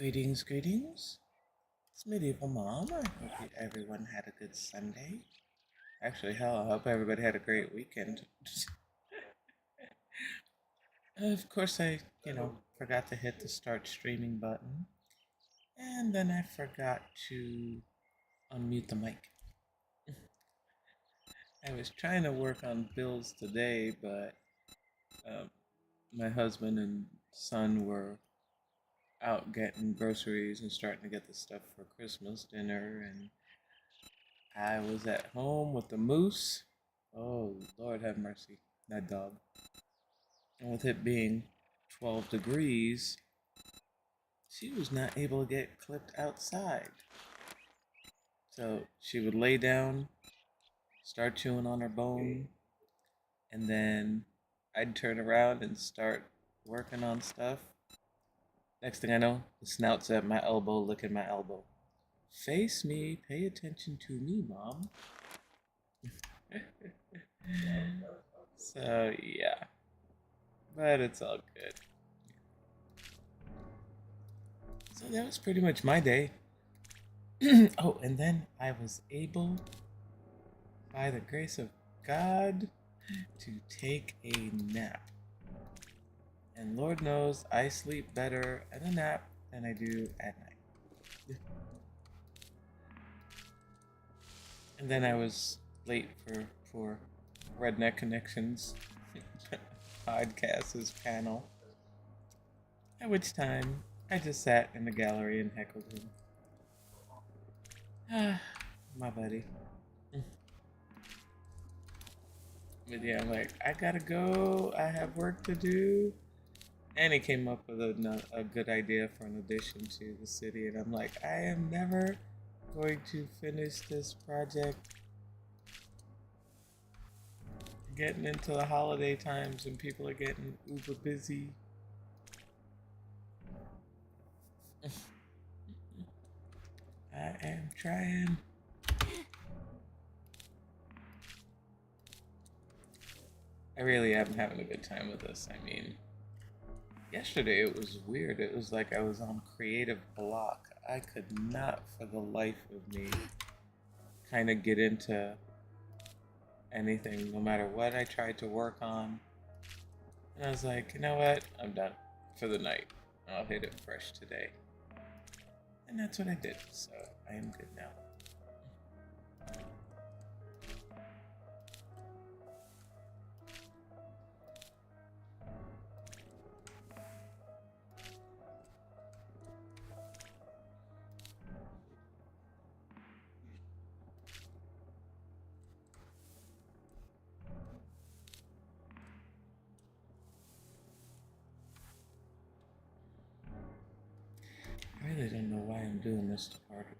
Greetings, greetings. It's Medieval Mom. I hope everyone had a good Sunday. Actually, hell, I hope everybody had a great weekend. Of course, I forgot to hit the start streaming button. And then I forgot to unmute the mic. I was trying to work on bills today, but um, my husband and son were out getting groceries and starting to get the stuff for Christmas dinner, and I was at home with the moose. Oh, Lord have mercy, that dog. And with it being 12 degrees, she was not able to get clipped outside. So she would lay down, start chewing on her bone, and then I'd turn around and start working on stuff. Next thing I know, the snout's at my elbow, licking my elbow. Face me, pay attention to me, Mom. So, yeah. But it's all good. So that was pretty much my day. Oh, and then I was able, by the grace of God, to take a nap. And Lord knows I sleep better at a nap than I do at night. And then I was late for Redneck Connections podcast's panel, at which time I just sat in the gallery and heckled him. Ah, my buddy. But yeah, I'm like, I gotta go. I have work to do. And he came up with a good idea for an addition to the city. And I'm like, I am never going to finish this project. Getting into the holiday times and people are getting uber busy. I am trying. I really am having a good time with this. I mean, yesterday it was weird. It was like I was on creative block. I could not for the life of me kind of get into anything, no matter what I tried to work on. And I was like, you know what? I'm done for the night. I'll hit it fresh today. And that's what I did. So I am good now. I really don't know why I'm doing this to part of me.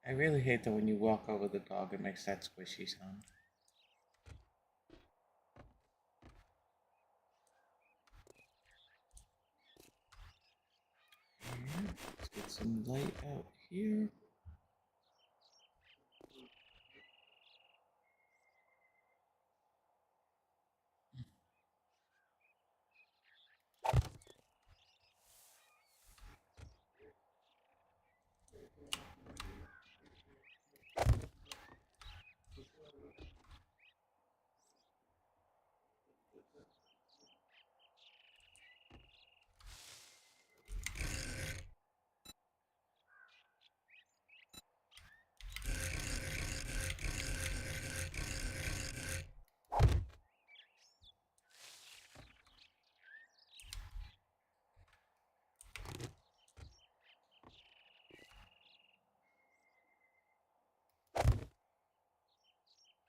I really hate that when you walk over the dog, it makes that squishy sound. Let's get some light out here.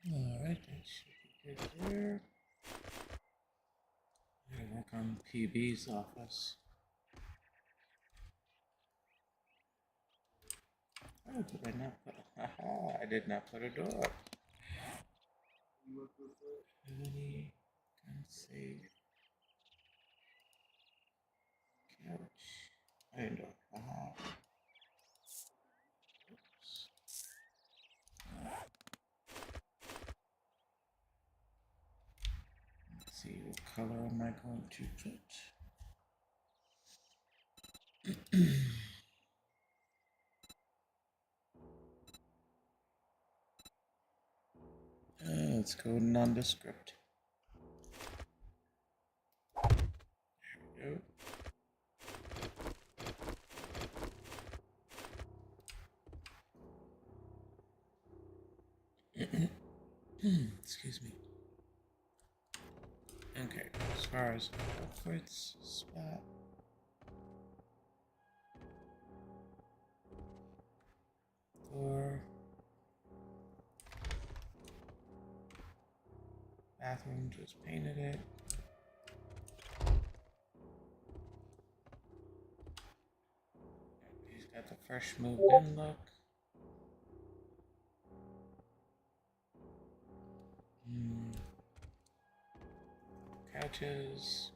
Alright, that should be good there. I gotta work on PB's office. Oh, did I not put a... Haha, I did not put a door up. Any save couch. I didn't do it. Haha. Oops. Let's see, what color am I going to put? Let's go nondescript. There we go. Excuse me. Okay, as far as culprits spot. Door. Bathroom, just painted it. He's got the fresh moved in look. Couches,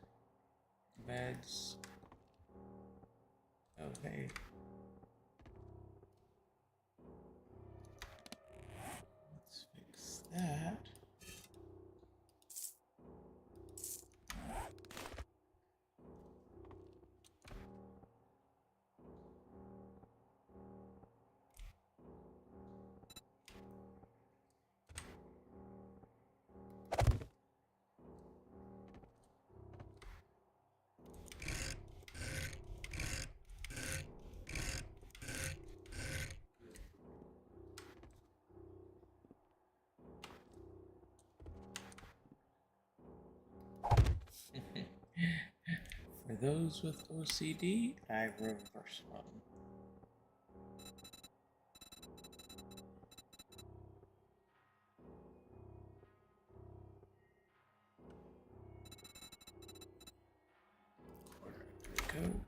beds. Oh, hey. Let's fix that. For those with OCD, I reverse one. There we go.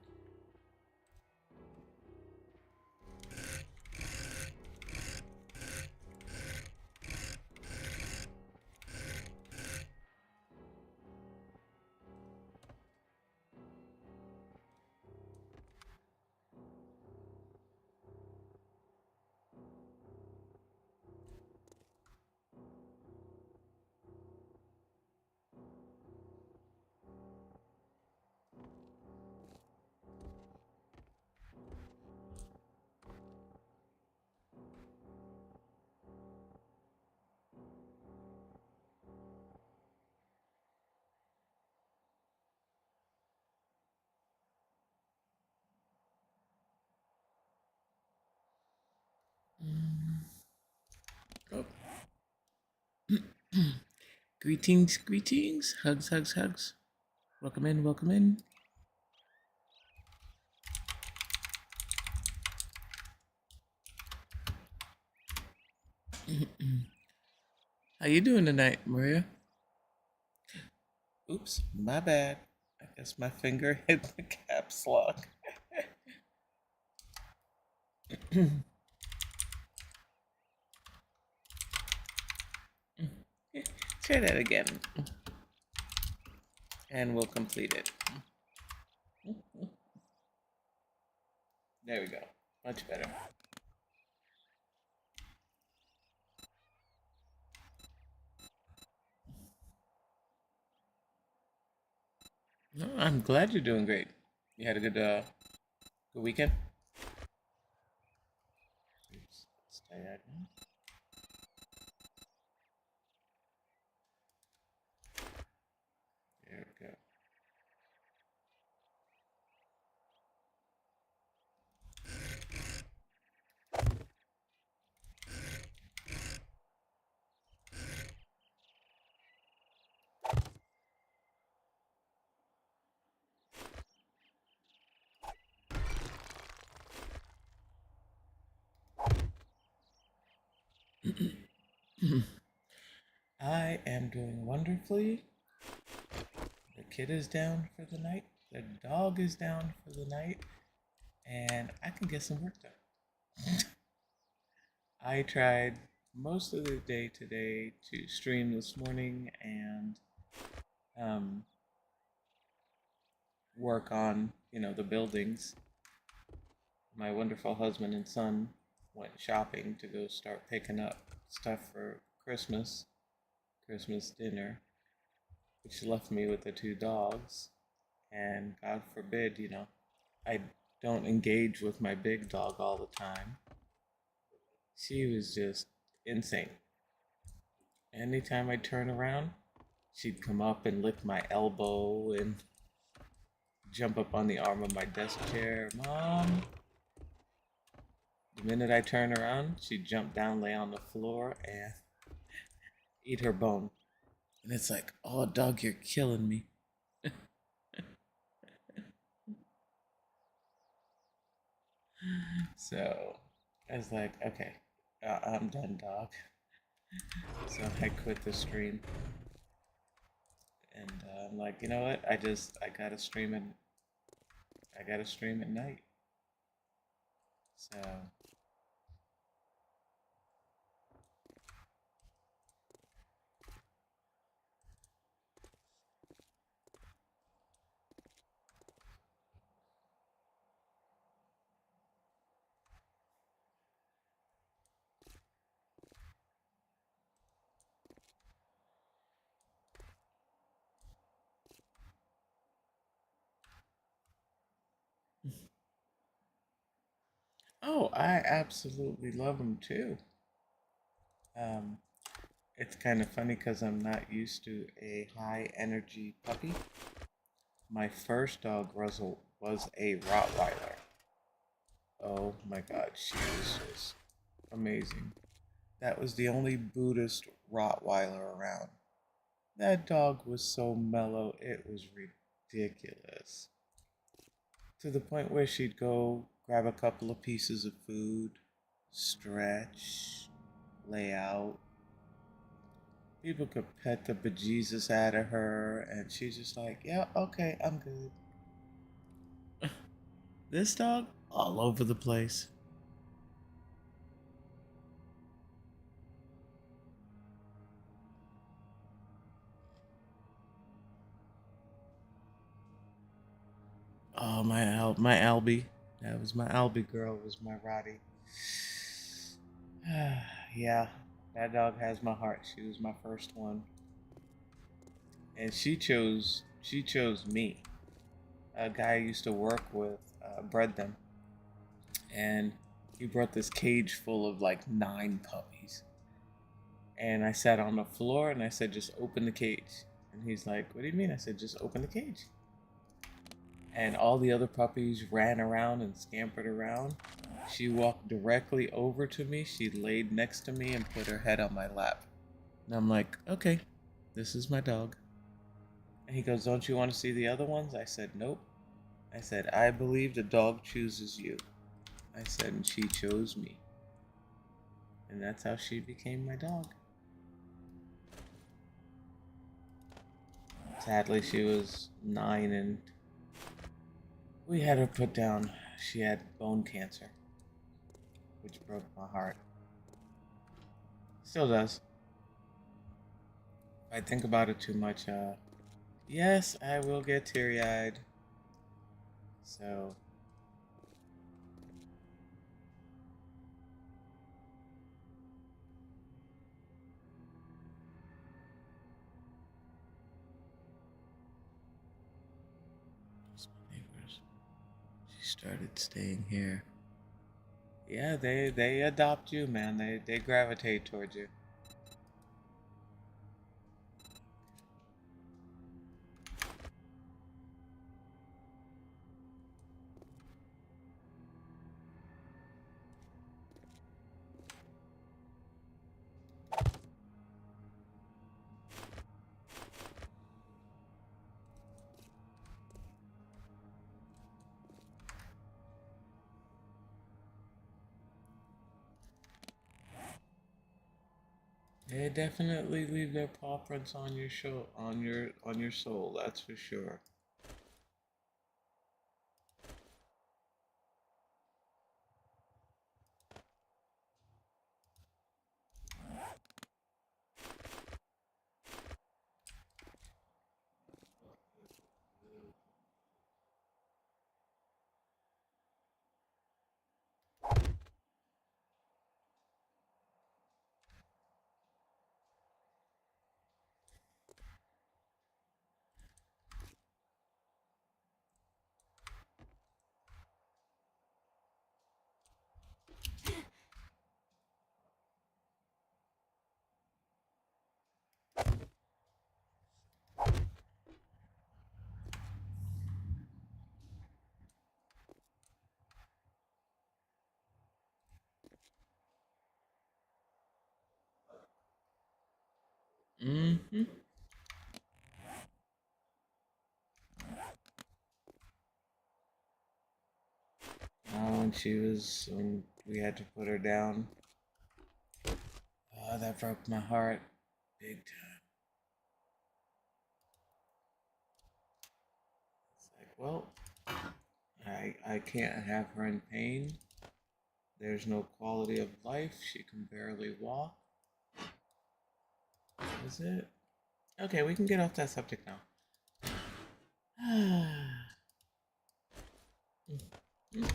Oh. Greetings, greetings. Hugs, hugs, hugs. Welcome in, welcome in. How you doing tonight, Maria? Oops, my bad. I guess my finger hit the caps lock. Try that again, and we'll complete it. There we go. Much better. No, I'm glad you're doing great. You had a good weekend. Oops, let's diagonal. There we go. I am doing wonderfully. The kid is down for the night. The dog is down for the night. And I can get some work done. I tried most of the day today to stream this morning and um, work on, the buildings. My wonderful husband and son went shopping to go start picking up stuff for Christmas dinner, which left me with the two dogs. And God forbid, I don't engage with my big dog all the time. She was just insane. Anytime I turn around, she'd come up and lick my elbow and jump up on the arm of my desk chair. Mom! The minute I turn around, she'd jump down, lay on the floor, and eat her bone. And it's like, oh, dog, you're killing me. So I was like, okay, I'm done, dog. So I quit the stream. And I'm like, you know what? I gotta stream at night. So, oh, I absolutely love them too. Um, it's kind of funny because I'm not used to a high energy puppy. My first dog, Russell, was a Rottweiler. Oh my God, she was just amazing. That was the only Buddhist Rottweiler around. That dog was so mellow, it was ridiculous. To the point where she'd go grab a couple of pieces of food, stretch, lay out. People could pet the bejesus out of her, and she's just like, yeah, okay, I'm good. This dog, all over the place. Oh, my Albie. That was my Albie girl, was my Roddy. Yeah, that dog has my heart. She was my first one. And she chose me. A guy I used to work with bred them, and he brought this cage full of like 9 puppies. And I sat on the floor and I said, just open the cage. And he's like, what do you mean? I said, just open the cage. And all the other puppies ran around and scampered around. She walked directly over to me. She laid next to me and put her head on my lap. And I'm like, okay, this is my dog. And he goes, don't you want to see the other ones? I said, nope. I said, I believe the dog chooses you. I said, and she chose me. And that's how she became my dog. Sadly, she was 9 and we had her put down. She had bone cancer, which broke my heart. Still does. I think about it too much. Yes, I will get teary-eyed. So, just my neighbors. She started staying here. Yeah, they adopt you, man. They gravitate towards you. They definitely leave their paw prints on your on your soul. That's for sure. Mm-hmm. When we had to put her down, oh, that broke my heart, big time. It's like, well, I can't have her in pain. There's no quality of life. She can barely walk. Is it? Okay, we can get off that subject now. Okay.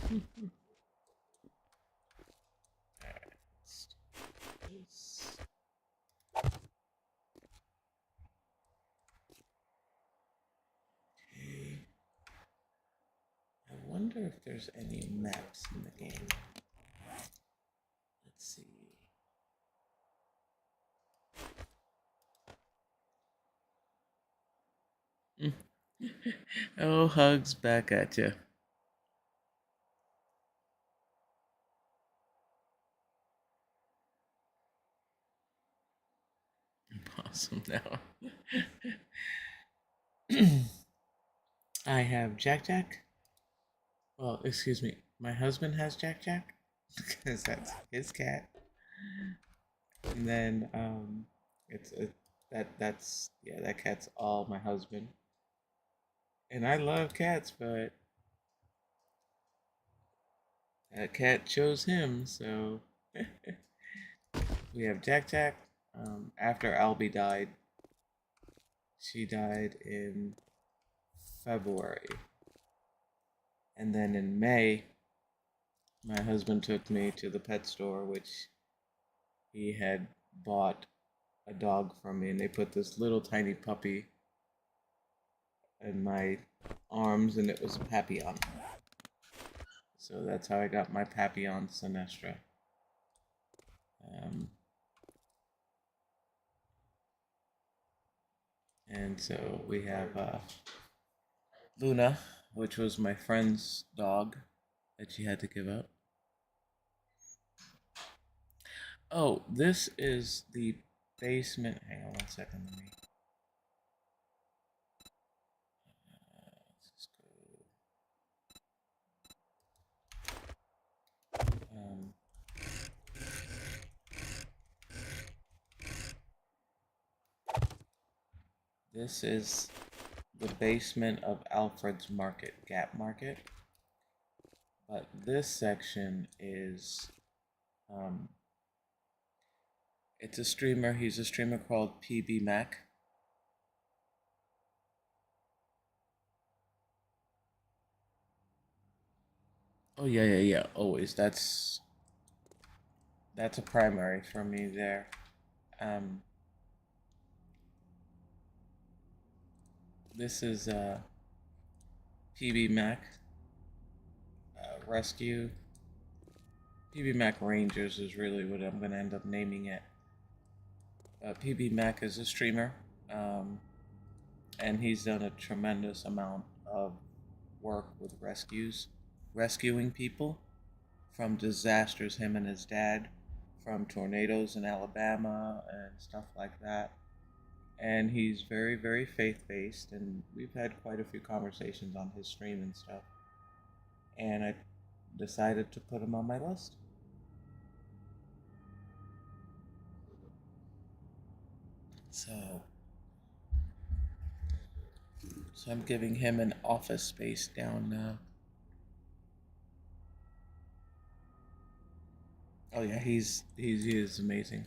I wonder if there's any maps in the game. Let's see. Oh, hugs back at you. Awesome now. I have Jack Jack. Well, excuse me. My husband has Jack Jack because that's his cat. And then it's a, that's yeah, that cat's all my husband. And I love cats, but that cat chose him, so we have Jack Jack. After Albie died, she died in February. And then in May, my husband took me to the pet store, which he had bought a dog from me, and they put this little tiny puppy in my arms, and it was a Papillon. So that's how I got my Papillon Sinestra. Um, and so we have Luna, which was my friend's dog that she had to give up. Oh, this is the basement. Hang on 1 second. Let me. Let's just go. This is the basement of Alfred's Market, Gap Market. But this section is, um, it's a streamer. He's a streamer called PB Mac. Oh yeah, yeah, yeah. Always. That's a primary for me there. Um, this is PB Mac Rescue. PB Mac Rangers is really what I'm gonna end up naming it. PB Mac is a streamer, um, and he's done a tremendous amount of work with rescuing people from disasters. Him and his dad, from tornadoes in Alabama and stuff like that. And he's very, very faith based, and we've had quite a few conversations on his stream and stuff. And I decided to put him on my list. So, so I'm giving him an office space down now. Oh yeah, he is amazing.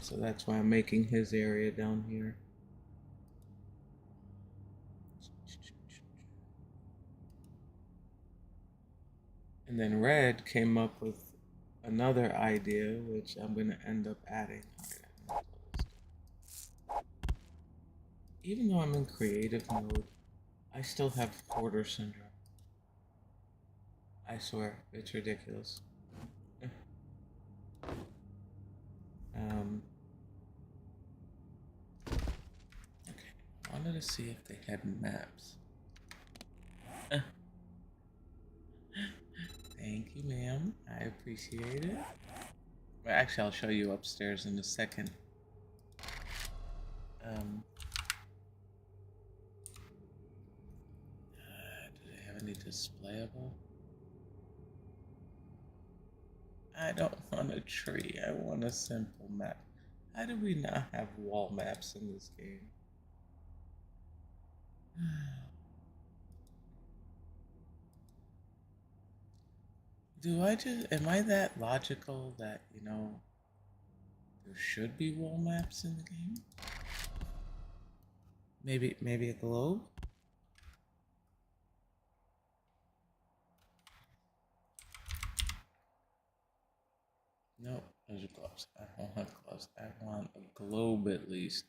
So that's why I'm making his area down here. And then Red came up with another idea, which I'm gonna end up adding. Even though I'm in creative mode, I still have hoarder syndrome. I swear, it's ridiculous. Um, okay, I wanted to see if they had maps. Thank you, ma'am. I appreciate it. Well, actually, I'll show you upstairs in a second. Um, do they have any displayable? I don't want a tree. I want a simple map. How do we not have wall maps in this game? Am I that logical that, there should be wall maps in the game? Maybe a globe? No, those are gloves. I don't want gloves. I want a globe at least.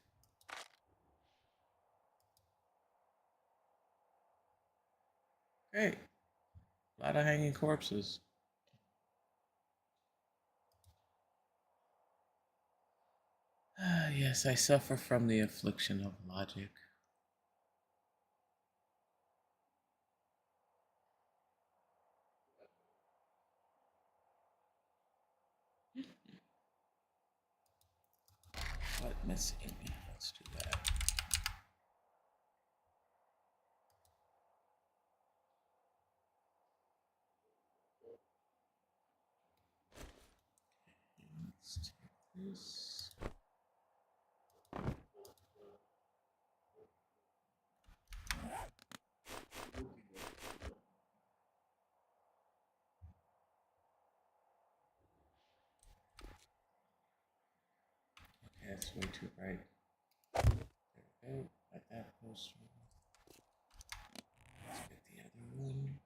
Great. A lot of hanging corpses. Ah, yes, I suffer from the affliction of logic. What missing? Let's do that. Let's take this. Okay, that's way too bright. There we go. Let that poster. Let's get the other one.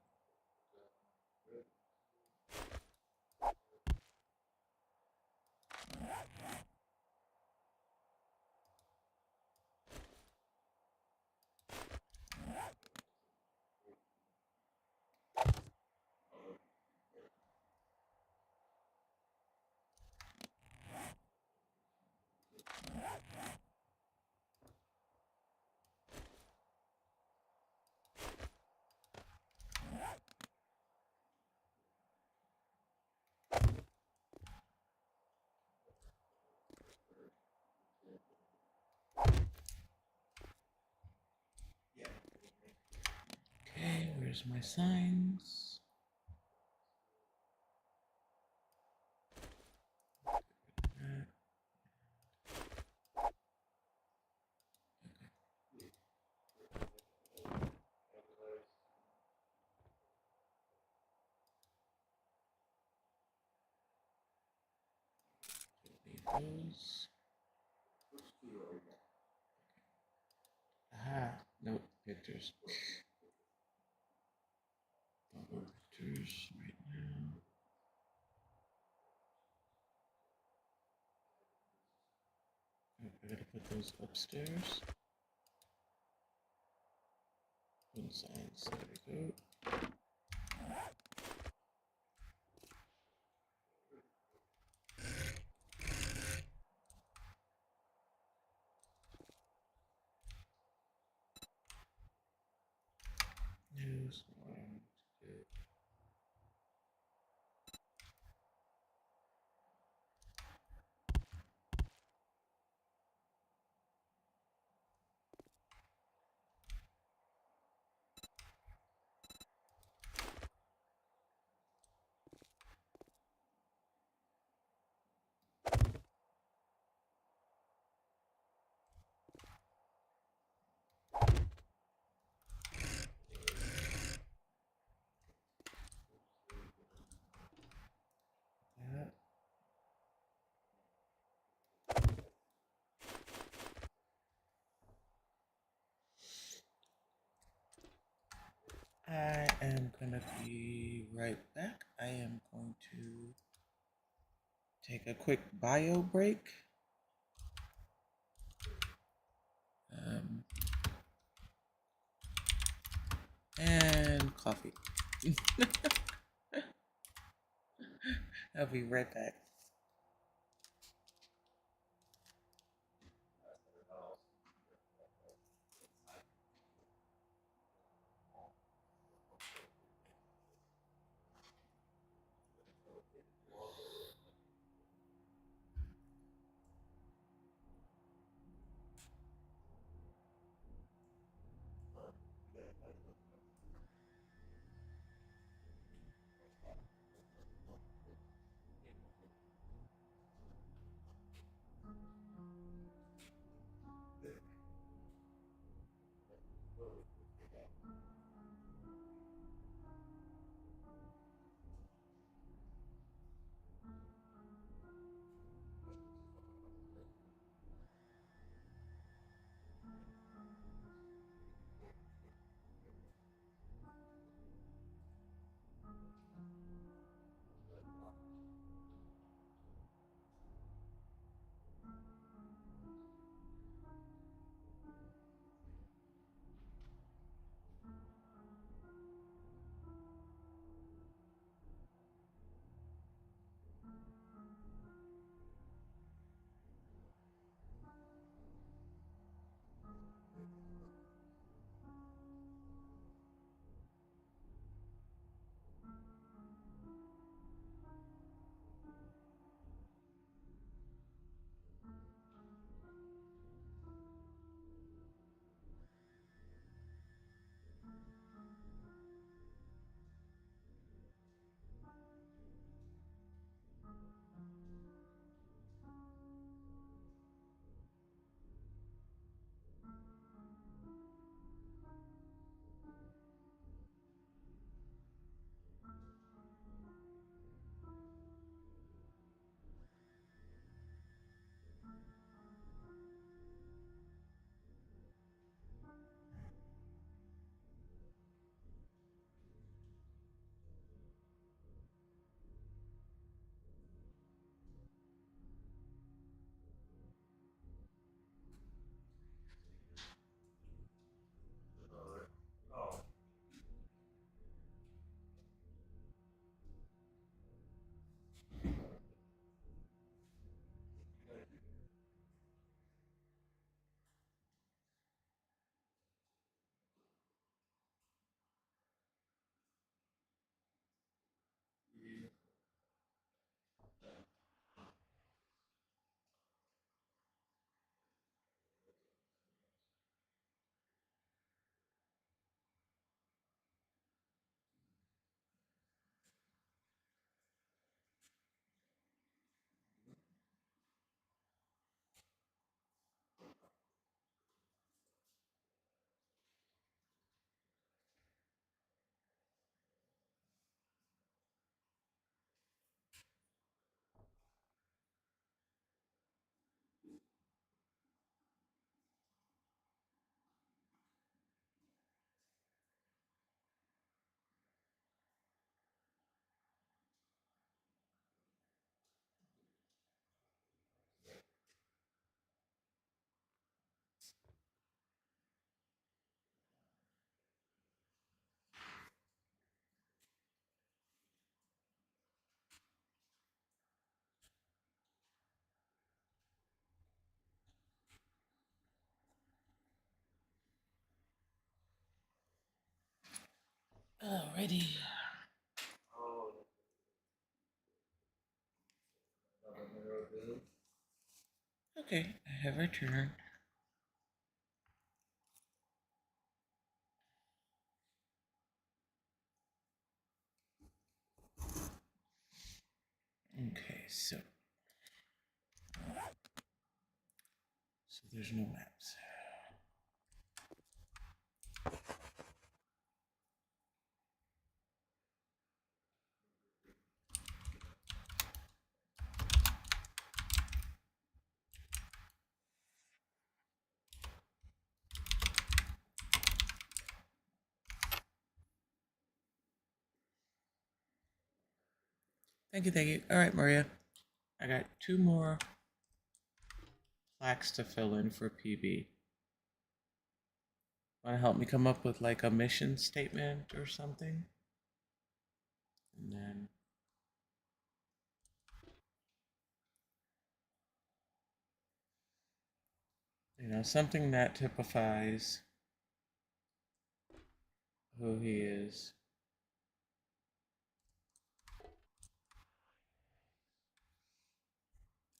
Okay, where's my signs? Leave those. Ah, nope, pictures. upstairs right now. I gotta put those upstairs. Put signs. There we go. News. That. I am gonna be right back. I am going to take a quick bio break. Um, and coffee. I'll be right back. Alrighty. Okay, I have returned. Okay, so there's no maps. Thank you, thank you. All right, Maria. I got 2 more plaques to fill in for PB. Want to help me come up with like a mission statement or something? And then, something that typifies who he is.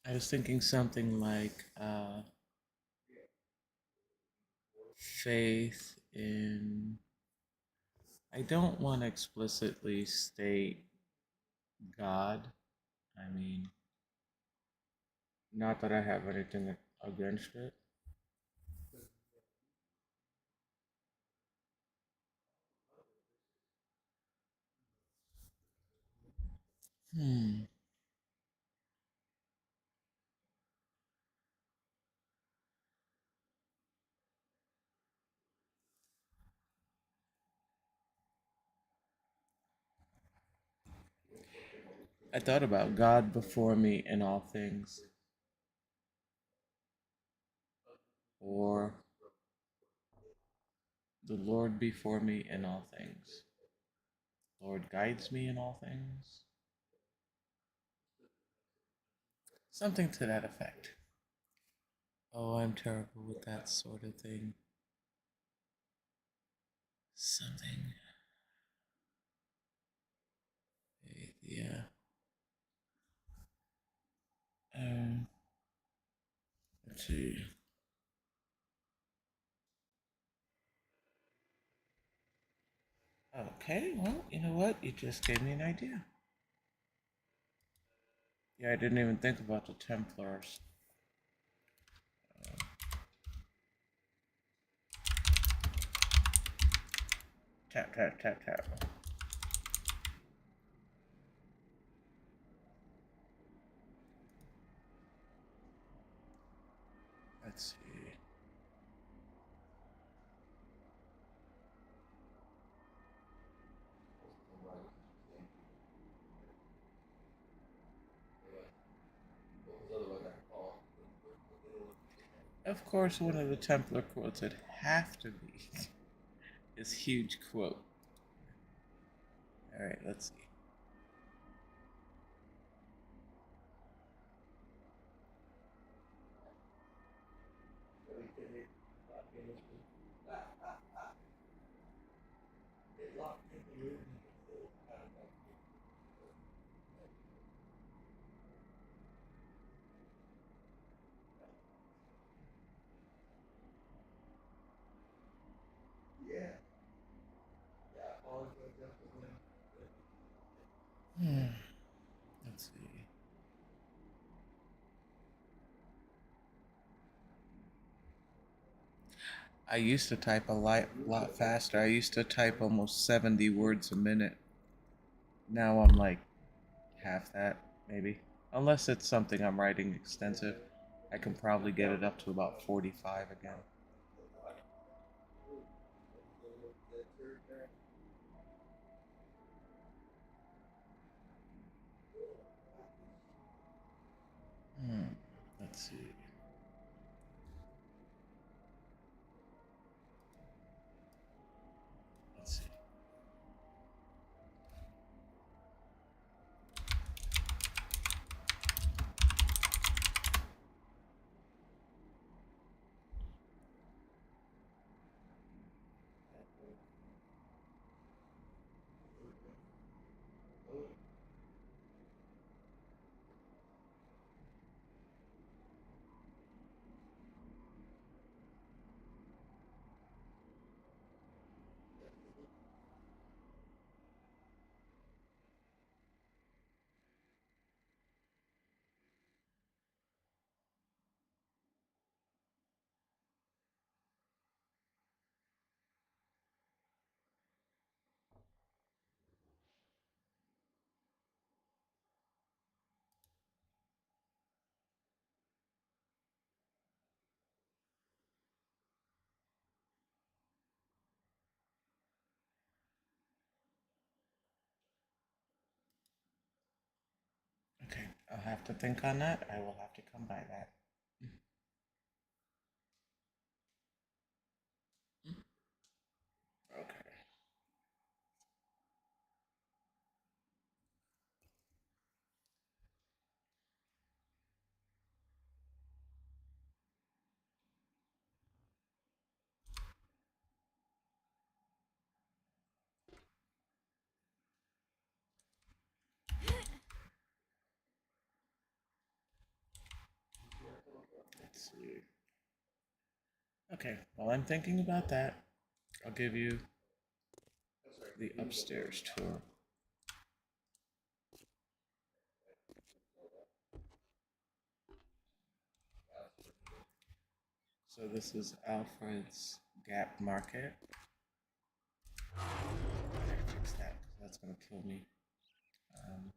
I was thinking something like faith in. I don't want to explicitly state God. I mean, not that I have anything against it. Hmm. I thought about God before me in all things, or the Lord before me in all things. Lord guides me in all things. Something to that effect. Oh, I'm terrible with that sort of thing. Something. Yeah. Um, let's see. Okay, well, you know what? You just gave me an idea. Yeah, I didn't even think about the Templars. Tap, tap, tap, tap. Let's see. Of course, one of the Templar quotes would have to be this huge quote. All right, let's see. Hmm. Let's see. I used to type a lot faster. I used to type almost 70 words a minute. Now I'm like half that, maybe. Unless it's something I'm writing extensive, I can probably get it up to about 45 again. Hmm. Let's see. Let's see. I'll have to think on that. I will have to come by that. Okay. Let's see. Okay, while I'm thinking about that, I'll give you the upstairs tour. So this is Alfred's Gap Market. I gotta fix that because that's gonna kill me. Um,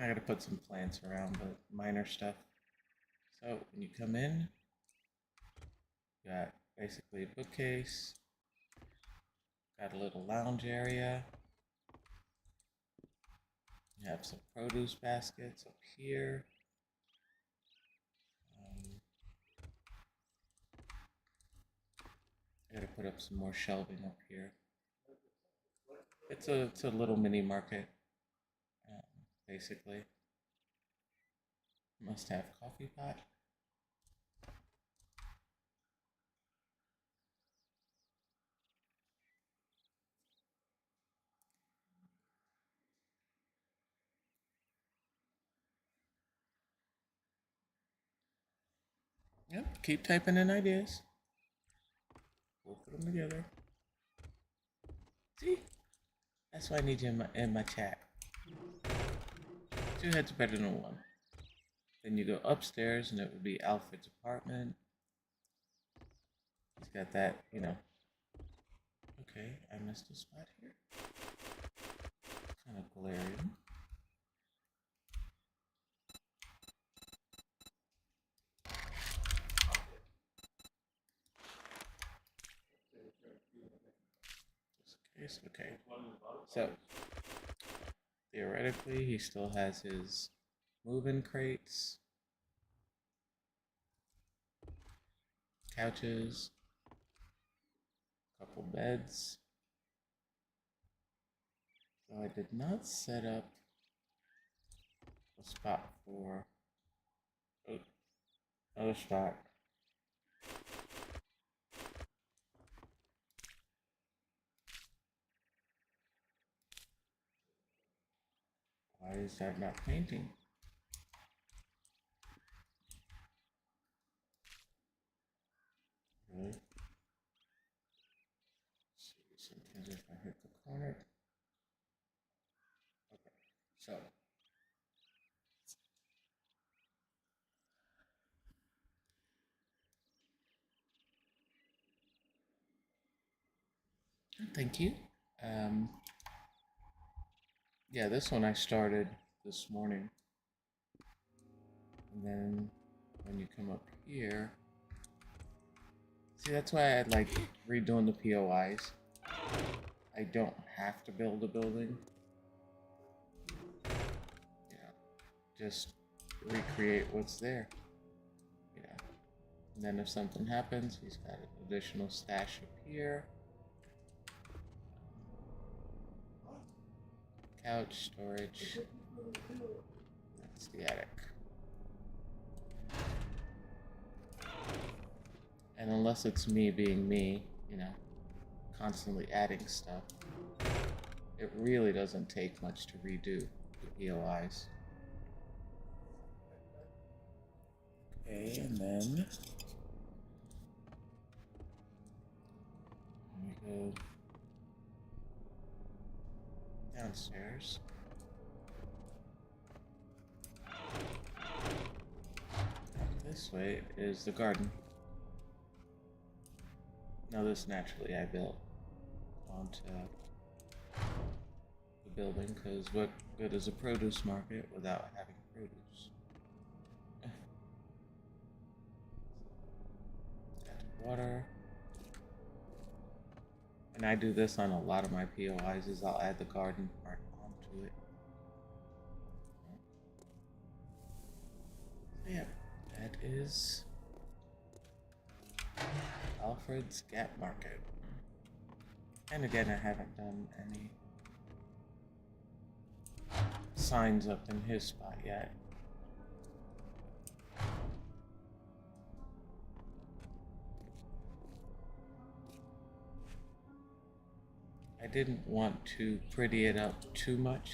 I gotta put some plants around, but minor stuff. So when you come in, you got basically a bookcase, got a little lounge area. You have some produce baskets up here. Um, I gotta put up some more shelving up here. It's a little mini market, basically. Must have coffee pot. Yep, keep typing in ideas. We'll put them together. See? That's why I need you in my chat. Two heads better than one. Then you go upstairs and it would be Alfred's apartment. He's got that, you know. Okay, I missed a spot here. Kind of glaring. Just in case. Okay. So, theoretically, he still has his move-in crates, couches, couple beds. So I did not set up a spot for another spot. Why is that not painting? Really? Let's see, sometimes if I hit the corner. Okay, so thank you. Um, yeah, this one I started this morning. And then when you come up here, see, that's why I like redoing the POIs. I don't have to build a building. Just recreate what's there. And then if something happens, he's got an additional stash up here. Couch, storage. That's the attic. And unless it's me being me, constantly adding stuff, it really doesn't take much to redo the POIs. Okay, and then we go downstairs. This way is the garden. Now this naturally I built onto the building, because what good is a produce market without having produce? Got water. And I do this on a lot of my POIs, is I'll add the garden part onto it. is Alfred's Gap Market. And again, I haven't done any signs up in his spot yet. I didn't want to pretty it up too much,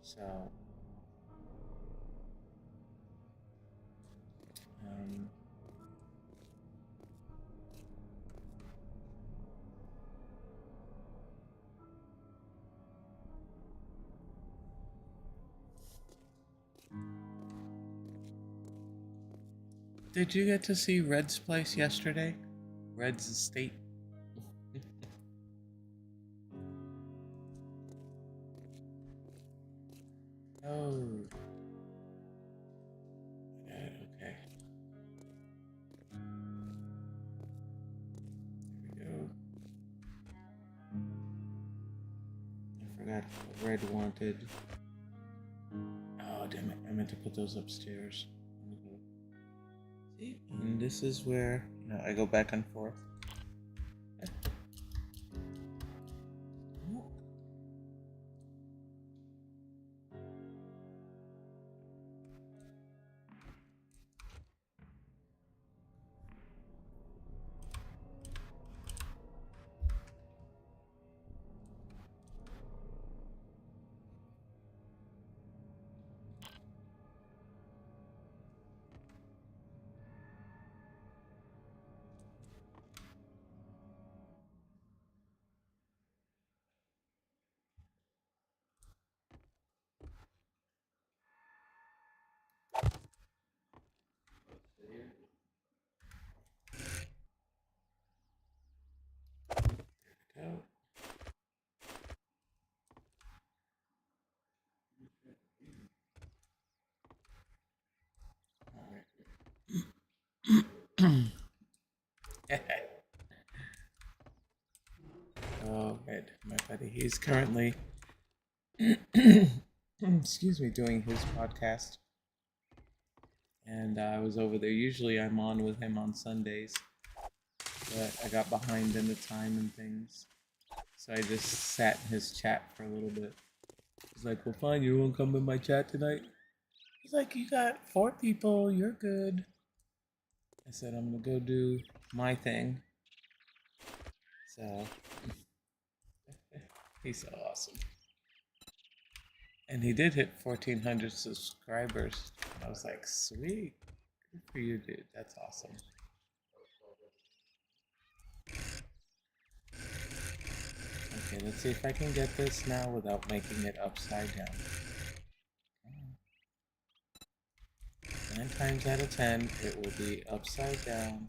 so did you get to see Red's place yesterday? Red's estate? Oh. Okay. There we go. I forgot what Red wanted. Oh, damn it. I meant to put those upstairs. See? And this is where, I go back and forth. Go. Oh, Red, my buddy. He's currently, excuse me, doing his podcast. And I was over there. Usually I'm on with him on Sundays, but I got behind in the time and things. So I just sat in his chat for a little bit. He's like, well, fine, you won't come in my chat tonight? He's like, you got 4 people, you're good. I said, I'm gonna go do my thing. So, he's so awesome. And he did hit 1,400 subscribers. I was like, sweet. Good for you, dude. That's awesome. Okay, let's see if I can get this now without making it upside down. 9 times out of 10, it will be upside down.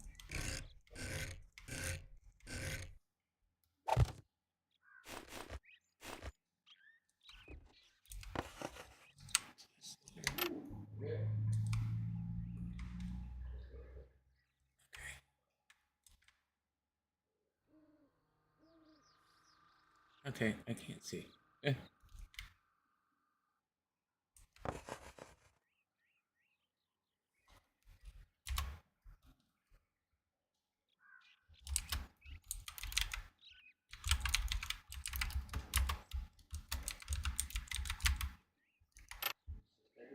Okay, I can't see.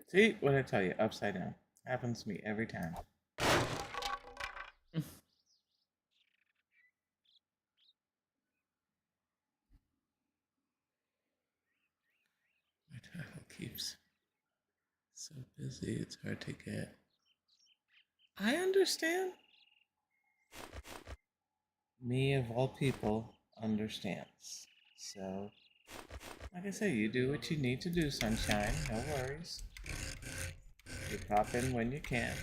See, what I tell you, upside down. Happens to me every time. My title keeps so busy, it's hard to get. I understand. Me, of all people, understands. So, like I say, you do what you need to do, sunshine. No worries. You pop in when you can.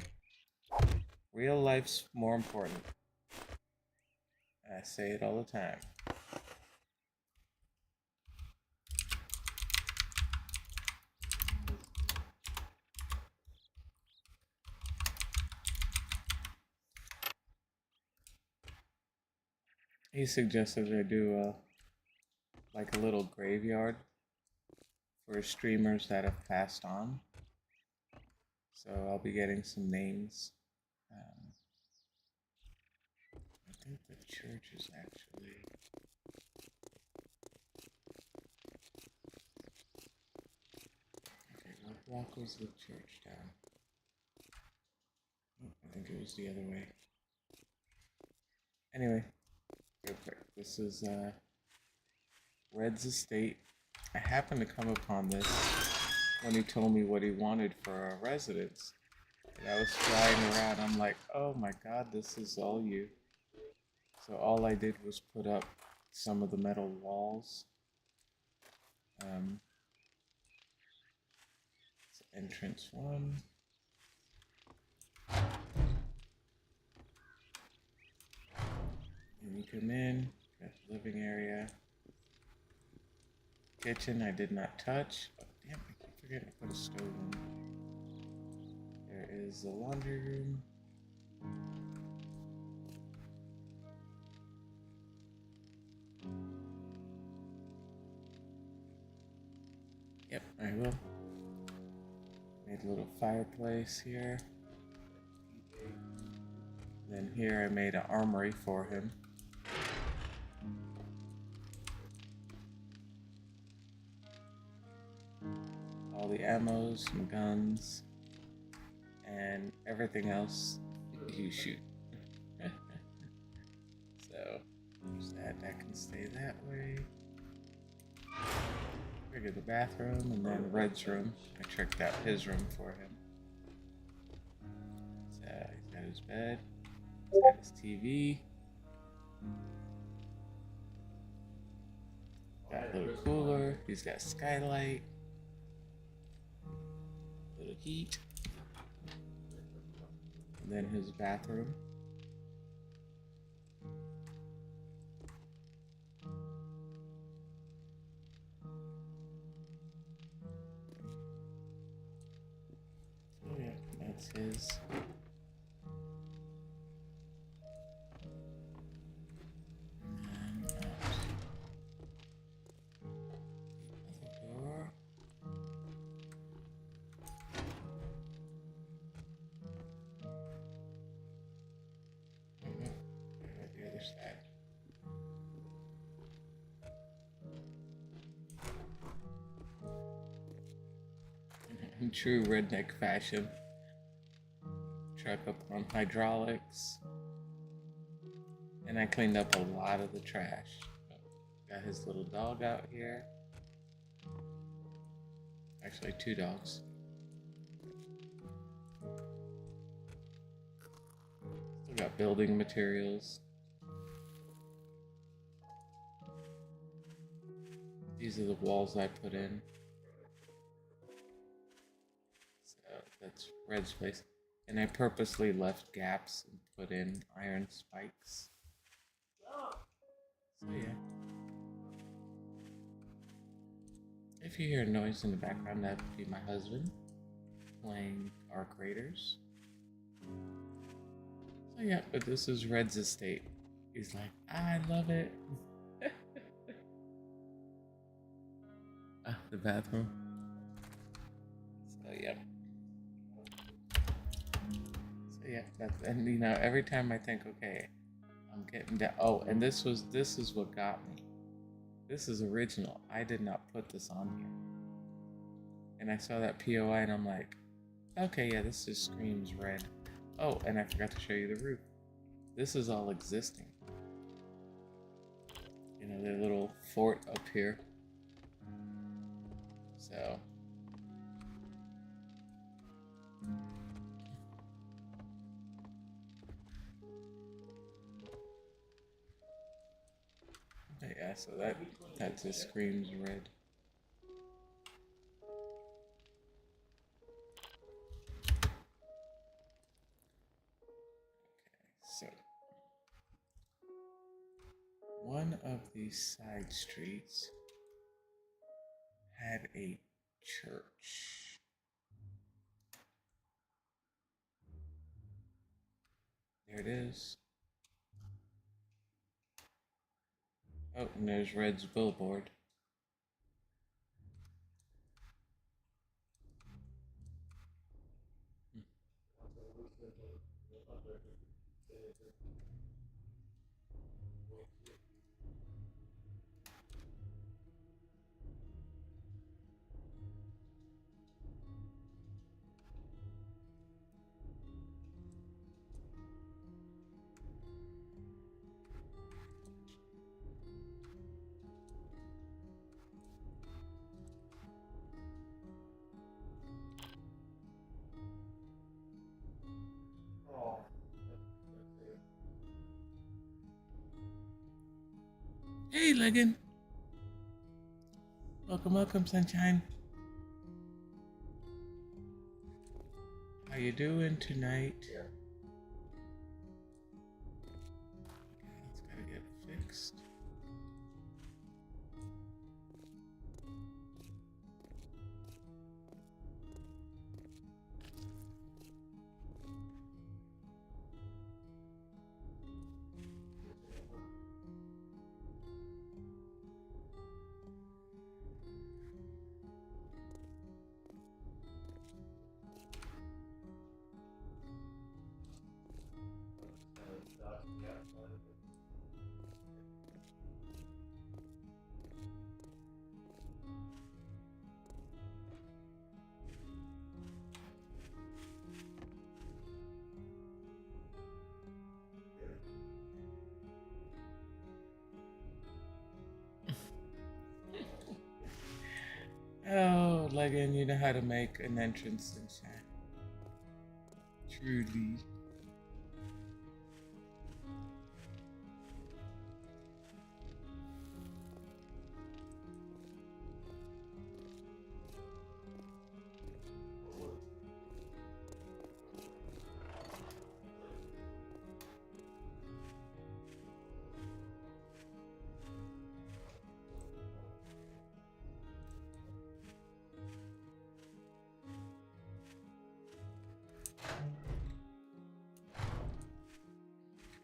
Real life's more important. I say it all the time. He suggested I do like a little graveyard for streamers that have passed on. So I'll be getting some names. I think the church is actually. Okay, what block was the church down? Oh, I think it was the other way. Anyway, real quick, this is Red's estate. I happened to come upon this when he told me what he wanted for a residence. And I was flying around. I'm like, oh my god, this is all you. So all I did was put up some of the metal walls. It's entrance one. And you come in, got the living area. Kitchen I did not touch. Oh damn, I keep forgetting to put a stove in. There is the laundry room. Yep, I will. Made a little fireplace here. Then here I made an armory for him. All the ammos and guns and everything else you shoot. So use that. That can stay that way. Figure the bathroom and then Red's room. I tricked out his room for him. So he's got his bed. He's got his TV. Got a little cooler. He's got skylight. Little heat. And then his bathroom. Oh yeah, that's his. And then other door. The other side. In true redneck fashion, truck up on hydraulics, and I cleaned up a lot of the trash. Got his little dog out here. Actually, two dogs. Still got building materials. These are the walls I put in. So that's Red's place. And I purposely left gaps and put in iron spikes. So yeah. If you hear a noise in the background, that would be my husband playing Arc Raiders. So yeah, but this is Red's estate. He's like, I love it. The bathroom. So yeah. So yeah, that's, and you know, every time I think, okay, I'm getting down. Oh, and this is what got me. This is original. I did not put this on here. And I saw that POI and I'm like, okay, yeah, this just screams Red. Oh, and I forgot to show you the roof. This is all existing. You know, their little fort up here. So. But yeah, so that just screams Red. So, one of these side streets had a church. There it is. Oh, and there's Red's billboard. Hey, Legan. Welcome, welcome, sunshine. How you doing tonight? It's gotta get fixed. Oh, Legan, you know how to make an entrance, sunshine. Truly.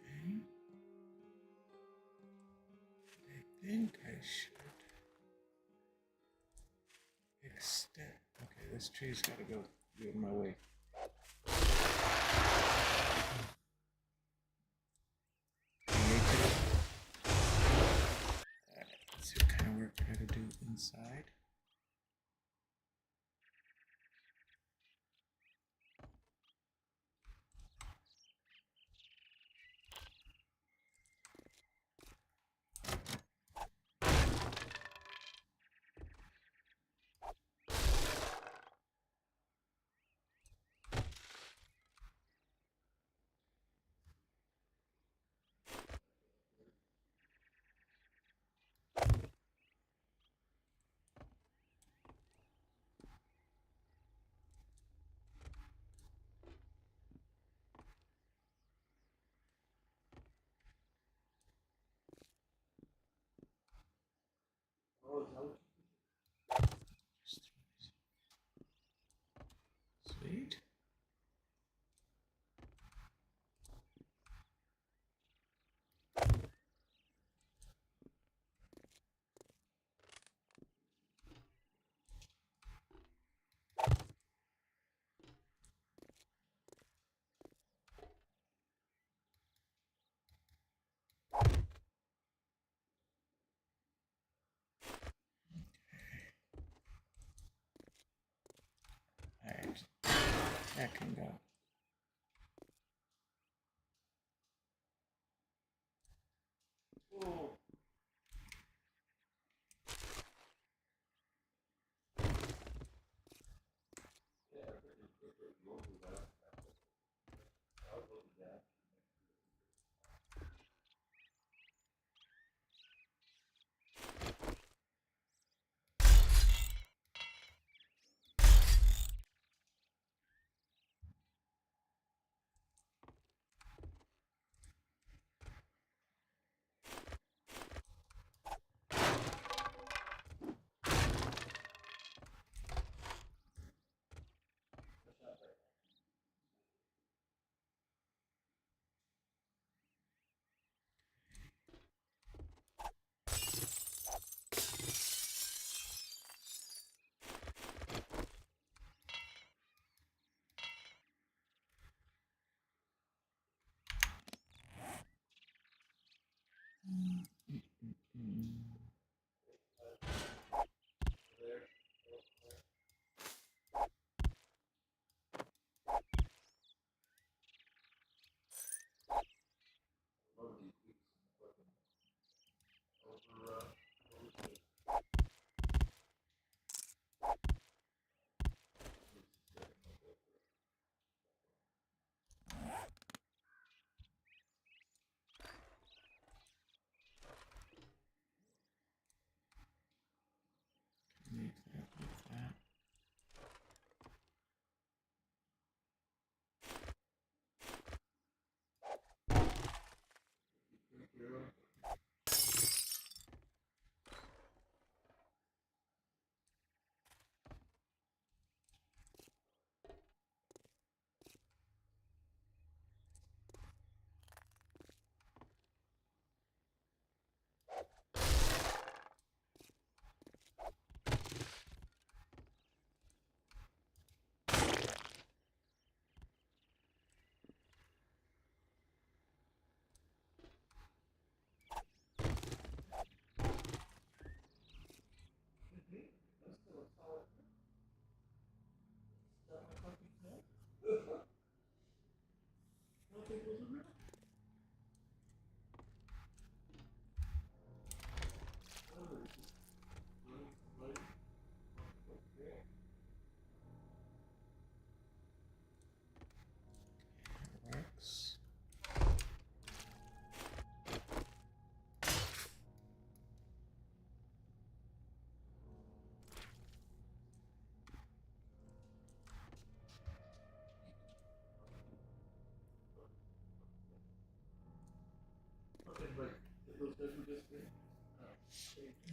Okay. I think I should extend. Okay, this tree's gotta go in my way. Let's see what kind of work I gotta do inside. Sweet. Alright, that can go. Works.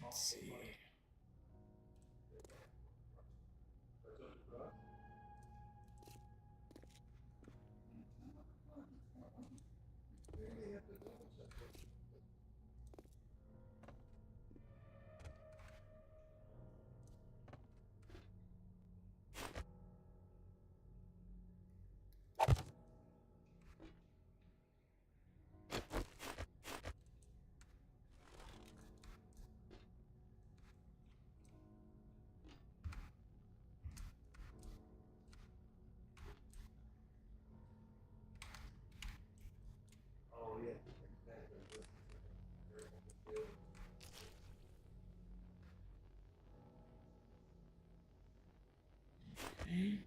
Let's see. Okay.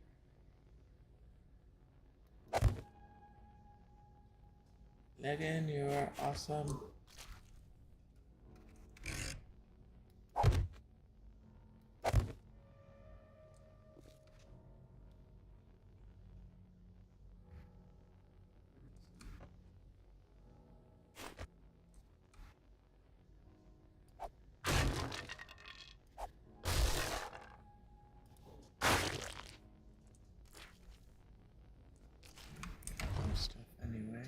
Megan, you're awesome. More stuff anyway.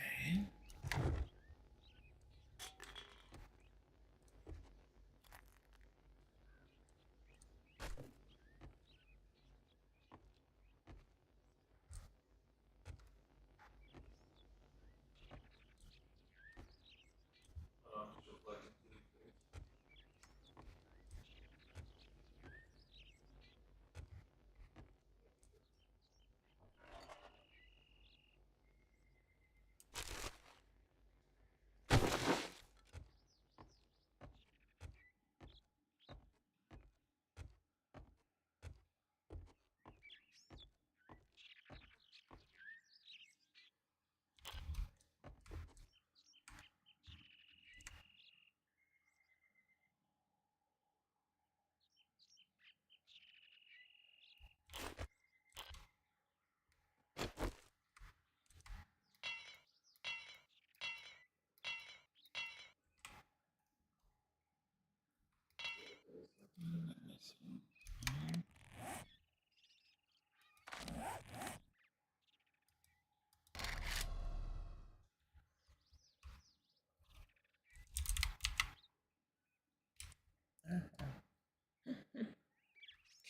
Okay.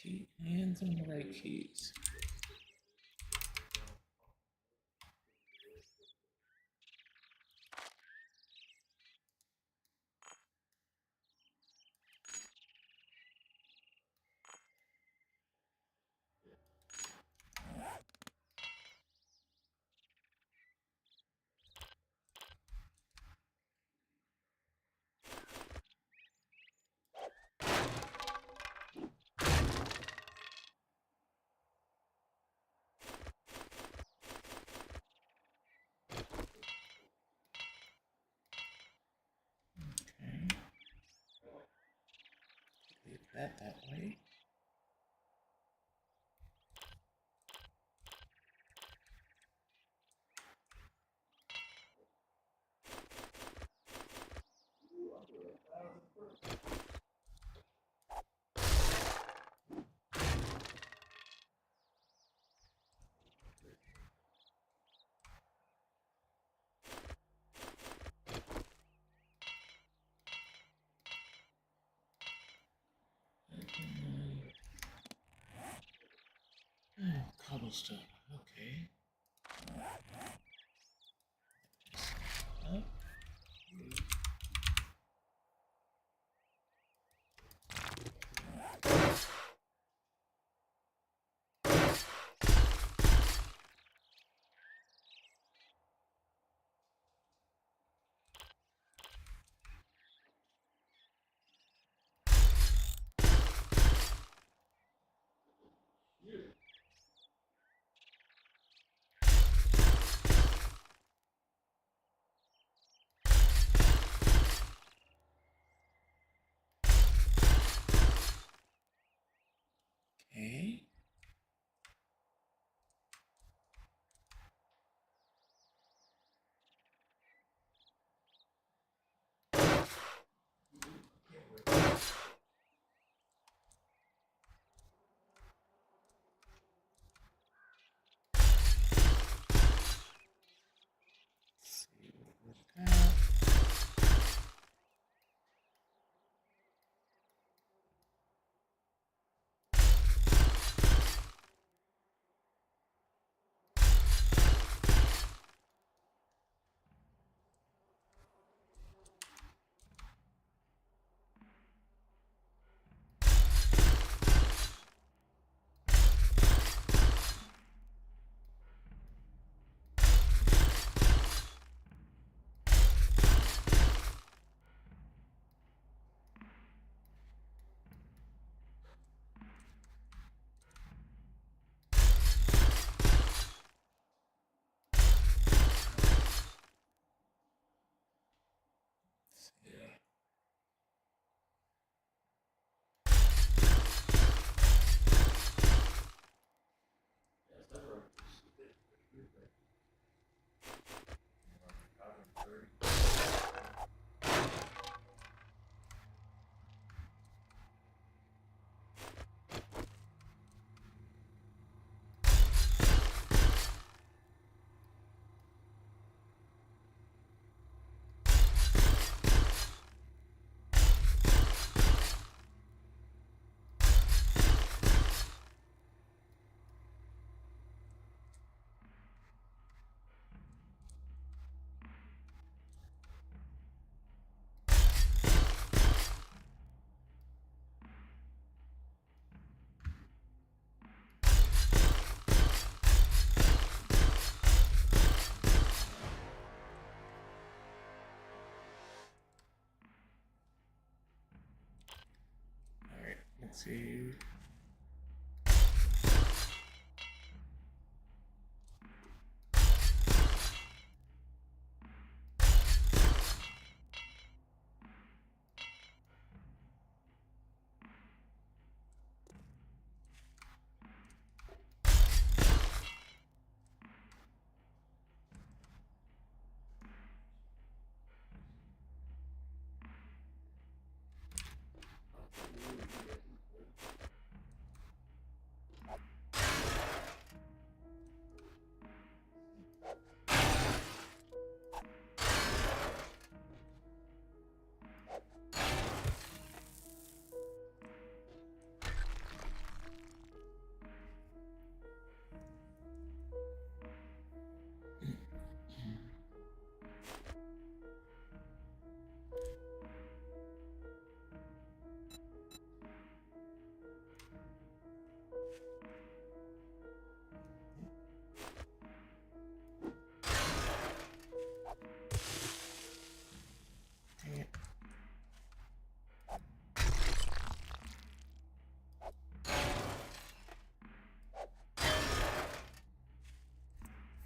Key hands on the right keys. cobblestone. Okay. Up. Okay. Let's see what we got. All right. Let's see. Dang it.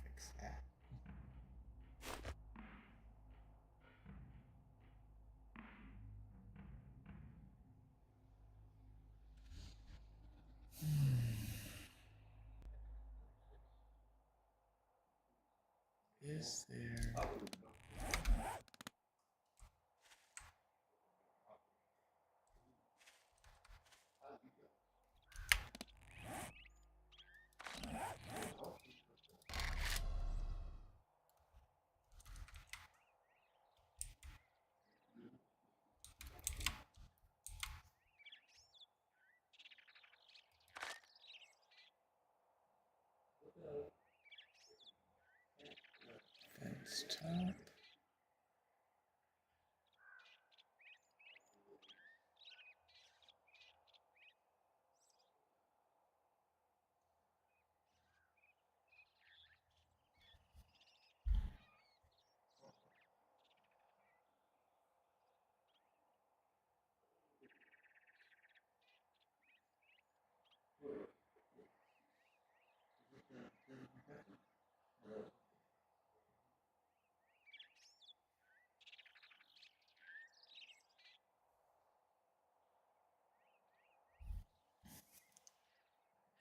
Fix that. Is there? Fence top.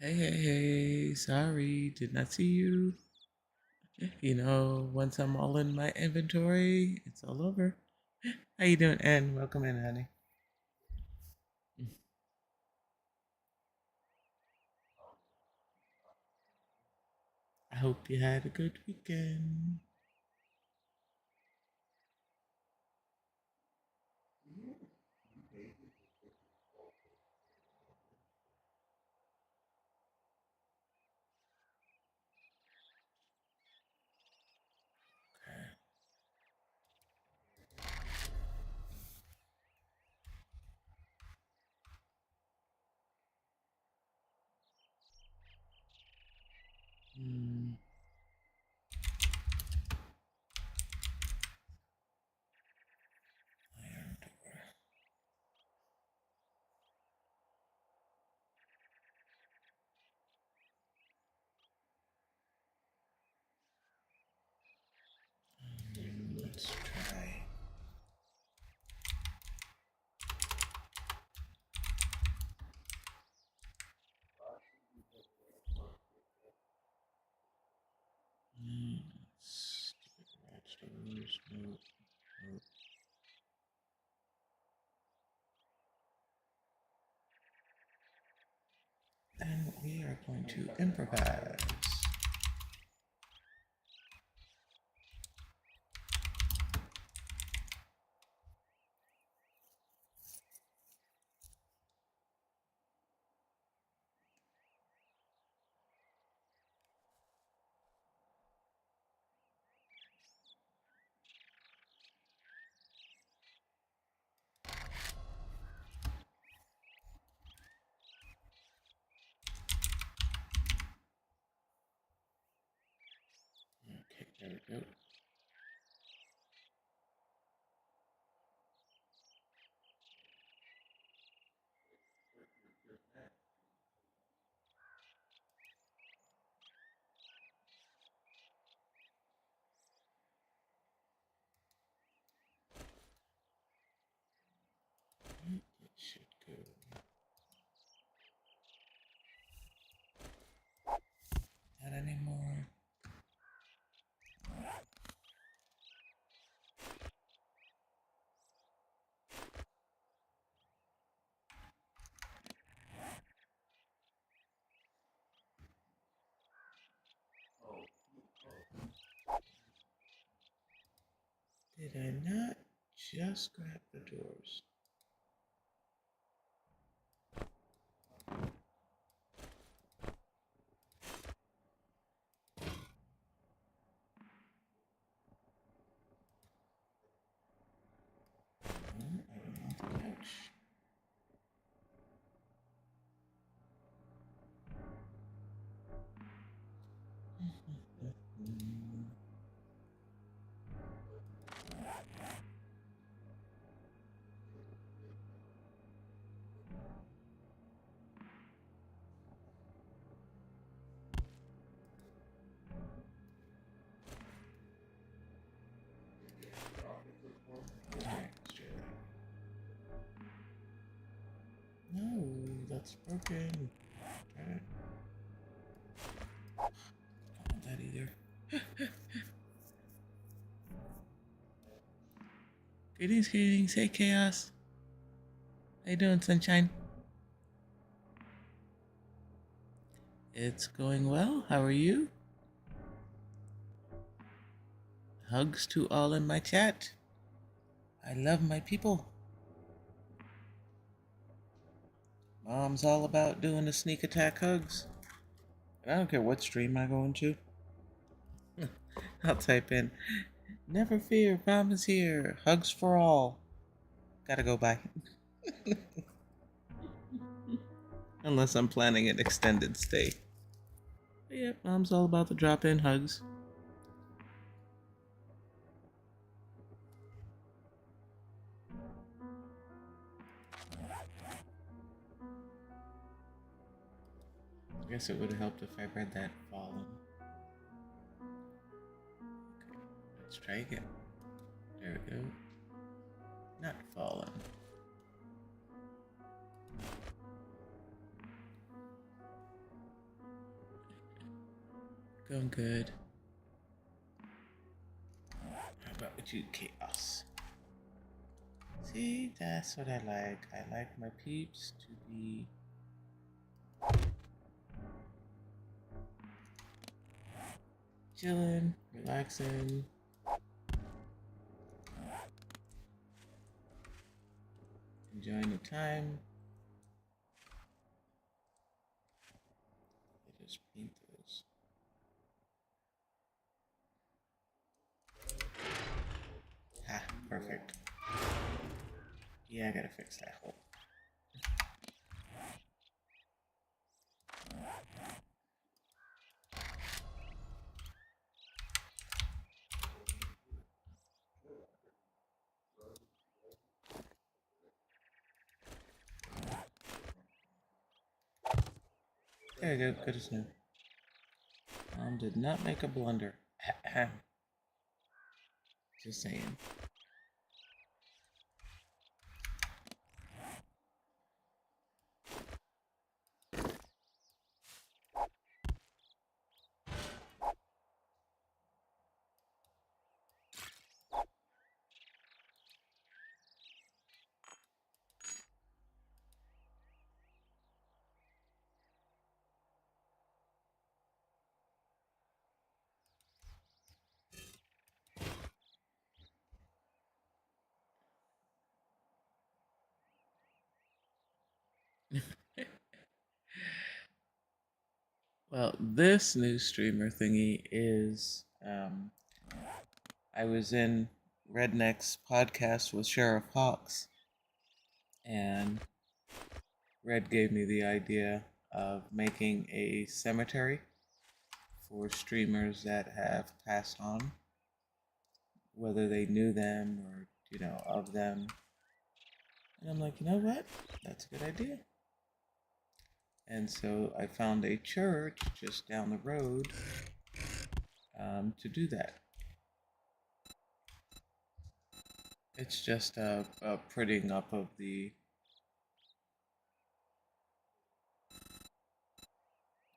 Hey, hey, hey, sorry, did not see you. You know, once I'm all in my inventory, it's all over. How you doing, Ann? Welcome in, honey. I hope you had a good weekend. Mm, iron door. Let's try. Let's doors. No, no. And we are going to improvise. Okay, there we go. It should go. Not anymore. Did I not just grab the doors? I don't want the couch. Alright, let's try that. No, that's broken. Try it. Don't want that either. Greetings, greetings. Hey, Chaos. How you doing, Sunshine? It's going well. How are you? Hugs to all in my chat. I love my people. Mom's all about doing the sneak attack hugs. And I don't care what stream I go into. I'll type in, "Never fear, mom is here. Hugs for all." Gotta go by. Unless I'm planning an extended stay. But yeah, mom's all about the drop-in hugs. I guess it would have helped if I read that fallen. Okay, let's try again. There we go. Not fallen. Going good. How about you, Chaos? See, that's what I like. I like my peeps to be chilling, relaxing, enjoying the time. I just paint those. Ha, perfect. Yeah, I gotta fix that hole. There you go, good as new. Did not make a blunder. Just saying. Well, this new streamer thingy is I was in Redneck's podcast with Sheriff Hawks, and Red gave me the idea of making a cemetery for streamers that have passed on, whether they knew them or, of them. And I'm like, you know what? That's a good idea. And so I found a church just down the road to do that. It's just a prettying up of the.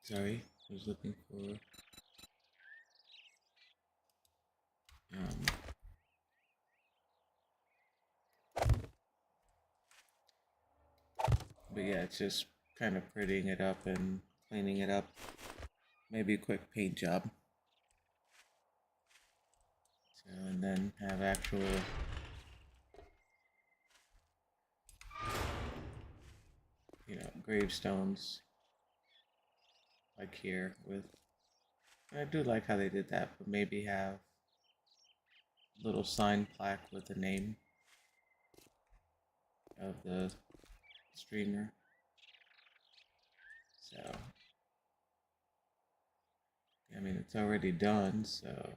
Sorry, I was looking for. Um, but yeah, it's just kind of prettying it up and cleaning it up. Maybe a quick paint job. So, and then have actual. Gravestones like here with. I do like how they did that, but maybe have a little sign plaque with the name of the streamer. So, I mean, it's already done, so.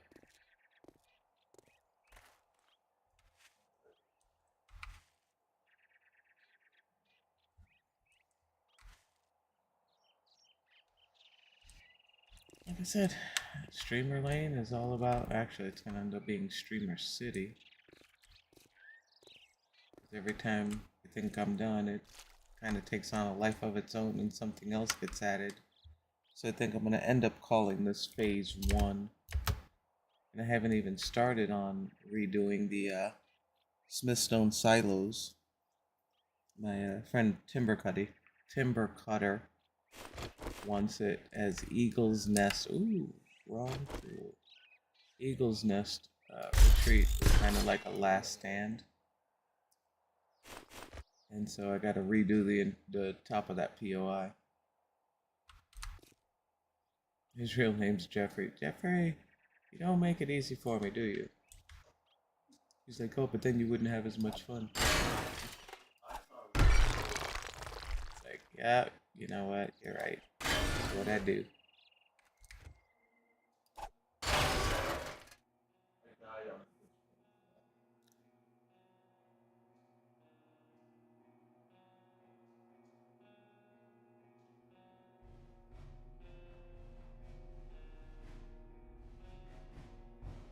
Like I said, Streamer Lane is all about. Actually, it's gonna end up being Streamer City. Every time I think I'm done, it kind of takes on a life of its own and something else gets added. So I think I'm going to end up calling this Phase 1. And I haven't even started on redoing the Smithstone silos. My friend Timber Cutter wants it as Eagle's Nest. Ooh, wrong tool. Eagle's Nest retreat is kind of like a last stand. And so I gotta redo the top of that POI. His real name's Jeffrey. Jeffrey, you don't make it easy for me, do you? He's like, oh, but then you wouldn't have as much fun. It's like, yeah, you know what? You're right. That's what I do.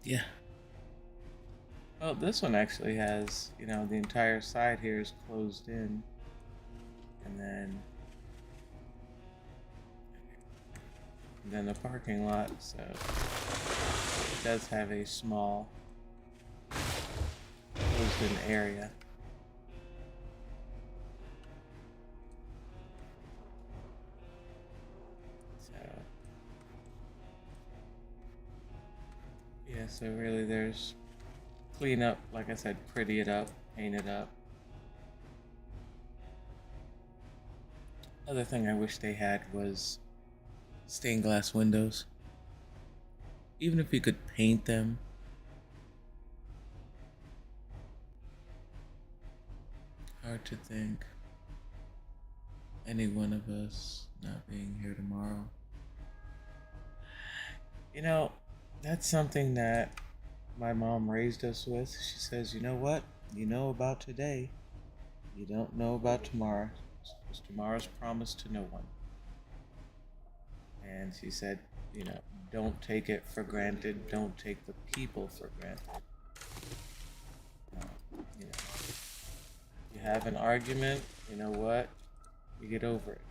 Yeah. Well, this one actually has, the entire side here is closed in. And then the parking lot, so it does have a small closed in area. So yeah, so really there's clean up, like I said, pretty it up, paint it up. Other thing I wish they had was stained glass windows. Even if you could paint them, hard to think any one of us not being here tomorrow. You know, that's something that my mom raised us with. She says, you know what? You know about today. You don't know about tomorrow. Because tomorrow's promised to no one. And she said, don't take it for granted. Don't take the people for granted. You know, you have an argument, you know what? You get over it.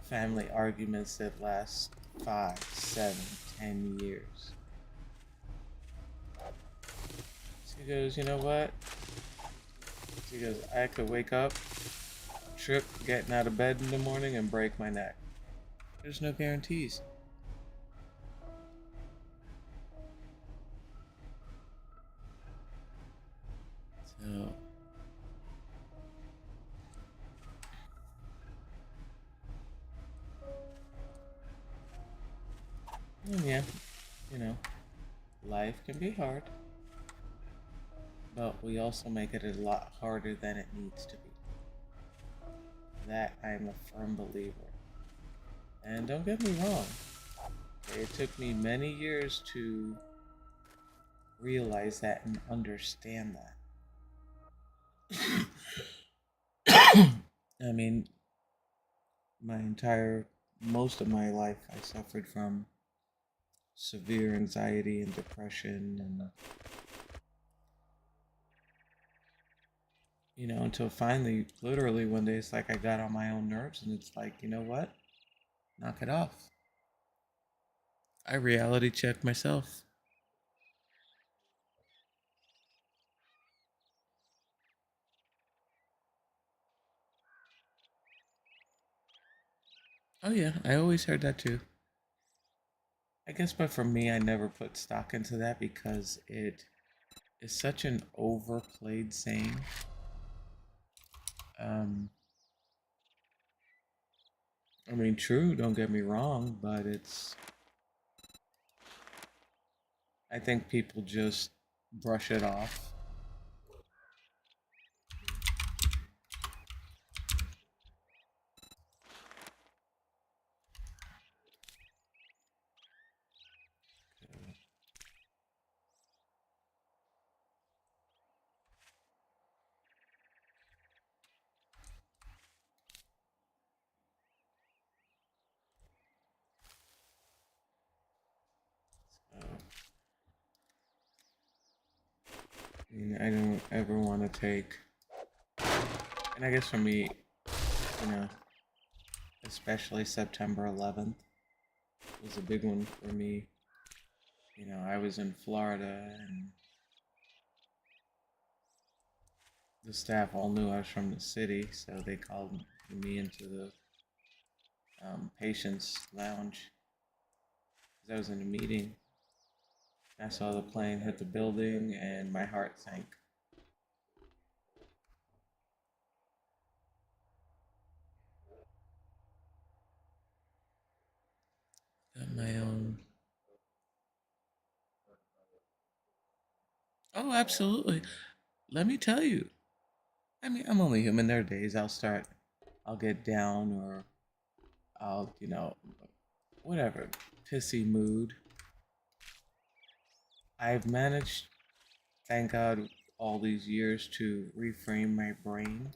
Family arguments that last 5, 7, 10 years. She goes, you know what? She goes, I could wake up, trip getting out of bed in the morning, and break my neck. There's no guarantees. So, and yeah, life can be hard, but we also make it a lot harder than it needs to be. That I'm a firm believer. And don't get me wrong, it took me many years to realize that and understand that. I mean, most of my life, I suffered from severe anxiety and depression, and until finally, literally one day, it's like I got on my own nerves, and it's like, you know what? Knock it off. I reality checked myself. Oh yeah, I always heard that too. I guess, but for me, I never put stock into that because it is such an overplayed saying. Um, I mean, true, don't get me wrong, but I think people just brush it off. So, I don't ever want to take, and I guess for me, you know, especially September 11th was a big one for me. I was in Florida, and the staff all knew I was from the city, so they called me into the patient's lounge because I was in a meeting. I saw the plane hit the building, and my heart sank. my own. Oh, absolutely. Let me tell you. I mean, I'm only human. There are days I'll get down or I'll, whatever, pissy mood. I've managed, thank God, all these years to reframe my brain.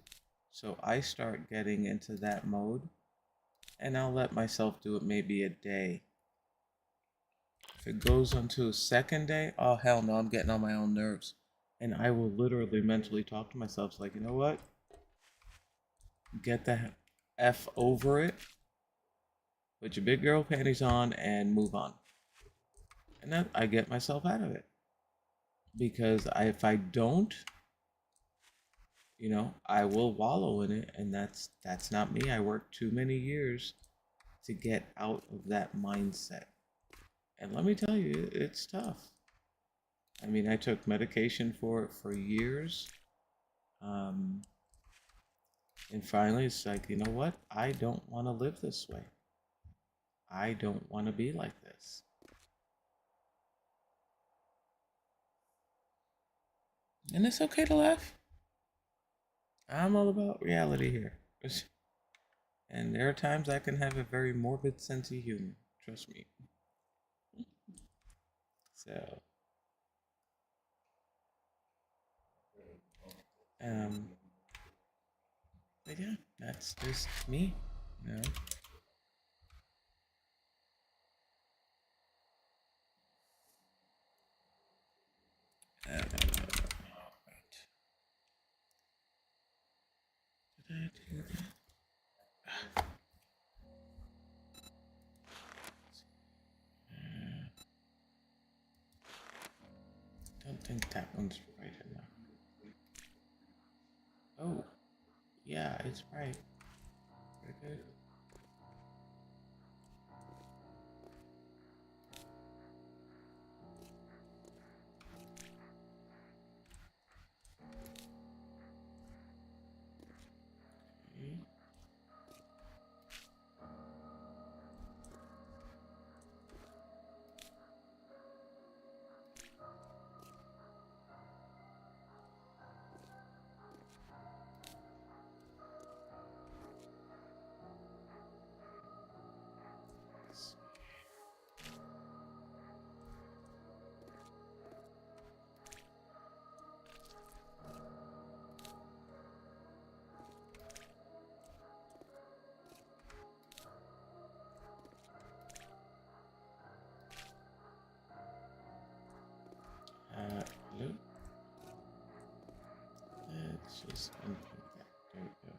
So I start getting into that mode and I'll let myself do it maybe a day. If it goes on to a second day, oh hell no, I'm getting on my own nerves. And I will literally mentally talk to myself, it's like, you know what? Get the F over it, put your big girl panties on, and move on. And then I get myself out of it. Because if I don't, I will wallow in it, and that's not me. I worked too many years to get out of that mindset. And let me tell you, it's tough. I mean, I took medication for it for years. Um, and finally, it's like, you know what? I don't want to live this way. I don't want to be like this. And it's okay to laugh. I'm all about reality here. And there are times I can have a very morbid sense of humor. Trust me. So, um, but yeah, that's just me. You know. Right. Did I do that? Don't think that one's right enough. Oh, yeah, it's right. Very good. Okay. Hello. Let's just unput that. There we go.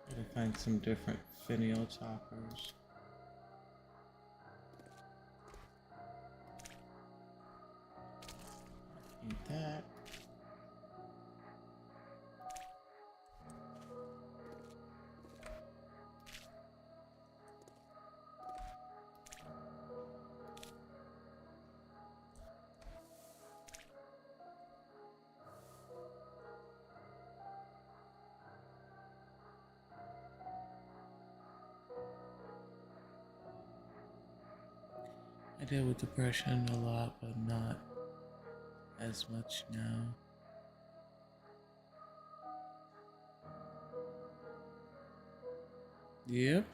Gotta find some different finial toppers. Need that. I deal with depression a lot, but not as much now. Yep.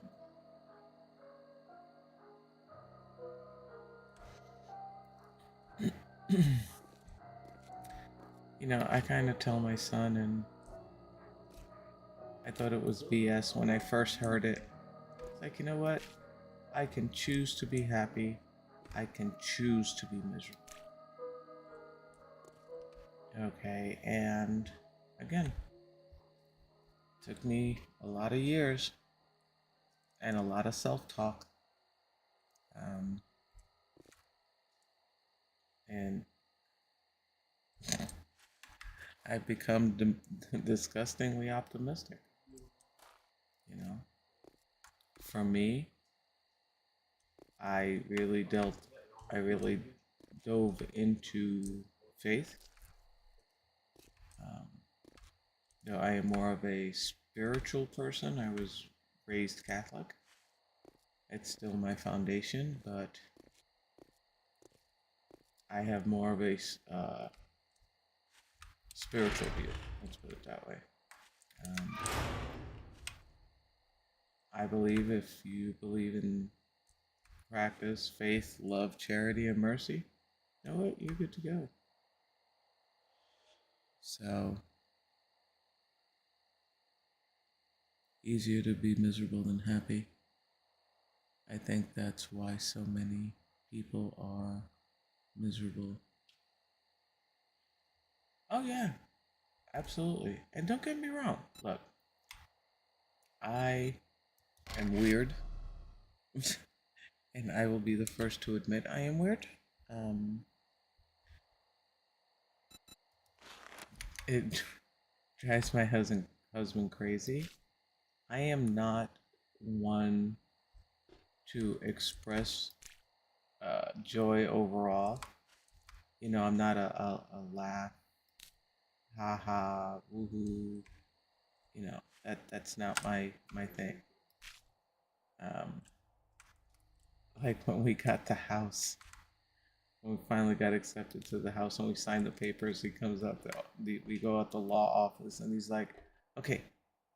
I kind of tell my son, and I thought it was BS when I first heard it. It's like, you know what? I can choose to be happy. I can choose to be miserable. Okay, and again, took me a lot of years and a lot of self-talk. Um, and I've become disgustingly optimistic. You know, for me, I really I really dove into faith. Um, though I am more of a spiritual person. I was raised Catholic. It's still my foundation, but I have more of a spiritual view. Let's put it that way. Um, I believe if you believe in practice, faith, love, charity, and mercy, you know what? You're good to go. So, easier to be miserable than happy. I think that's why so many people are miserable. Oh, yeah, absolutely. And don't get me wrong. Look, I am weird, and I will be the first to admit I am weird. Um, it drives my husband crazy. I am not one to express joy overall. You know, I'm not a laugh, ha ha, woohoo. You know, that's not my thing. Um, like when we got the house, when we finally got accepted to the house and we signed the papers, he comes up, we go at the law office and he's like, okay,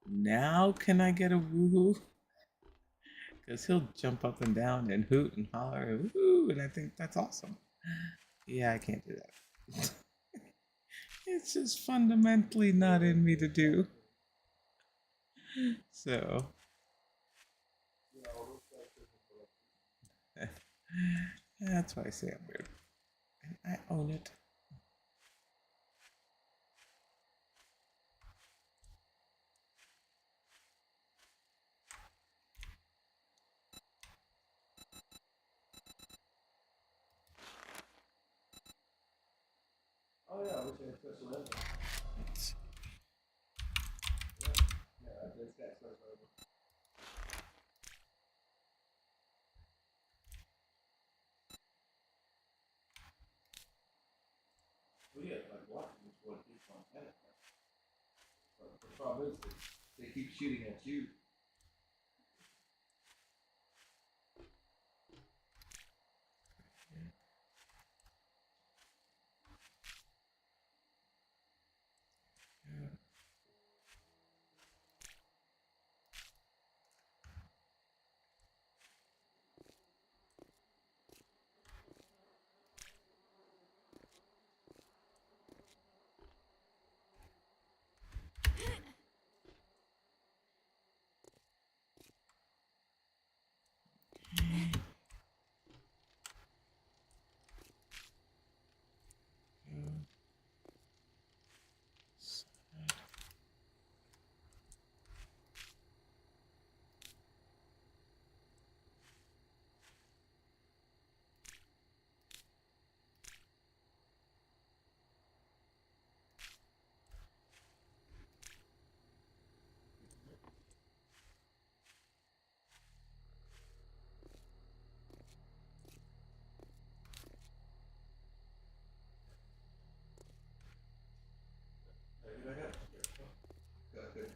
now can I get a woohoo? Because he'll jump up and down and hoot and holler and woohoo, and I think that's awesome. Yeah, I can't do that. It's just fundamentally not in me to do. So, that's why I say I'm weird. And I own it. Oh yeah, I wish I had special ed. Yeah, that's got special ed. Well, yeah, like watching is what keeps on tennis. But the problem is they keep shooting at you.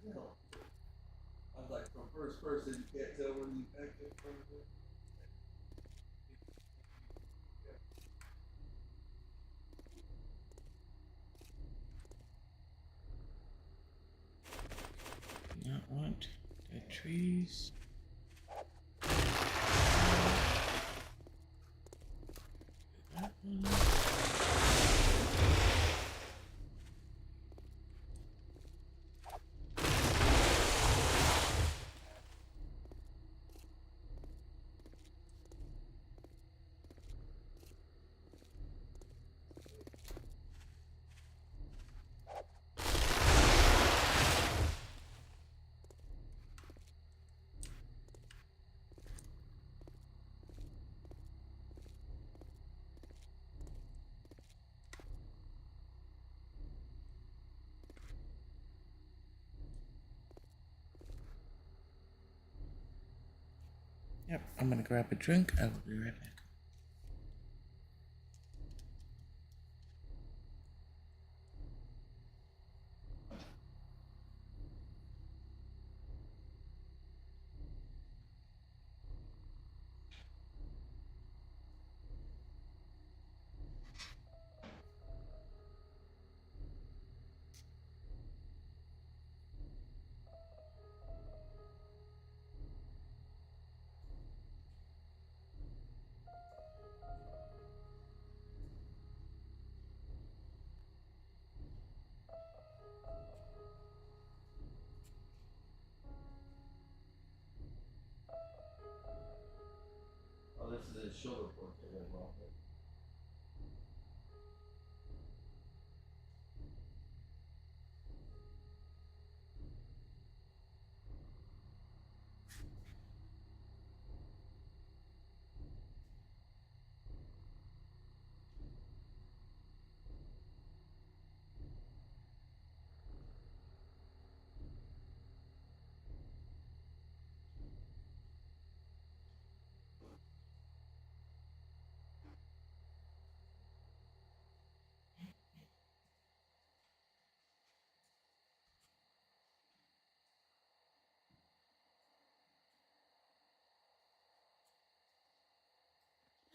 Yeah. I was like, from first person, you can't tell when you acted from the. Do not want dead trees. That one. Yep, I'm gonna grab a drink. I will be right back.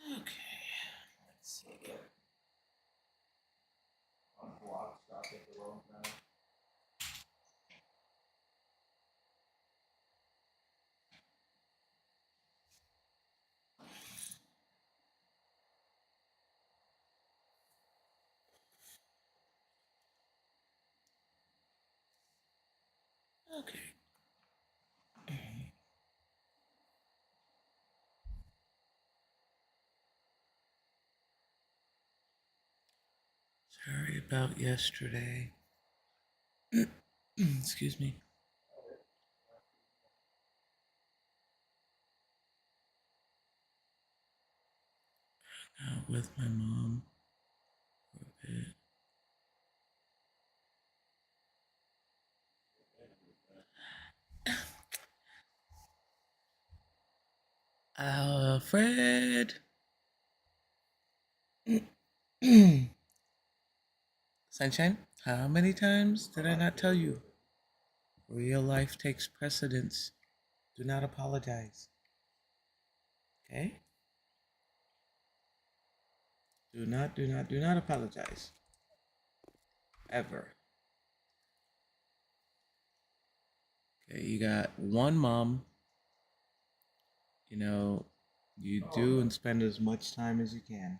Okay, let's see. Block, stop at the wrong time. Okay. Sorry about yesterday. Excuse me. Out with my mom for a bit. Fred. Sunshine, how many times did I not tell you? Real life takes precedence. Do not apologize. Okay? Do not apologize. Ever. Okay, you got one mom. You know, you do and spend as much time as you can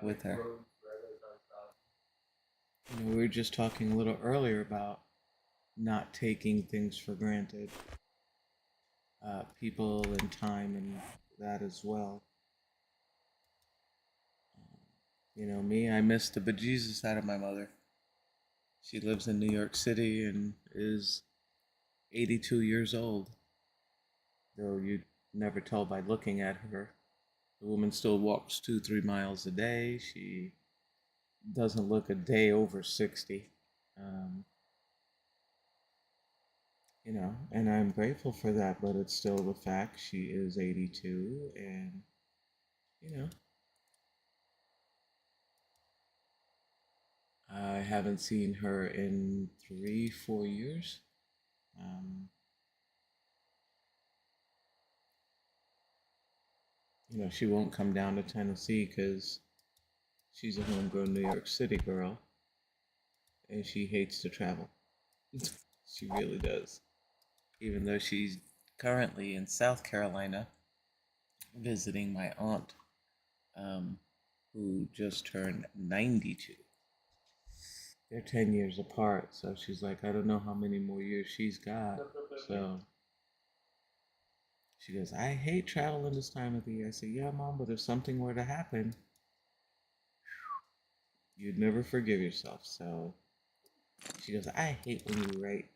with her. You know, we were just talking a little earlier about not taking things for granted. People and time and that as well. You know, me, I miss the bejesus out of my mother. She lives in New York City and is 82 years old. Though you'd never tell by looking at her. The woman still walks 3 miles a day. She doesn't look a day over 60. Um, you know, and I'm grateful for that, but it's still the fact she is 82, and, you know, I haven't seen her in 3, 4 years. Um, you know, she won't come down to Tennessee because she's a homegrown New York City girl, and she hates to travel. She really does. Even though she's currently in South Carolina visiting my aunt, um, who just turned 92. They're 10 years apart, so she's like, I don't know how many more years she's got. So she goes, I hate traveling this time of the year. I said, yeah, Mom, but if something were to happen, you'd never forgive yourself. So she goes, I hate when you write.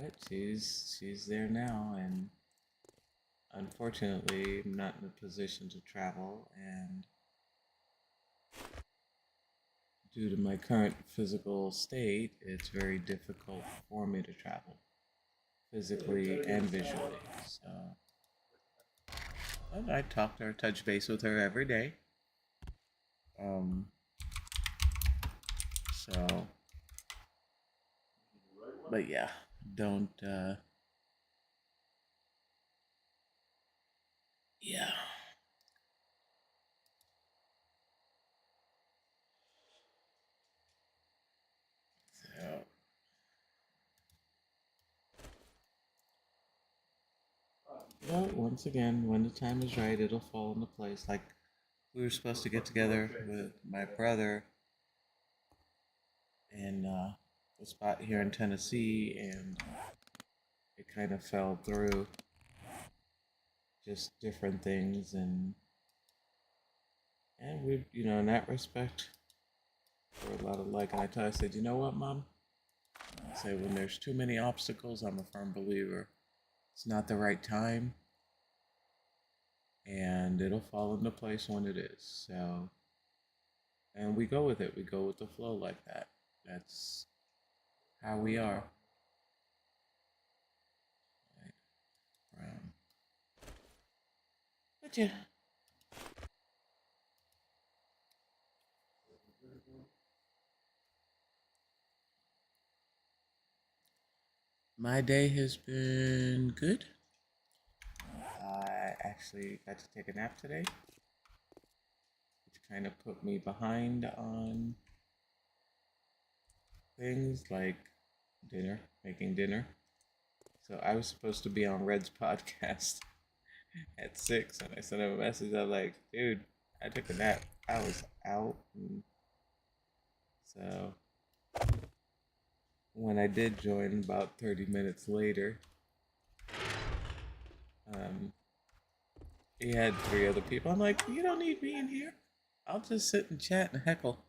But she's there now, and unfortunately, I'm not in a position to travel, and due to my current physical state, it's very difficult for me to travel physically and visually. So I talk to her, touch base with her every day. Um, so, but yeah, don't, yeah. So, but once again, when the time is right, it'll fall into place. Like, we were supposed to get together with my brother in a spot here in Tennessee, and it kind of fell through just different things, and we, in that respect, we're a lot alike. And I said, you know what, Mom? I say when there's too many obstacles, I'm a firm believer. It's not the right time, and it'll fall into place when it is. So, and we go with it. We go with the flow like that. That's how we are. Right? But yeah. My day has been good. I actually got to take a nap today, which kind of put me behind on things like making dinner. So I was supposed to be on Red's podcast at 6, and I sent him a message. I'm like, dude, I took a nap. I was out. And so when I did join about 30 minutes later, um, he had 3 other people. I'm like, you don't need me in here. I'll just sit and chat and heckle.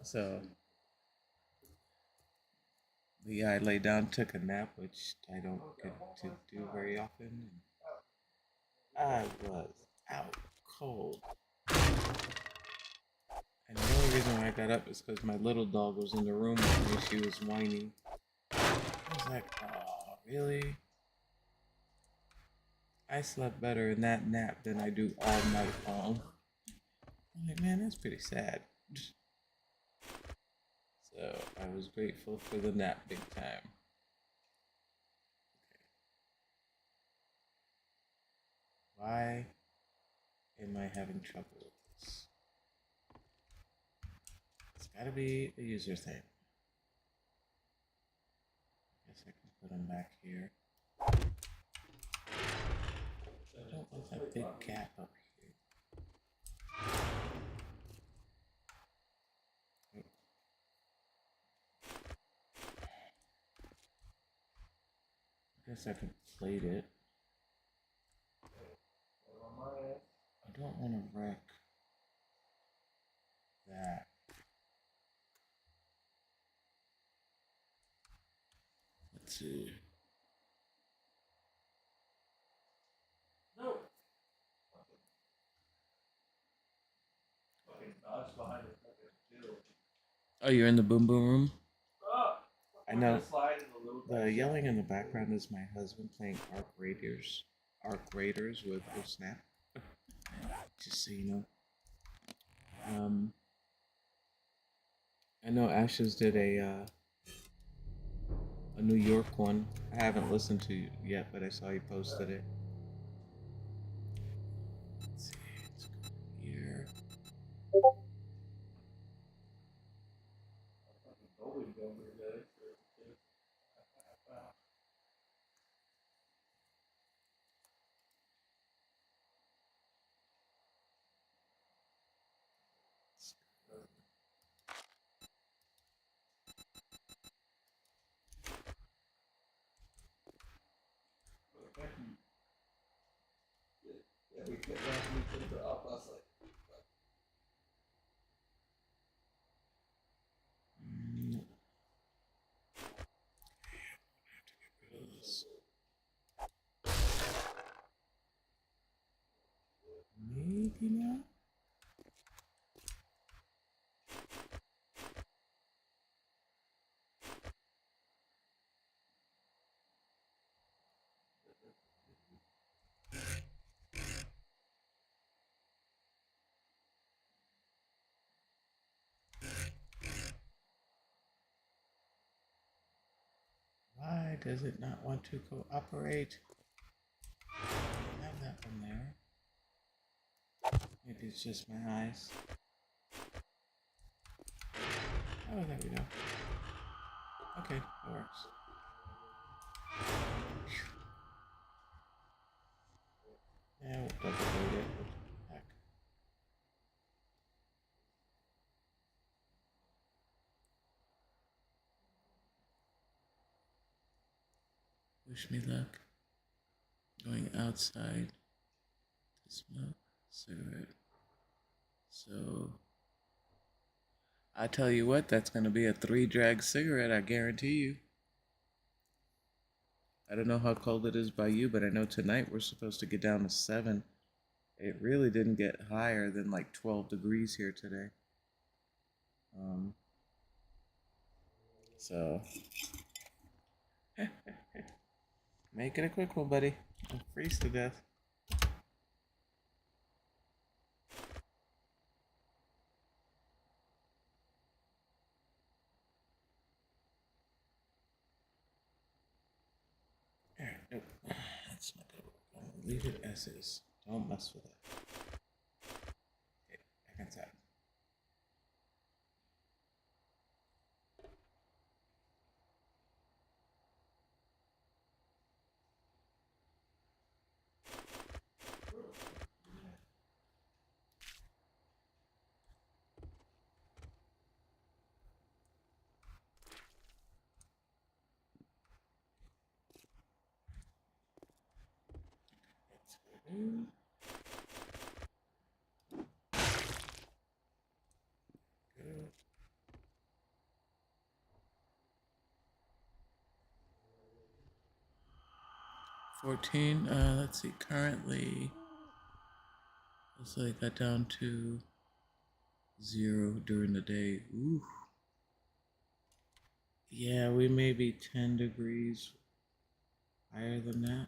So, yeah, I lay down, took a nap, which I don't get to do very often. I was out cold. And the only reason why I got up is because my little dog was in the room with me. She was whining. I was like, oh, really? I slept better in that nap than I do all night long. I'm like, man, that's pretty sad. So I was grateful for the nap big time. Why am I having trouble with this? It's gotta be a user thing. Guess I can put them back here. I don't want that big gap up here. I guess I could plate it. I don't want to wreck that. Let's see. Oh, you're in the boom boom room? I know. The yelling in the background is my husband playing Arc Raiders with Oh Snap. Just so you know. I know Ashes did a New York one. I haven't listened to it yet, but I saw you posted it. Let's see, let's go here. Mm, maybe not. Why does it not want to cooperate? I have that one there. Maybe it's just my eyes. Oh, there we go. Okay, that works. Yeah, we'll double load it. Heck. Wish me luck. going outside to smoke a cigarette. So I tell you what, that's gonna be a 3 drag cigarette, I guarantee you. I don't know how cold it is by you, but I know tonight we're supposed to get down to 7. It really didn't get higher than like 12 degrees here today. Um, so make it a quick one, buddy. I'll freeze to death. Alright, nope. That's not gonna work. I'm gonna leave it as is. Don't mess with it. Okay, back inside. 14. Let's see. Currently, looks like I got down to 0 during the day. Ooh. Yeah, we may be 10 degrees higher than that.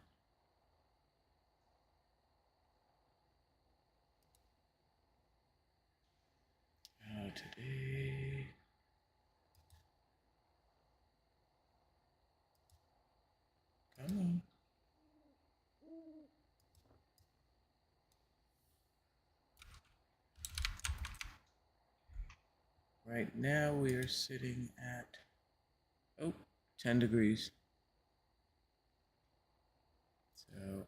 Today. Come on. Right now we are sitting at, oh, 10 degrees. So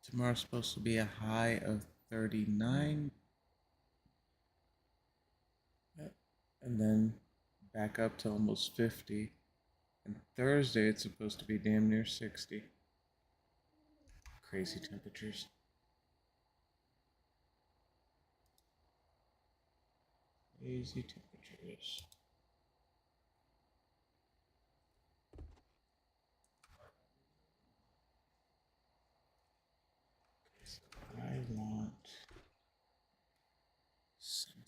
tomorrow's supposed to be a high of 39. Yep. And then back up to almost 50. And Thursday it's supposed to be damn near 60. Crazy temperatures. Crazy temperatures. So I want something.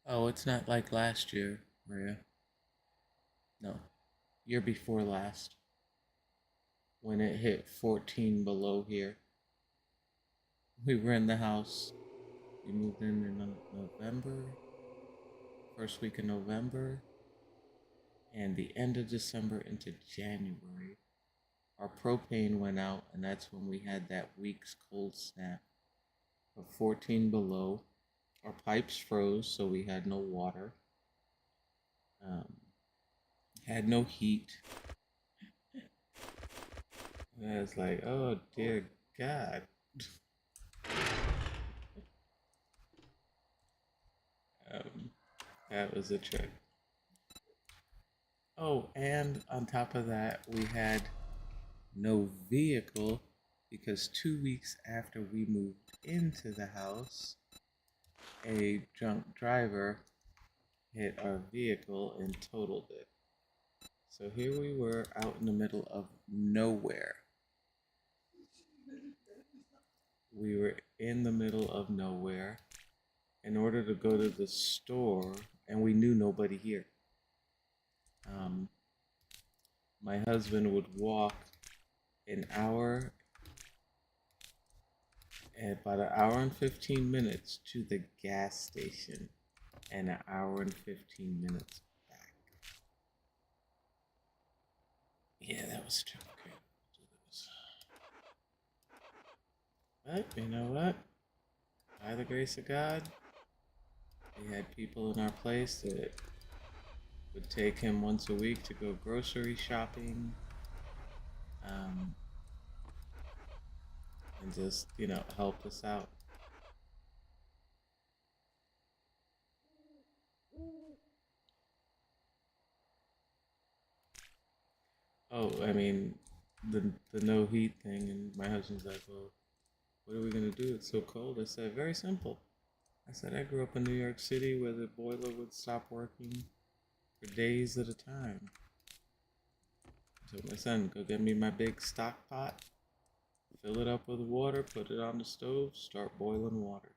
Oh, it's not like last year, Maria. No, year before last, when it hit 14 below here. We were in the house. We moved in November, first week in November, and the end of December into January. Our propane went out, and that's when we had that week's cold snap of 14 below. Our pipes froze, so we had no water, um, had no heat. And I was like, oh dear God. um, that was a trip. Oh, and on top of that, we had no vehicle because 2 weeks after we moved into the house, a drunk driver hit our vehicle and totaled it. So here we were out in the middle of nowhere. We were in the middle of nowhere in order to go to the store, and we knew nobody here. Um, my husband would walk an hour, about an hour and 15 minutes to the gas station, and an hour and 15 minutes back. Yeah, that was true. Okay, but you know what? By the grace of God, we had people in our place that would take him once a week to go grocery shopping, um, and just help us out. Oh, I mean, the no heat thing, and my husband's like, well, what are we gonna do? It's so cold. I said, very simple. I said, I grew up in New York City where the boiler would stop working for days at a time. I told my son, go get me my big stock pot, fill it up with water, put it on the stove, start boiling water.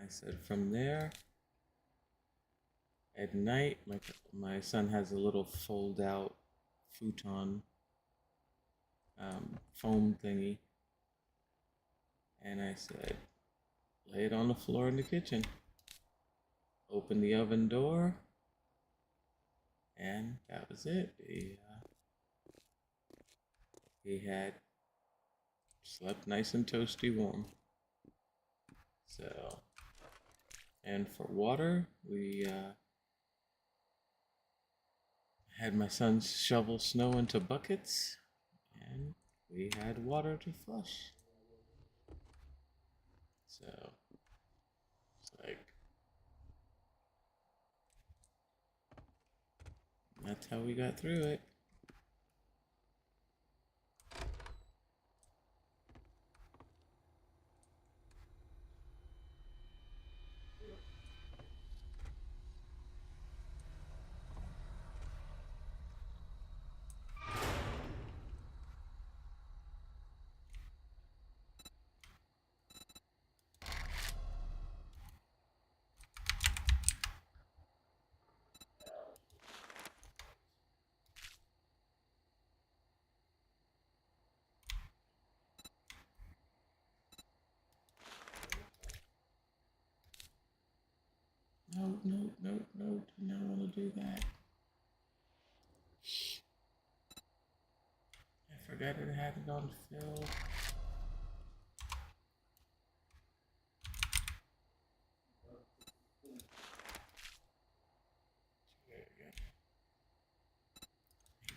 I said, from there, at night, my son has a little fold out futon foam thingy. And I said, lay it on the floor in the kitchen. Open the oven door, and that was it. He had slept nice and toasty warm. So, and for water, we had my son shovel snow into buckets, and we had water to flush. So, it's like, that's how we got through it. No, no, no, no, do not want to do that. I forgot it had it on film. There we go.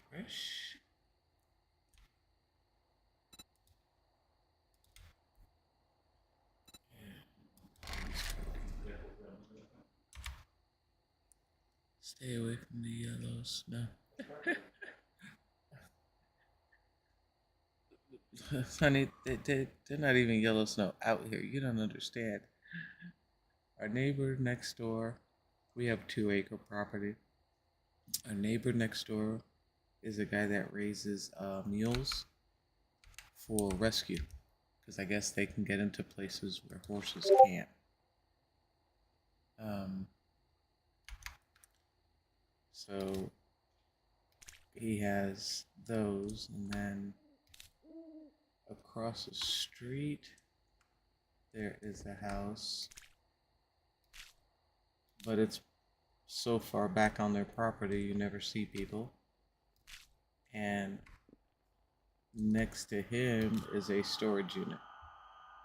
Fresh. Stay away from the yellow snow. Honey, they're not even yellow snow out here. You don't understand. Our neighbor next door, we have 2 acre property. Our neighbor next door is a guy that raises mules for rescue because I guess they can get into places where horses can't. Um, so he has those, and then across the street there is a house, but it's so far back on their property you never see people. And next to him is a storage unit.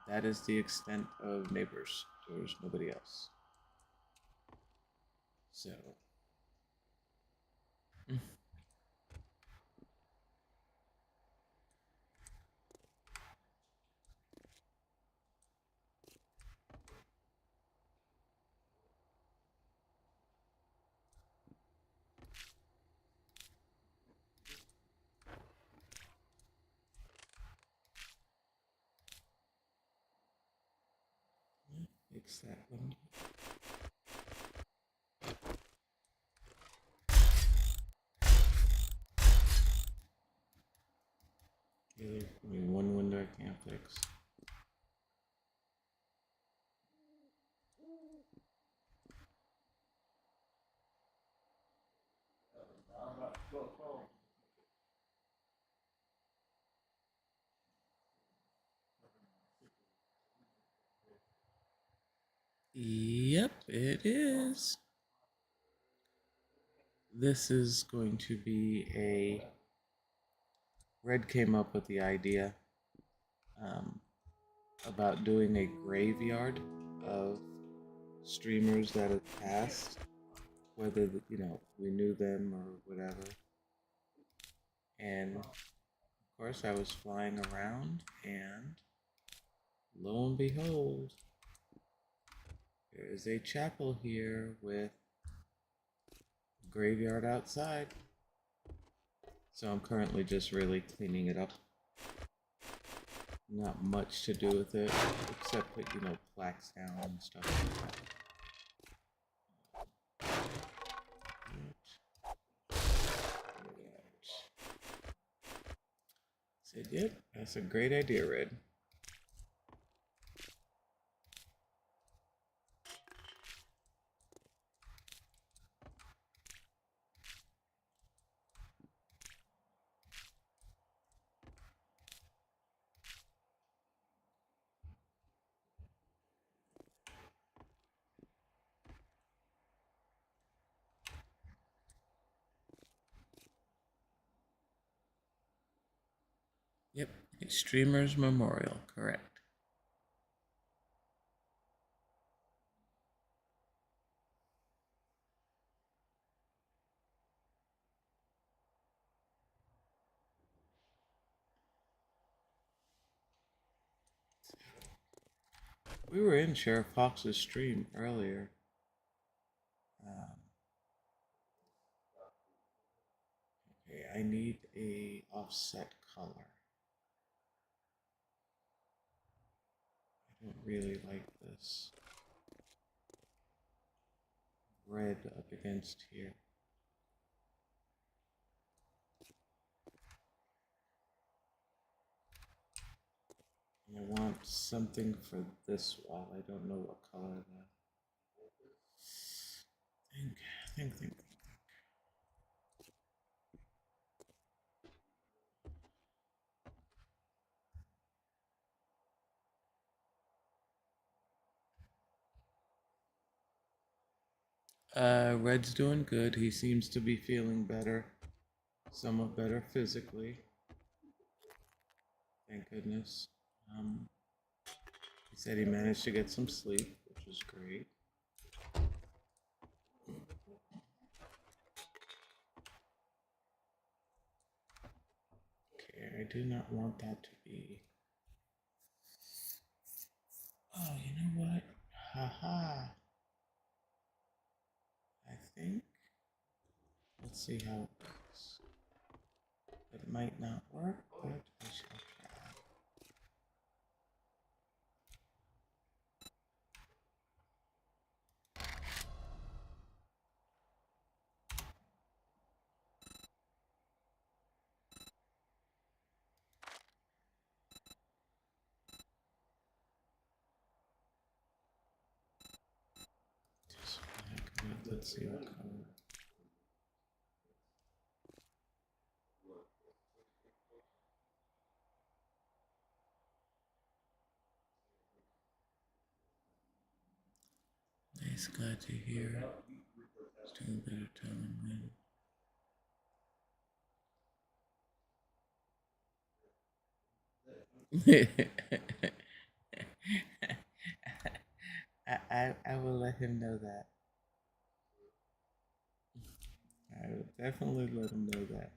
That is the extent of neighbors. There's nobody else. So, fix that one. There's only one window I can't fix. Yep, it is. This is going to be a. Red came up with the idea um, about doing a graveyard of streamers that have passed, whether we knew them or whatever. And of course, I was flying around, and lo and behold, there is a chapel here with a graveyard outside. So I'm currently just really cleaning it up. Not much to do with it, except put, plaques down and stuff like that. Said, yep, that's a great idea, Red. Yep, a Streamer's Memorial, correct. We were in Sheriff Fox's stream earlier. Okay, I need a offset color. I don't really like this red up against here. And I want something for this wall. I don't know what color that. Think. Red's doing good. He seems to be feeling better, somewhat better physically. Thank goodness. He said he managed to get some sleep, which was great. Okay, I do not want that to be. Oh, you know what? Haha. I think. Let's see how it works. It might not work, but I shall try. Let's see what color. Nice, glad to hear. Still better telling when. I will let him know that. I will definitely let him know that.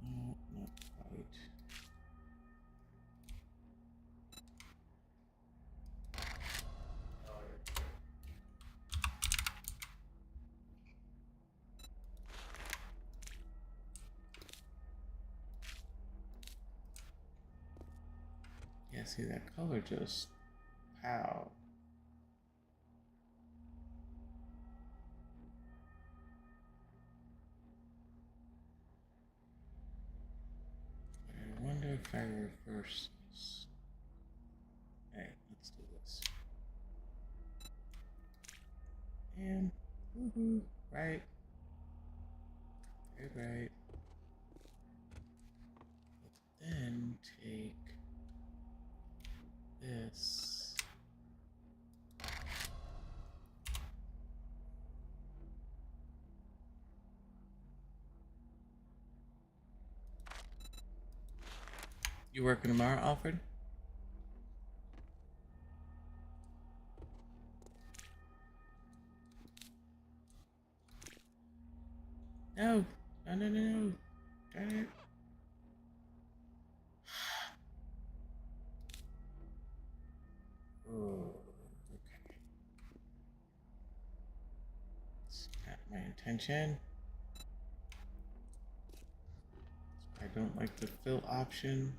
No, not quite. Yeah, see that color just pow. I wonder if I reverse this. Hey, let's do this. And woohoo, right? Right. Then take this. You working tomorrow, Alfred? No. No, no, no, no. Darn it. Oh, okay. It's got my attention. I don't like the fill option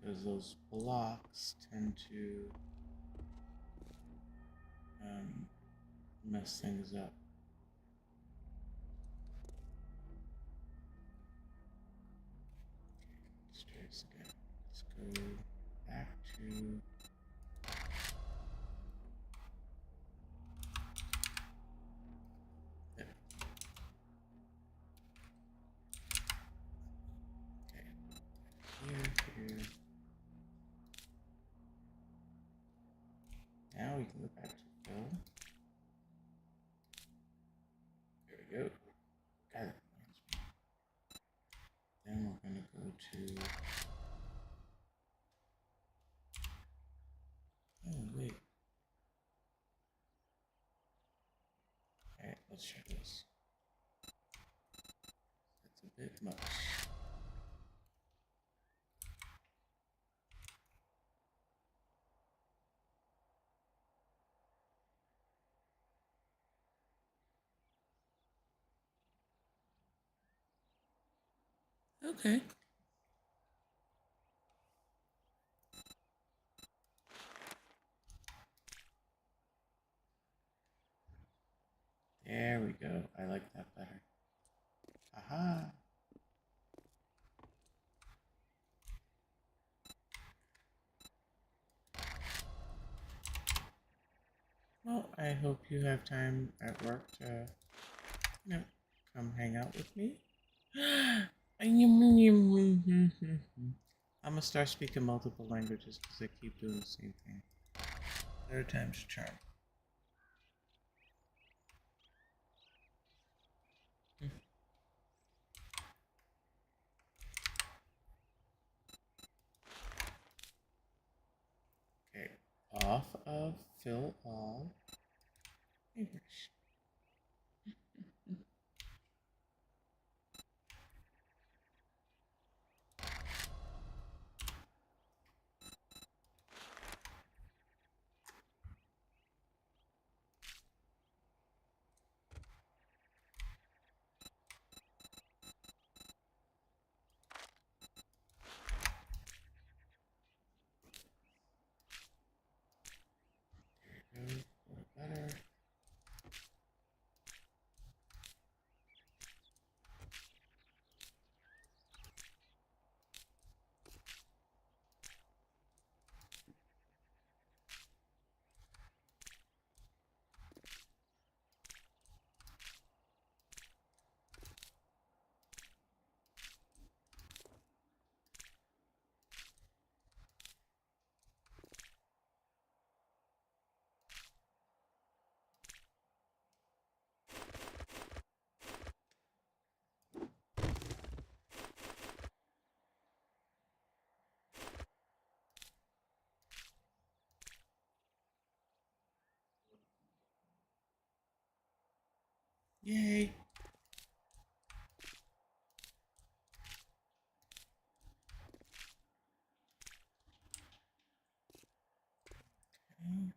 because those blocks tend to mess things up. Let's try this again. Let's go back to there. Okay. Here. Now we can go back to fill. There we go. Got it. Then we're gonna go to. Oh wait. Alright, let's try this. That's a bit much. Okay. There we go. I like that better. Aha. Well, I hope you have time at work to, come hang out with me. I'm gonna start speaking multiple languages because I keep doing the same thing. Third time's a charm. Okay, off of fill all English. There we go. Better. Yay. Okay.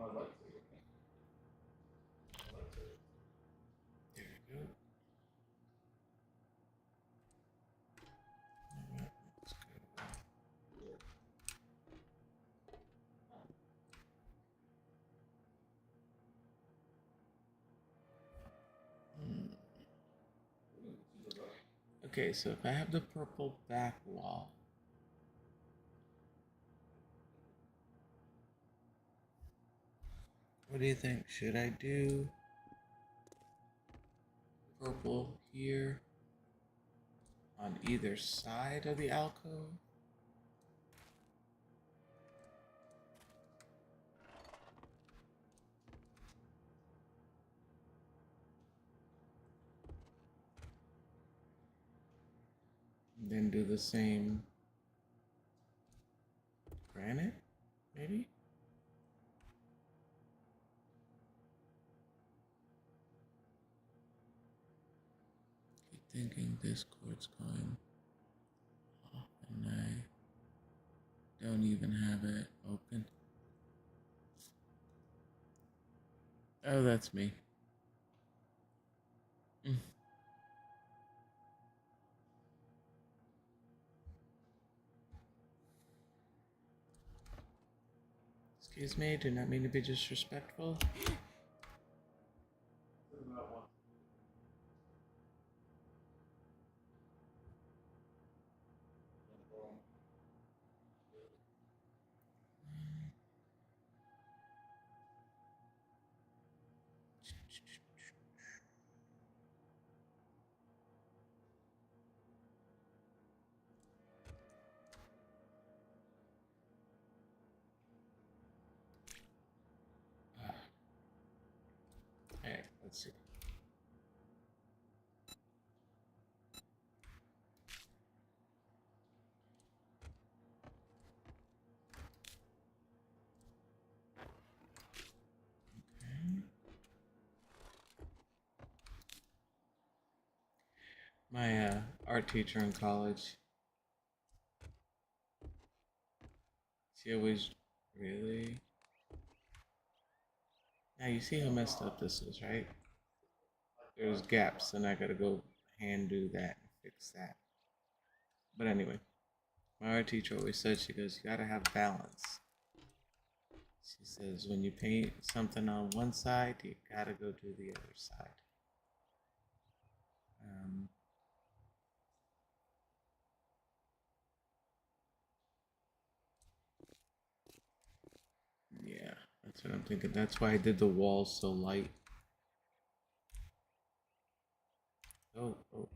There we go. Let's go. Okay, so if I have the purple back wall, what do you think? Should I do purple here on either side of the alcove? And then do the same granite, maybe? Keep thinking this cord's going off and I don't even have it open. Oh, that's me. Excuse me, do not mean to be disrespectful. Alright, let's see. Okay. My art teacher in college, she always really. Now you see how messed up this is, right? There's gaps, and I gotta go hand do that and fix that. But anyway, my art teacher always said, she goes, you gotta have balance. She says, when you paint something on one side, you gotta go to the other side. Yeah, that's what I'm thinking. That's why I did the walls so light. Oh, oh,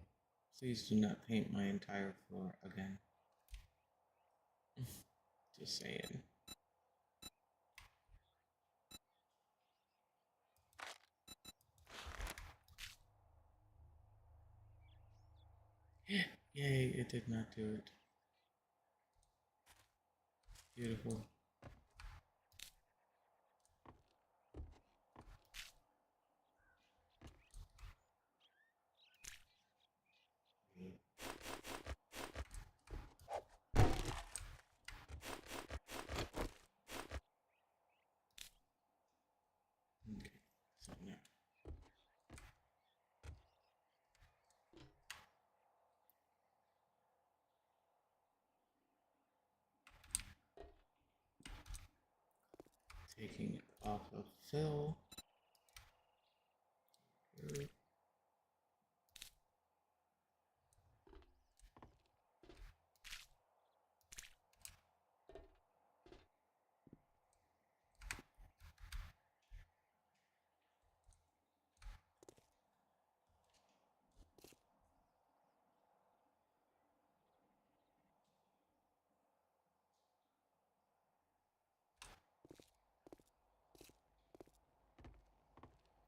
please do not paint my entire floor again. Just saying. Yay, it did not do it. Beautiful. Okay, so now. Taking it off of fill. Here.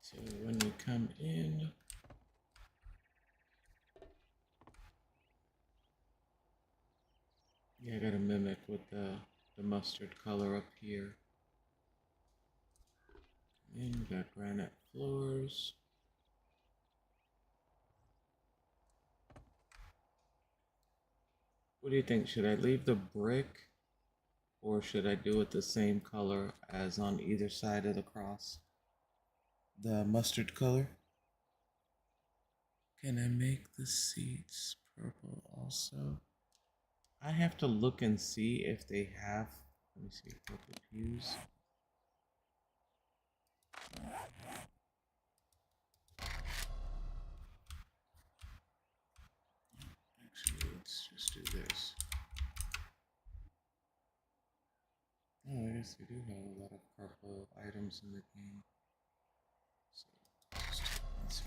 So when you come in, yeah, I gotta mimic with the mustard color up here. And we got granite floors. What do you think? Should I leave the brick Or should I do it the same color as on either side of the cross? The mustard color? Can I make the seats purple also? I have to look and see if they have, let me see, purple pews. Actually, let's just do this. Oh, I guess they do have a lot of purple items in the game. So, let's see.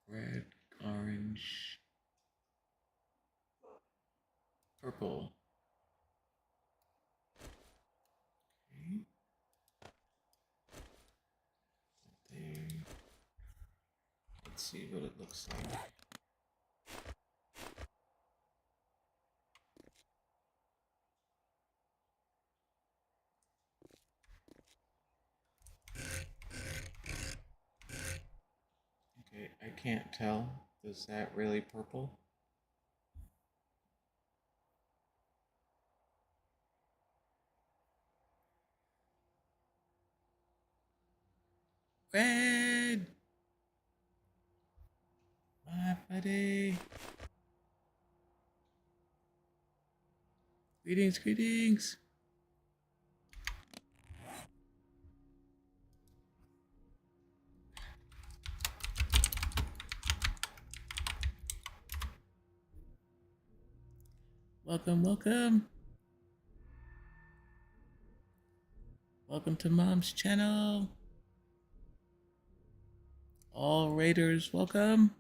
Red, orange, purple. Okay. There. Let's see what it looks like. Okay, I can't tell. Is that really purple? Red! My buddy! Greetings, greetings! Welcome, welcome! Welcome to Mom's channel! All Raiders, welcome!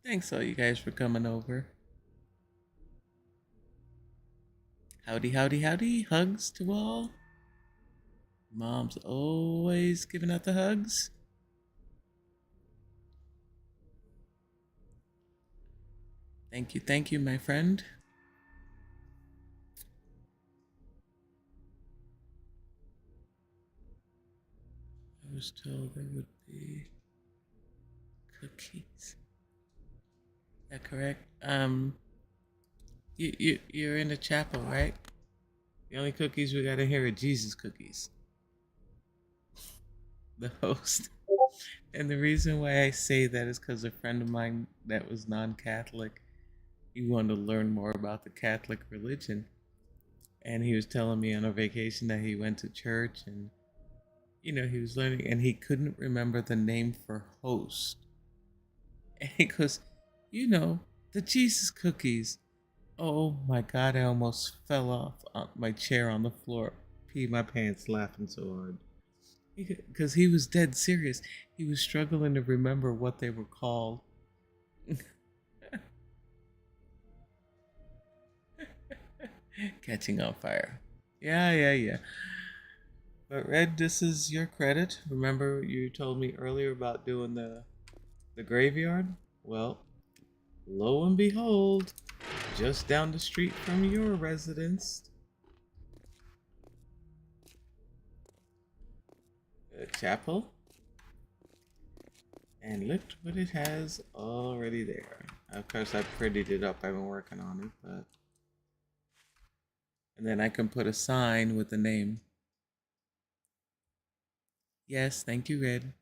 Thanks all you guys for coming over. Howdy, howdy, howdy. Hugs to all. Mom's always giving out the hugs. Thank you, my friend. I was told there would be cookies. Is that correct? You're in the chapel, right? The only cookies we gotta hear are Jesus cookies. The host. And the reason why I say that is because a friend of mine that was non-Catholic, he wanted to learn more about the Catholic religion. And he was telling me on a vacation that he went to church and, he was learning and he couldn't remember the name for host. And he goes, the Jesus cookies. Oh my God, I almost fell off my chair on the floor, peed my pants laughing so hard. Because he was dead serious. He was struggling to remember what they were called. Catching on fire. Yeah. But Red, this is your credit. Remember you told me earlier about doing the graveyard? Well, lo and behold, just down the street from your residence, a chapel. And look what it has already there. Of course, I prettied it up. I've been working on it, but... And then I can put a sign with the name. Yes, thank you, Red.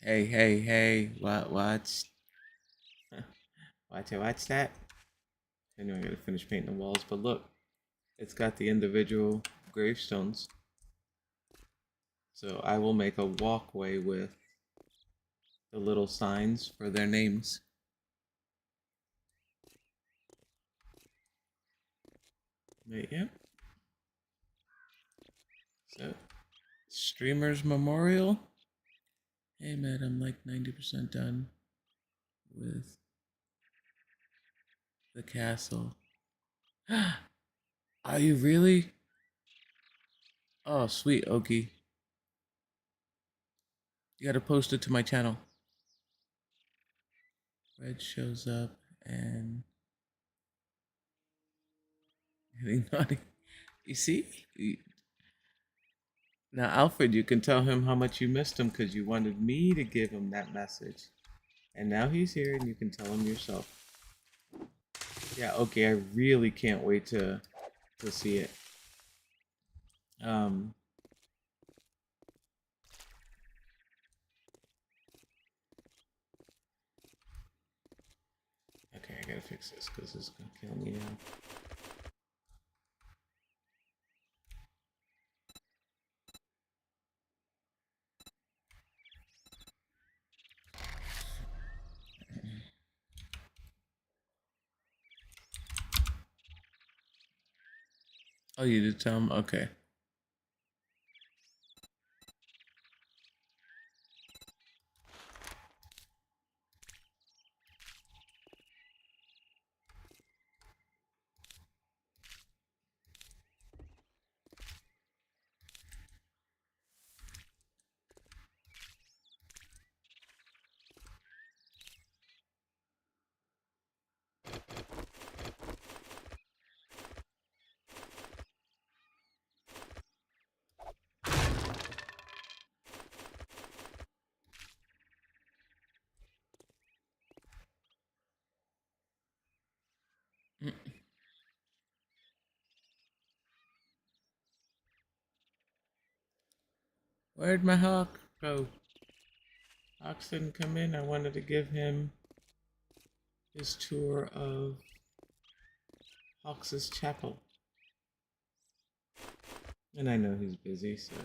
Hey. Watch. Watch that. Anyway, I gotta finish painting the walls, but look. It's got the individual gravestones. So I will make a walkway with the little signs for their names. But yeah. So, Streamer's Memorial. Hey man, I'm like 90% done with the castle. Are you really? Oh, sweet Okie. You gotta post it to my channel. Red shows up and getting naughty. You see? Now, Alfred, you can tell him how much you missed him because you wanted me to give him that message. And now he's here and you can tell him yourself. Yeah, okay, I really can't wait to see it. Um, okay, I gotta fix this because it's gonna kill me now. Oh, you did tell him? Okay. Mm. Where'd my hawk go? Hawks didn't come in. I wanted to give him his tour of Hawks's Chapel. And I know he's busy, so.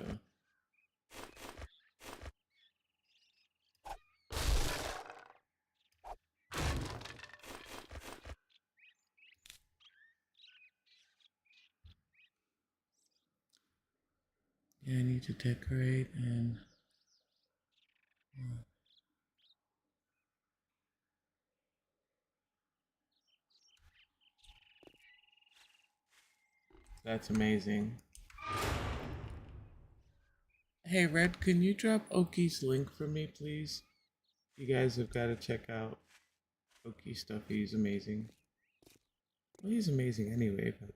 Yeah, I need to decorate and. That's amazing. Hey, Red, can you drop Oki's link for me, please? You guys have got to check out Oki stuff. He's amazing. Well, he's amazing anyway, but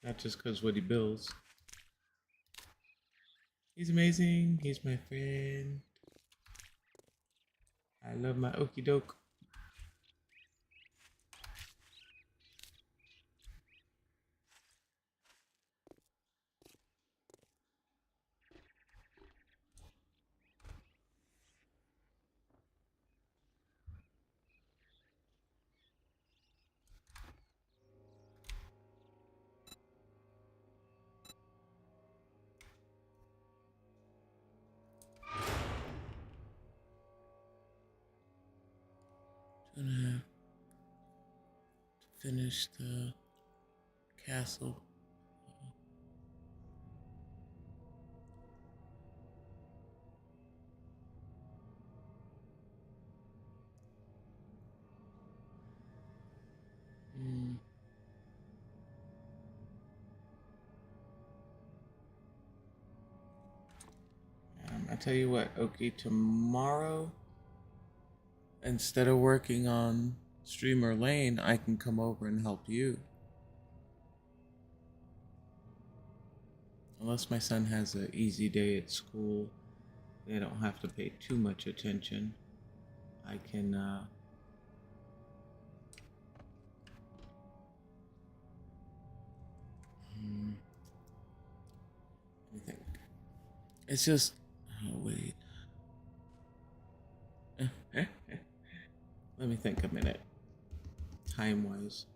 not just because what he builds. He's amazing. He's my friend. I love my Okie doke. Gonna have to finish the castle. Mm. I tell you what, Oki, tomorrow, instead of working on Streamer Lane, I can come over and help you. Unless my son has an easy day at school, they don't have to pay too much attention. I can, let me think. It's just, oh, wait. Let me think a minute, time-wise.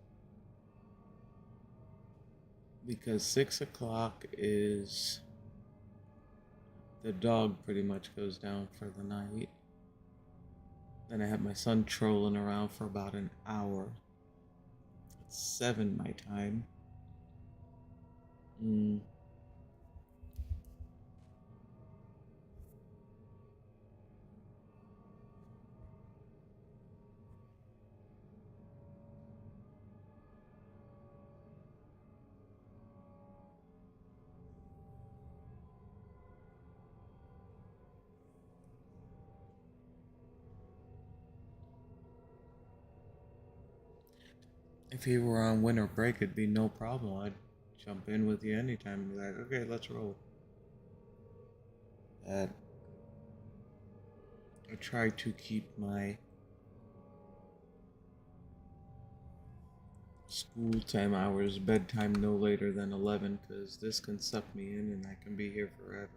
Because 6 o'clock is, the dog pretty much goes down for the night. Then I have my son trolling around for about an hour. It's 7 my time. Mm. If you were on winter break, it'd be no problem. I'd jump in with you anytime and be like, okay, let's roll. I try to keep my school time hours, bedtime no later than 11, because this can suck me in and I can be here forever.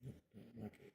Nope, don't like it.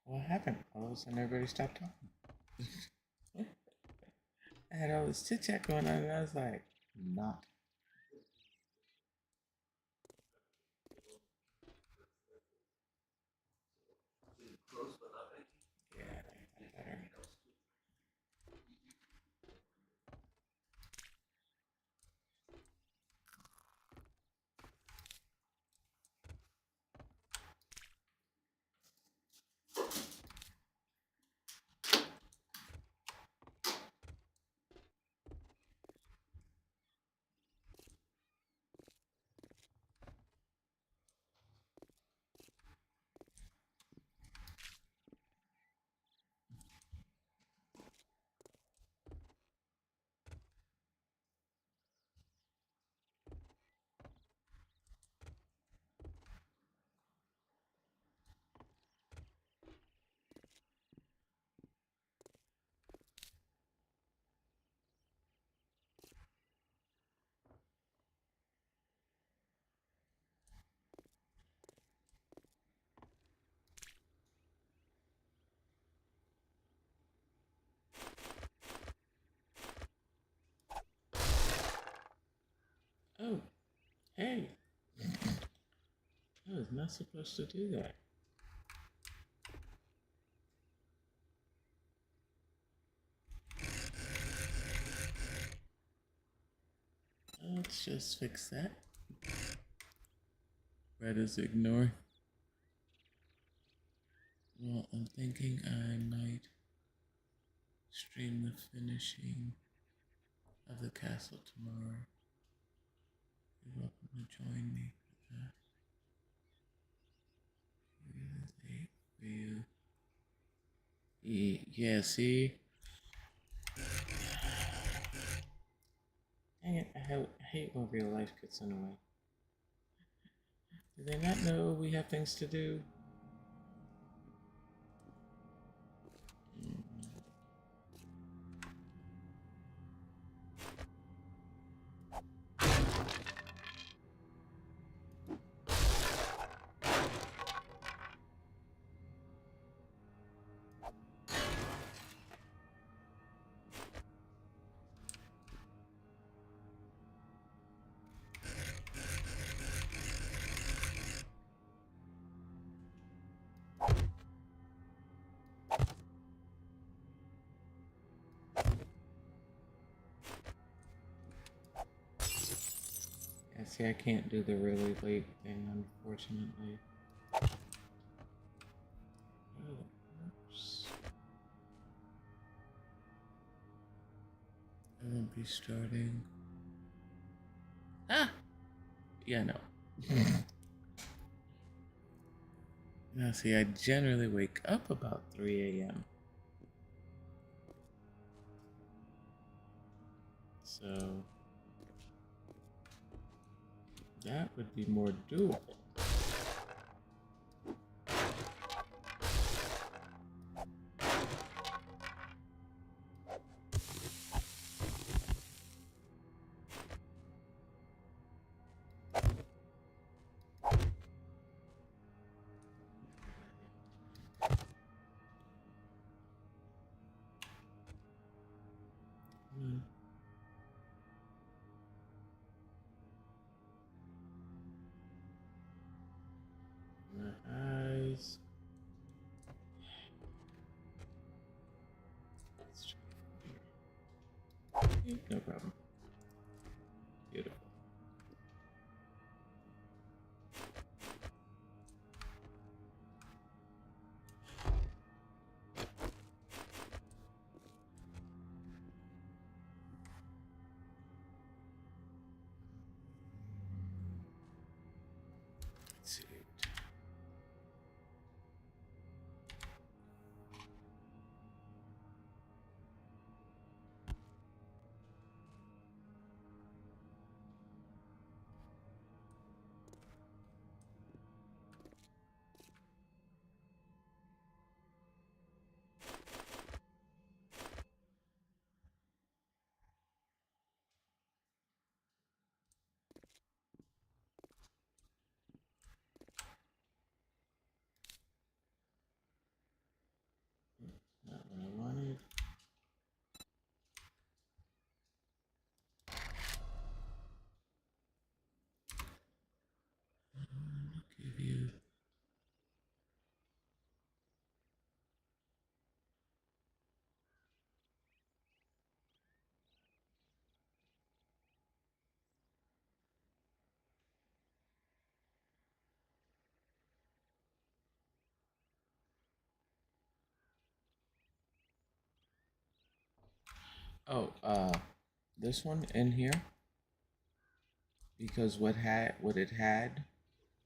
What happened? All of a sudden, everybody stopped talking. I had all this chit chat going on, and I was like, not. Yeah, I think that better. Oh, hey, I was not supposed to do that. Let's just fix that. Red is ignore. Well, I'm thinking I might stream the finishing of the castle tomorrow. You're welcome to join me for that. For you. Yeah, see? Dang it, I hate when real life gets in the way. Do they not know we have things to do? See, I can't do the really late thing, unfortunately. Oh, oops. I won't be starting. Ah! Yeah, no. Now, see, I generally wake up about 3 a.m. So that would be more doable. Hmm. My eyes. Let's try from here. No problem. Beautiful. Let's see. Not what I wanted. Give you. Oh, this one in here because what it had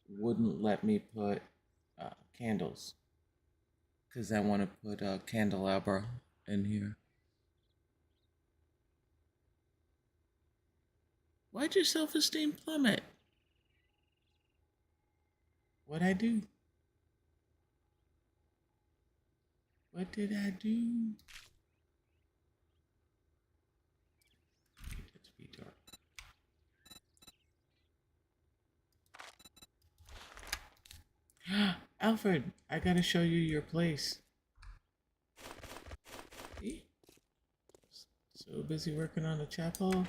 wouldn't let me put candles because I want to put a candelabra in here. Why'd your self-esteem plummet? What'd I do? What did I do? Let's be dark. Alfred, I gotta show you your place. See? So busy working on the chapel.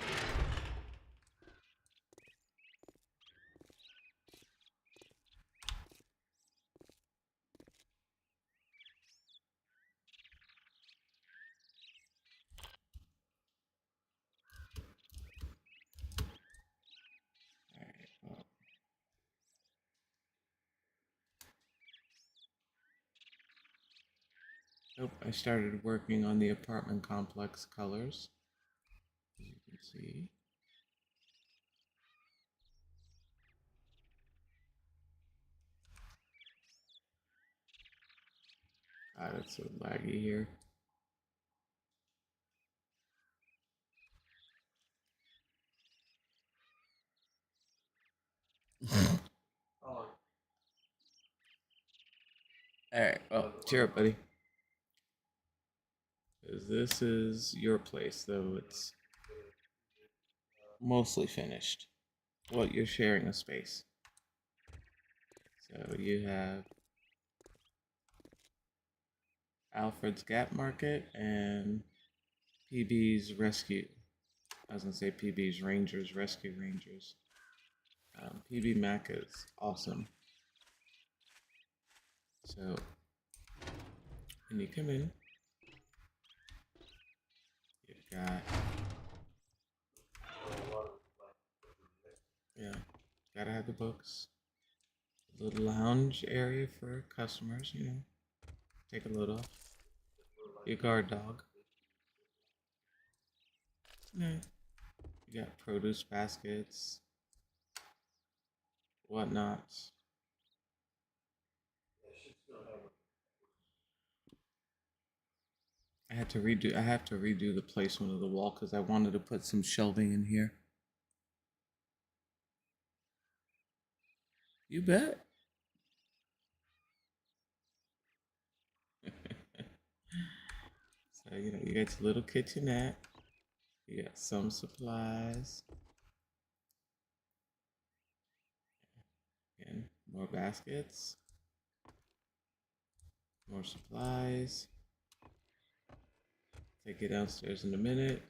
Alright, well. Nope, I started working on the apartment complex colors. As you can see. God, it's so laggy here. Alright, well, cheer up, buddy. Because this is your place, though it's mostly finished. Well, you're sharing a space. So you have Alfred's Gap Market and PB's Rescue. I was gonna say PB's Rangers, Rescue Rangers. PB Mac is awesome. So when you come in, you've got, yeah. Gotta have the books. A little lounge area for customers, you know. Take a load off. Your guard dog. Yeah. You got produce baskets, whatnot. I have to redo the placement of the wall because I wanted to put some shelving in here. You bet. So, you know, you got your little kitchenette. You got some supplies. Again, more baskets. More supplies. Take it downstairs in a minute.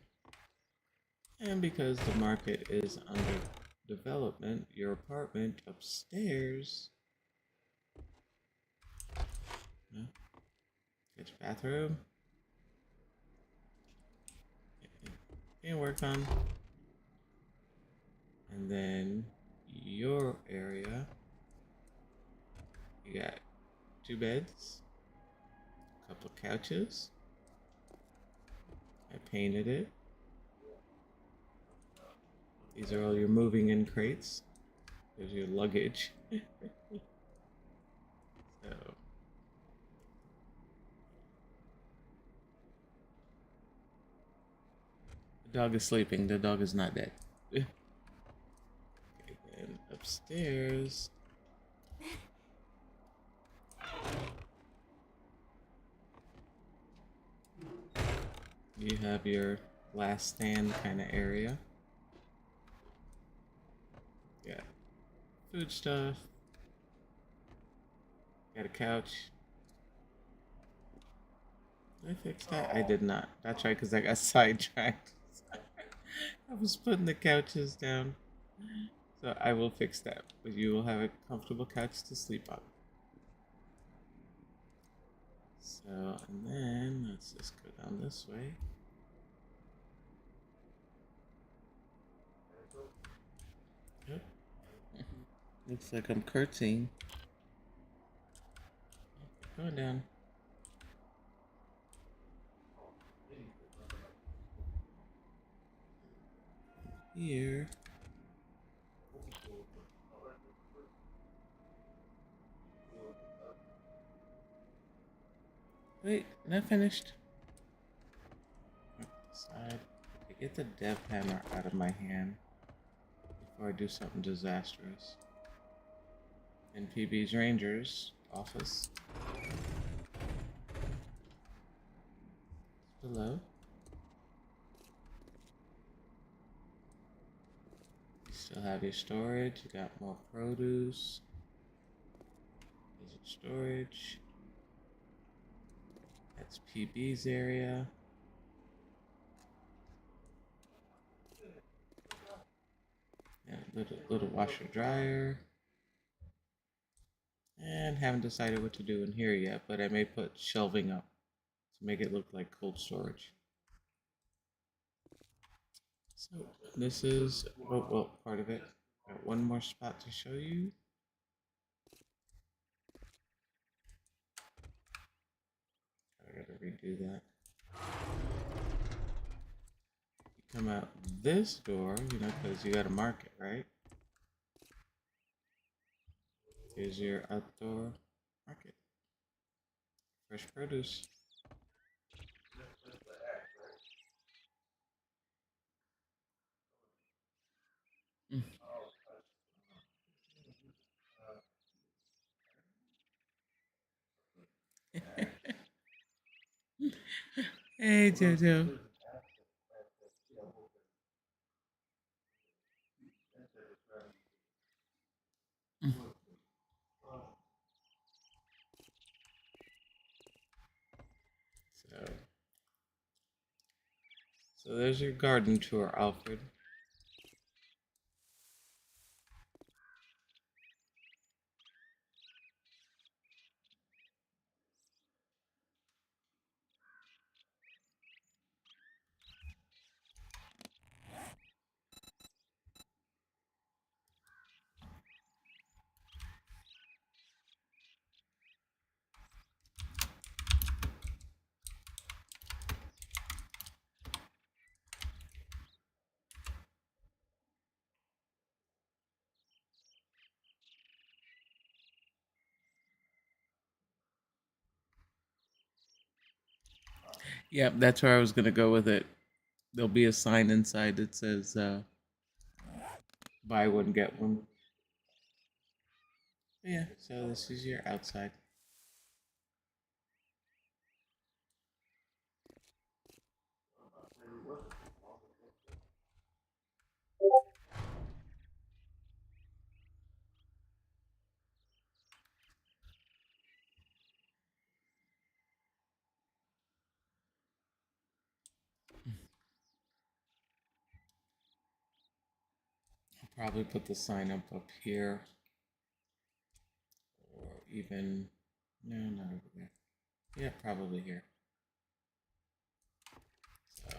And because the market is under development, your apartment upstairs. No, get your bathroom. Can work on. And then your area. You got 2 beds, a couple of couches. I painted it. These are all your moving in crates. There's your luggage. So the dog is sleeping. The dog is not dead. Okay, then upstairs. You have your glass stand kind of area. Yeah, food stuff. Got a couch. Did I fix that? I did not. That's right, because I got sidetracked. I was putting the couches down. So I will fix that. But you will have a comfortable couch to sleep on. So, and then let's just go down this way. Yep. Looks like I'm curtsying. Going down. Here. Wait, not finished. Side. Okay, get the dev hammer out of my hand before I do something disastrous. In PB's Rangers office. It's below. You still have your storage. You got more produce. There's your storage. That's PB's area. Yeah, little washer dryer. And haven't decided what to do in here yet, but I may put shelving up to make it look like cold storage. So this is, oh, well, part of it. Got one more spot to show you. I gotta redo that. You come out this door, you know, because you gotta mark it, right? Here's your outdoor market. Fresh produce. Mm. Hey, Jojo. Mm. So, so there's your garden tour, Alfred. Yep, that's where I was gonna go with it. There'll be a sign inside that says buy one get one. Yeah, so this is your outside. I'll probably put the sign up here, or even no, not over there. Yeah, probably here. So,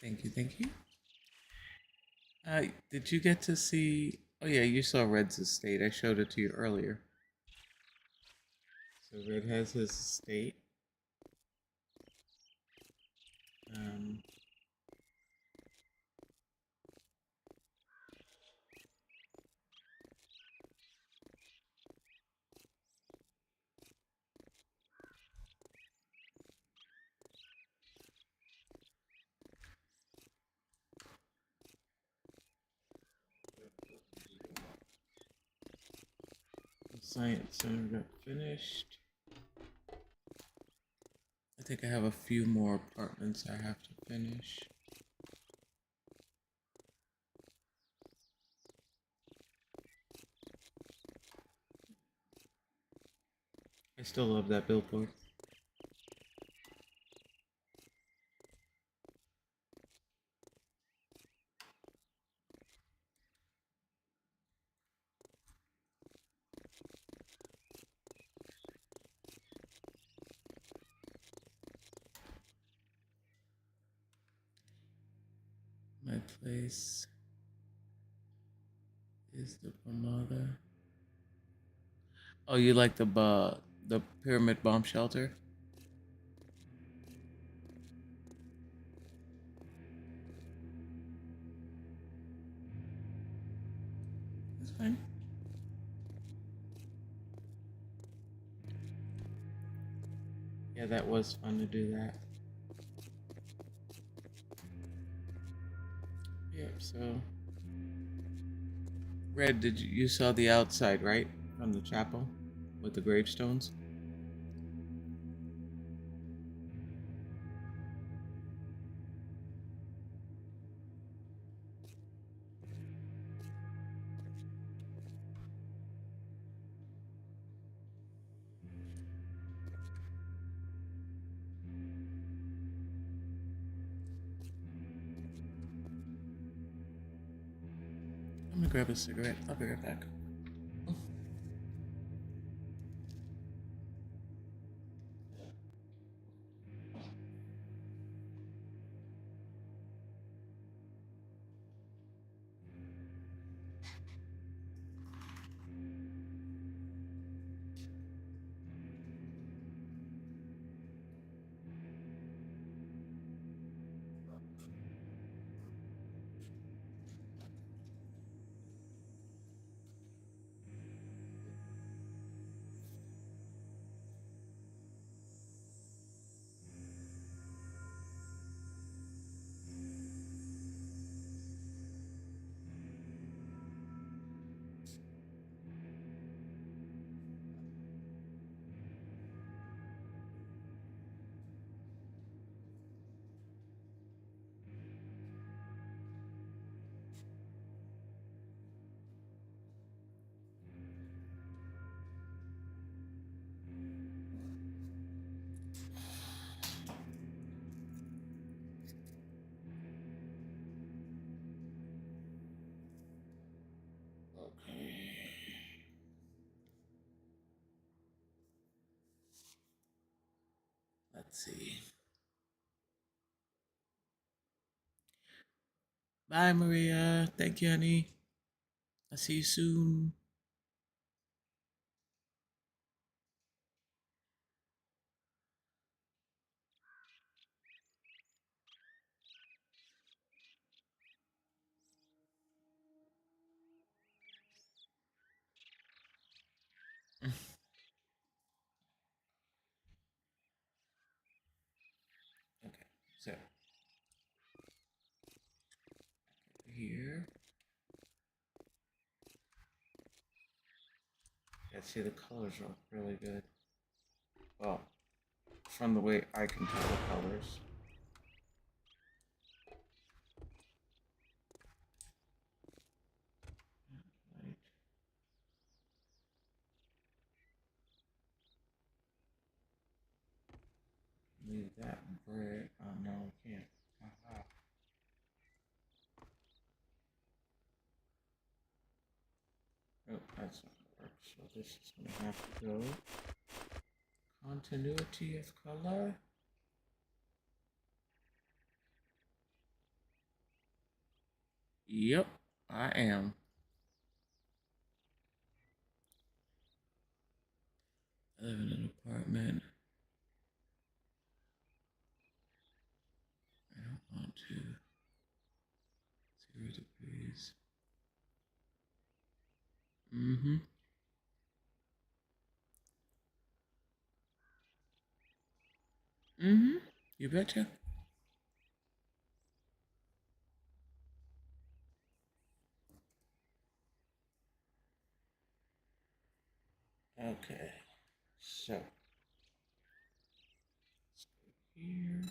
thank you, thank you. Did you get to see? Oh yeah, you saw Red's estate. I showed it to you earlier. So Red has his estate. Um, the science center got finished. I think I have a few more apartments I have to finish. I still love that billboard. My place is the Pomada. Oh, you like the pyramid bomb shelter? That's fine. Yeah, that was fun to do that. Yep. So, Red, you saw the outside, right, from the chapel with the gravestones? I'm gonna grab a cigarette. I'll be right back. Okay. Let's see. Bye, Maria. Thank you, honey. I'll see you soon. So here, yeah, see the colors look really good. Well, from the way I can tell the colors. Right. Leave that gray. Oh no, we can't. Aha. Oh, that's not gonna work. So this is gonna have to go. Continuity of color. Yep, I am. I live in an apartment. I don't want to. 0 degrees. Mm-hmm. Mm-hmm. You betcha. Okay. So let's go here.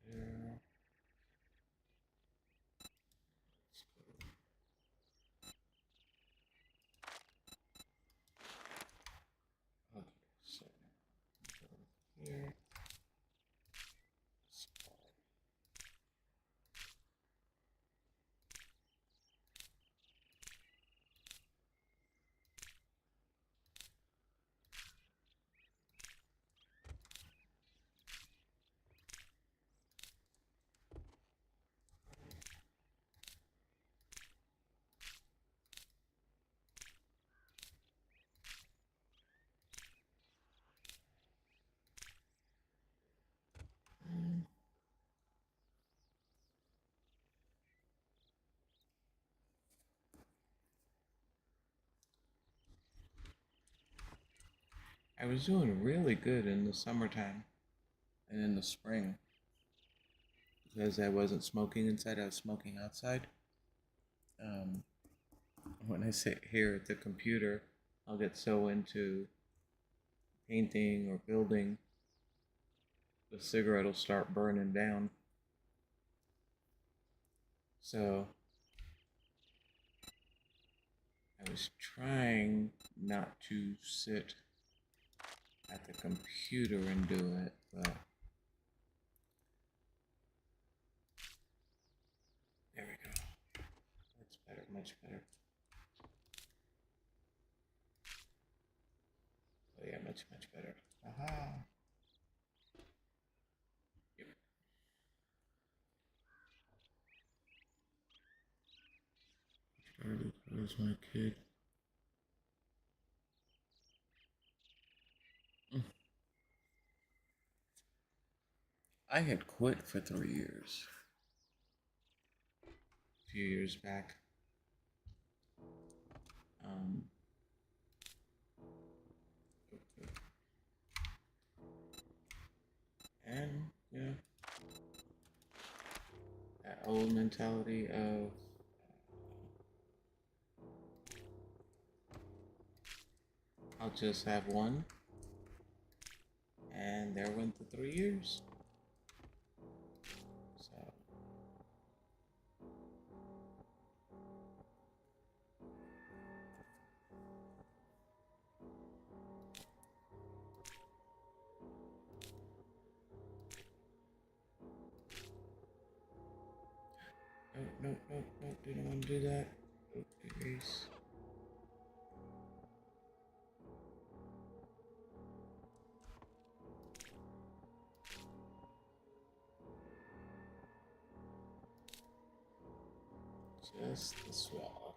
There. Let's go. Okay. So go here. I was doing really good in the summertime and in the spring because I wasn't smoking inside, I was smoking outside. Um, when I sit here at the computer, I'll get so into painting or building, the cigarette will start burning down. So I was trying not to sit at the computer and do it, but there we go. That's better, much better. Oh yeah, much, much better. Aha! Yep. Charlie was my kid. I had quit for 3 years. A few years back. Um, and, you know, that old mentality of I'll just have one. And there went the 3 years. So, no, didn't want to do that. Okay, just the swallow.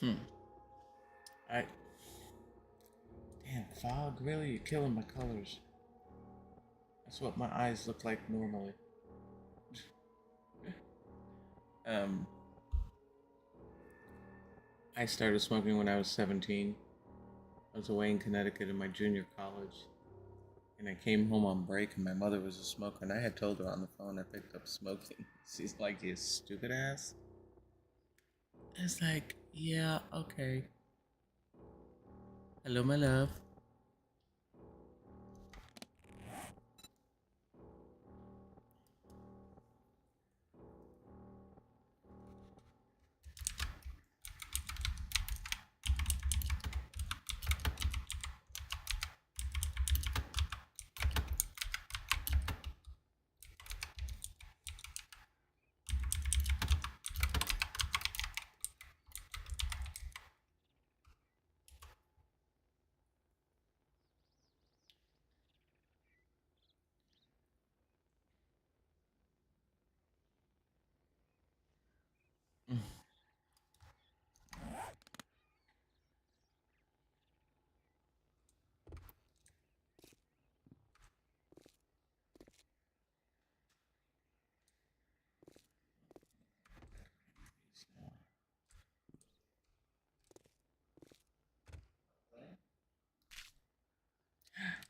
Hmm. I damn fog. Really, you're killing my colors. That's what my eyes look like normally. Um, I started smoking when I was 17. I was away in Connecticut in my junior college, and I came home on break, and my mother was a smoker, and I had told her on the phone I picked up smoking. She's like, "You stupid ass." It's like, yeah, okay. Hello, my love.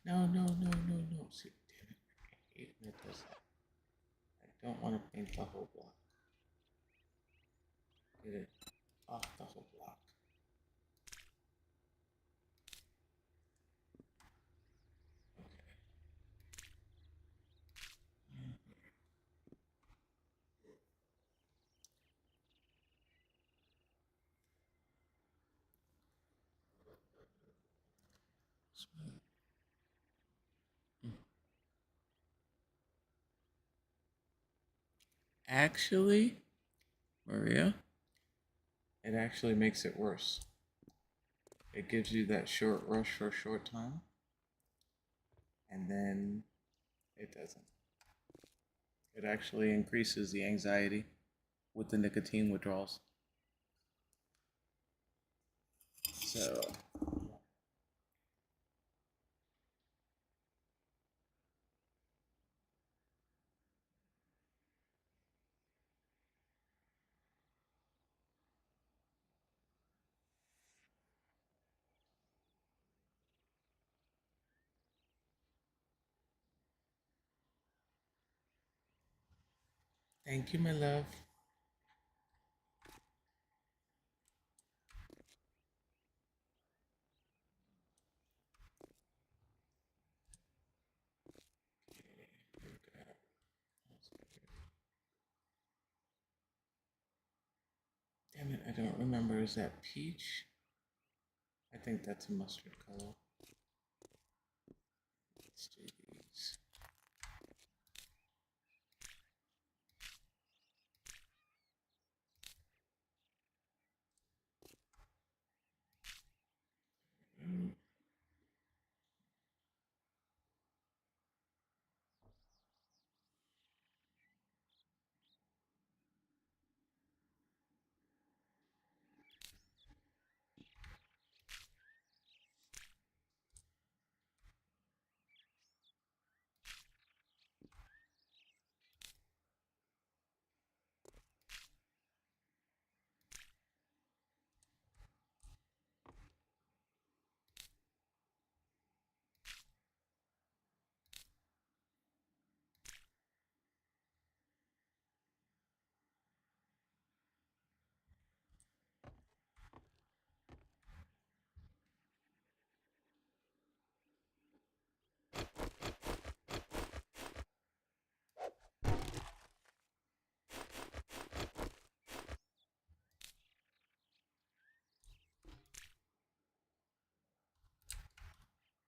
No, no, no, no, no. See, damn it. I hate when it does that. I don't want to paint the whole block. Get it off the whole block. Smooth. Actually, Maria, it actually makes it worse. It gives you that short rush for a short time, and then it doesn't. It actually increases the anxiety with the nicotine withdrawals. So, thank you, my love. Damn it, I don't remember. Is that peach? I think that's a mustard color. Let's do these. Mm.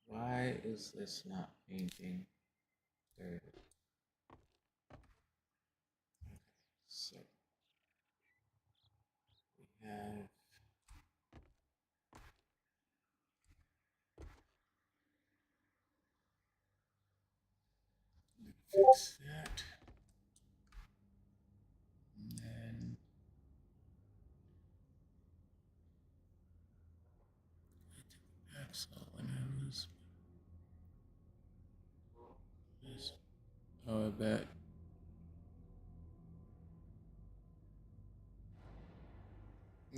Why is this not painting? There it is. So we have fix that. And then bet.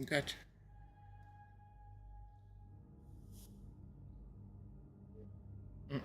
Gotcha. Mm.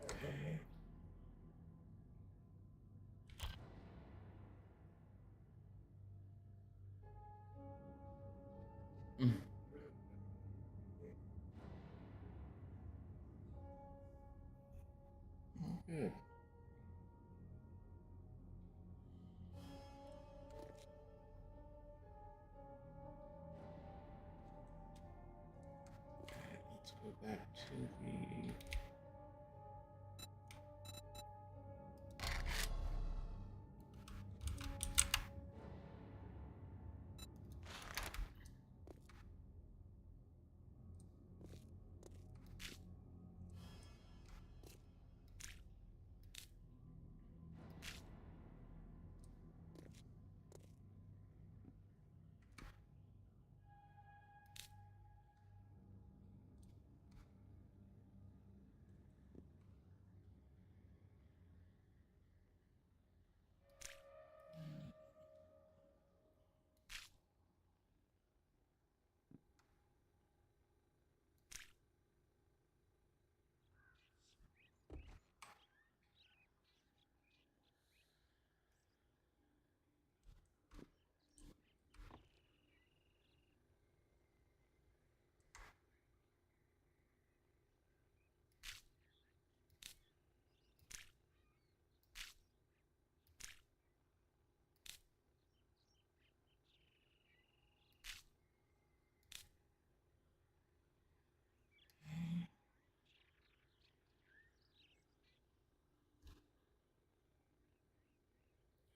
Okay. Mm. Good. Okay, let's go back to the.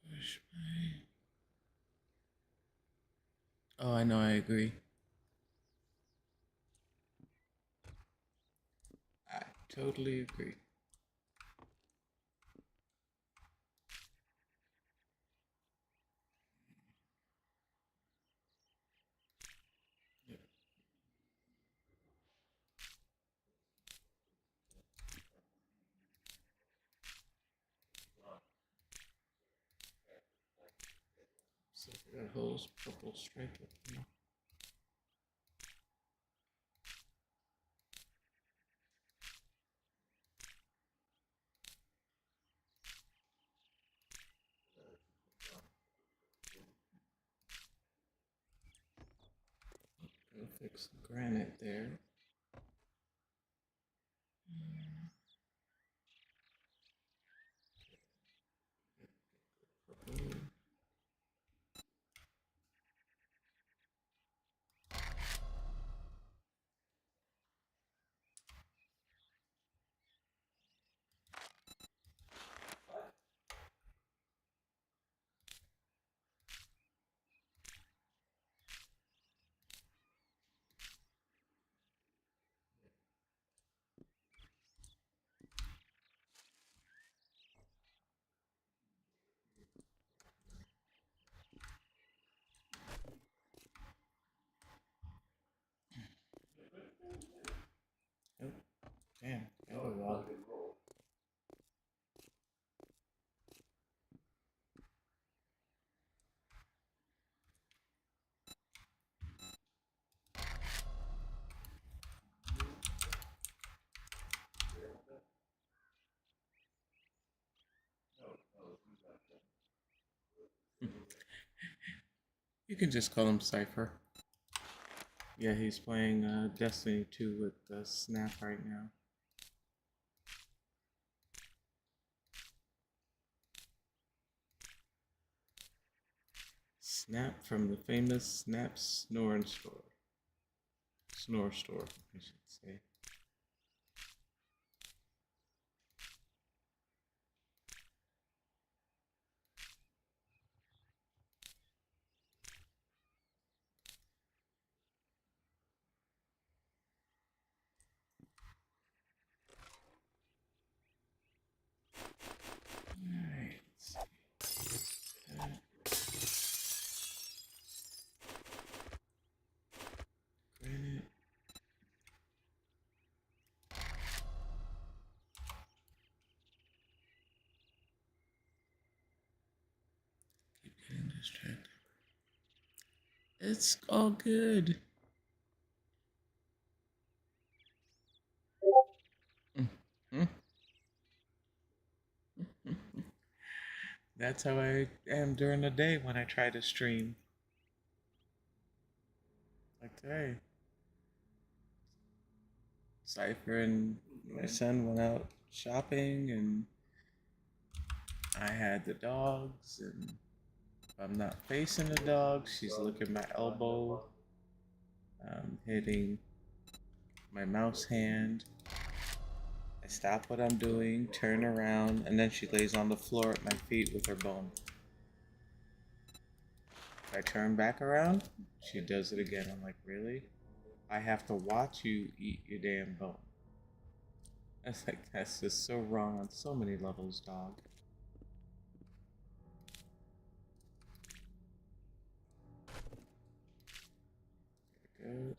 Push my. Oh, I know. I agree. I totally agree. Yep. So that whole purple stripe up there. Go fix the granite there. Purple. You can just call him Cypher. Yeah, he's playing Destiny 2 with Snap right now. Snap from the famous Snap Snore Store. Snore Store, I should say. Alright, let's see. Granite. Keep getting distracted. It's all good. That's how I am during the day when I try to stream. Like today, Cypher and my son went out shopping, and I had the dogs, and if I'm not facing the dog, she's licking my elbow, hitting my mouse hand. I stop what I'm doing, turn around, and then she lays on the floor at my feet with her bone. If I turn back around, she does it again. I'm like, really? I have to watch you eat your damn bone. That's like, that's just so wrong on so many levels, dog. Good.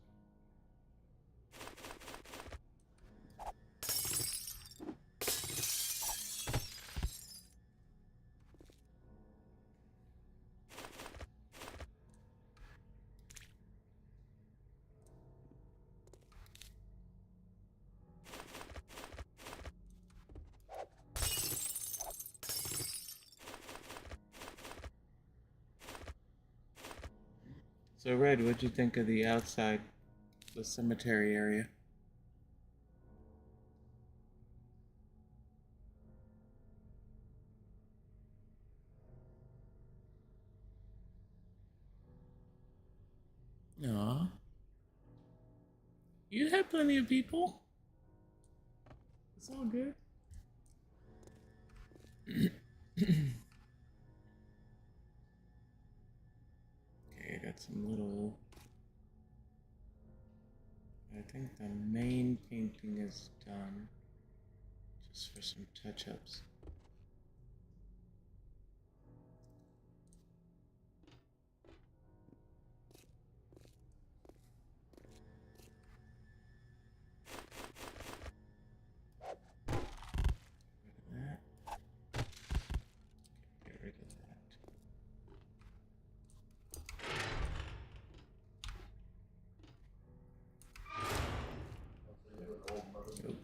So, Red, what'd you think of the outside, the cemetery area? Aw. You had plenty of people. It's all good. Okay, got some little. I think the main painting is done. Just for some touch ups. That. Get rid of that. Nope.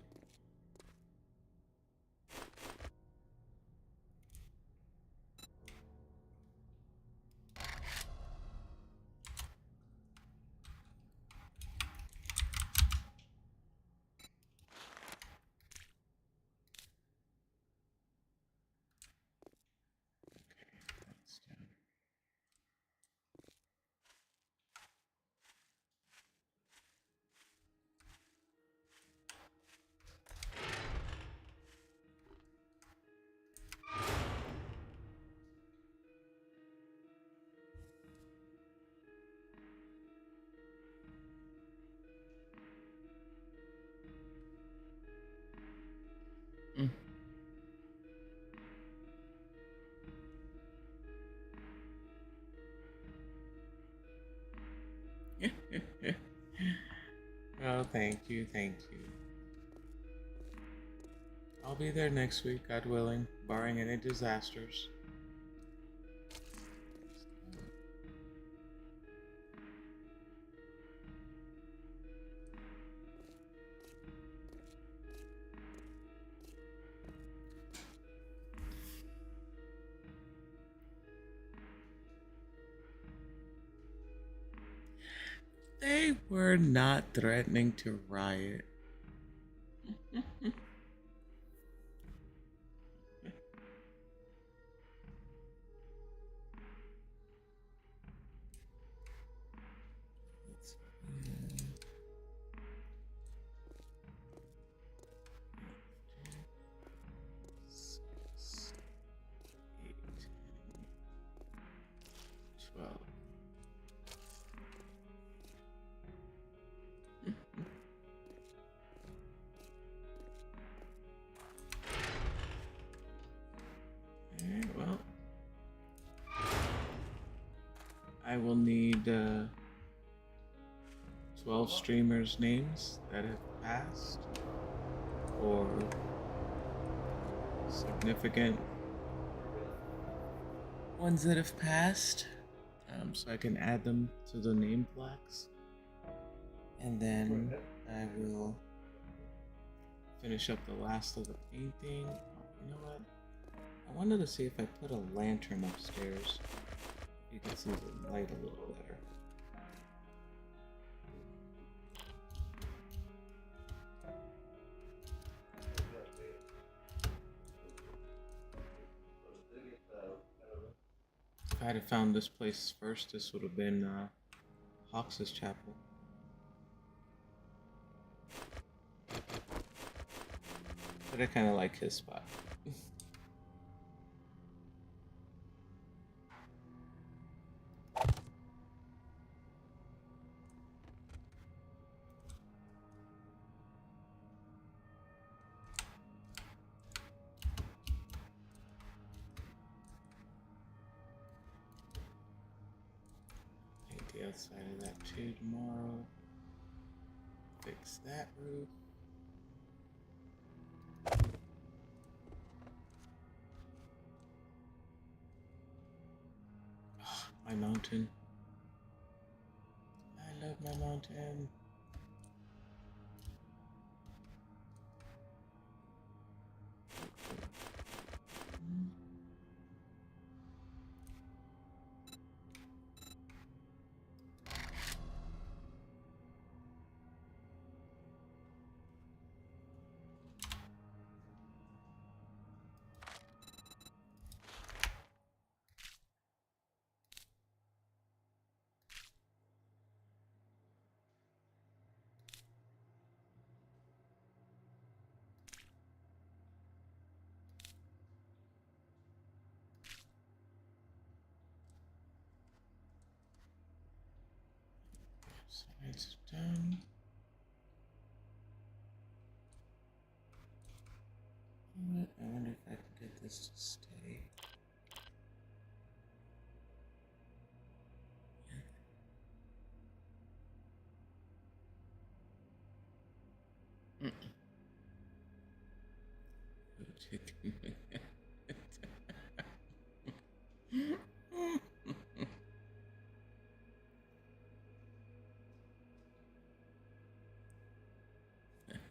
That's done. Mm. Oh, thank you, thank you. I'll be there next week, God willing, barring any disasters. They were not threatening to riot. Six, 8, 12. Alright, well, I will need 12 streamers' names that have passed or significant ones that have passed, so I can add them to the name plaques. And then I will finish up the last of the painting. Oh, you know what? I wanted to see if I put a lantern upstairs. You can see the light a little better. If I had found this place first, this would have been Hawks' chapel. But I kind of like his spot. Paint the outside of that too tomorrow. Fix that roof. Oh, my mountain. I love my mountain. Sides done. I wonder if I can get this to stay.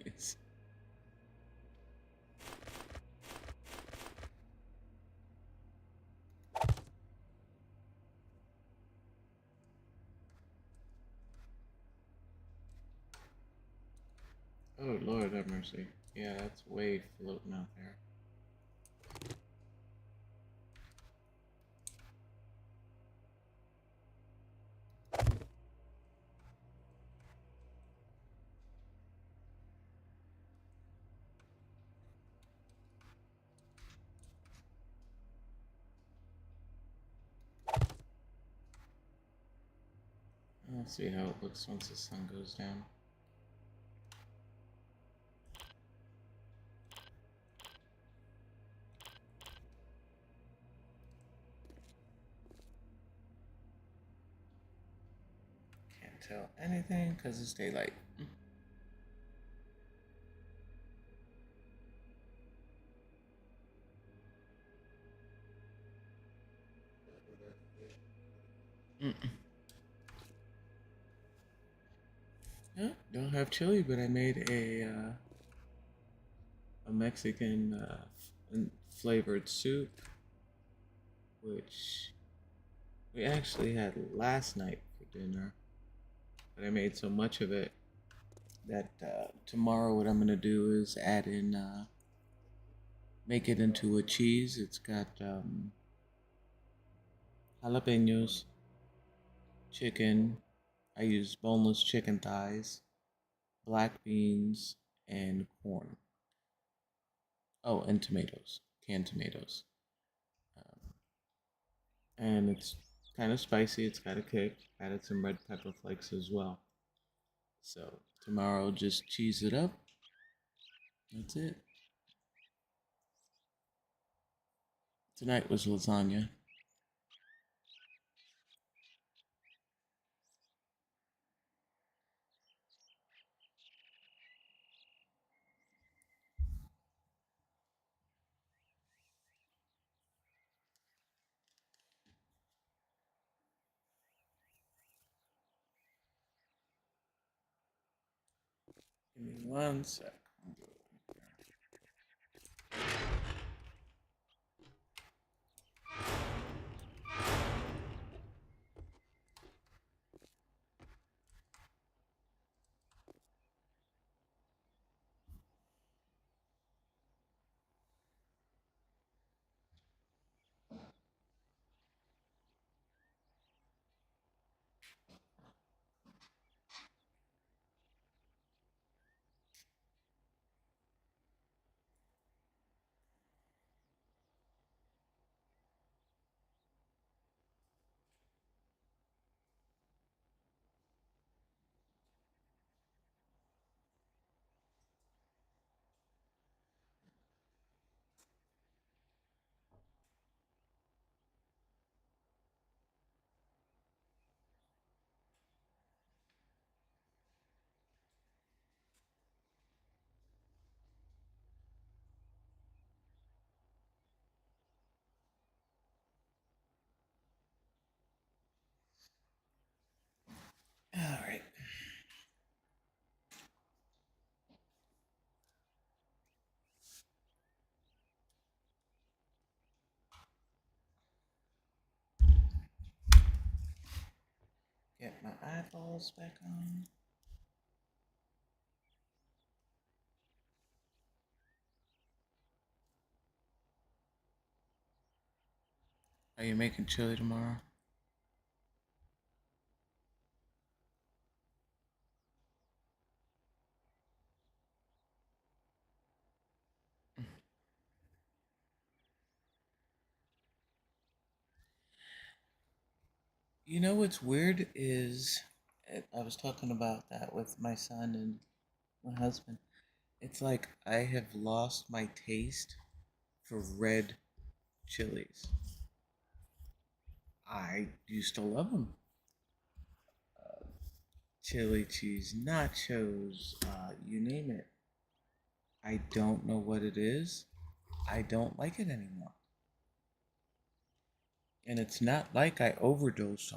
Nice. Oh, Lord have mercy. Yeah, that's way floating out there. I'll see how it looks once the sun goes down. Can't tell anything because it's daylight. Yeah, don't have chili, but I made a Mexican flavored soup, which we actually had last night for dinner. but I made so much of it that tomorrow what I'm gonna do is add in, make it into a cheese. It's got jalapenos, chicken. I use boneless chicken thighs, black beans, and corn. Oh, and tomatoes, canned tomatoes. Um, and it's kind of spicy. It's got a kick. Added some red pepper flakes as well. So tomorrow, just cheese it up. That's it. Tonight was lasagna. Give me one sec. All right. Get my eyeballs back on. Are you making chili tomorrow? You know what's weird is I was talking about that with my son and my husband. It's like I have lost my taste for red chilies. I used to love them. Chili cheese, nachos, you name it. I don't know what it is. I don't like it anymore. And it's not like I overdosed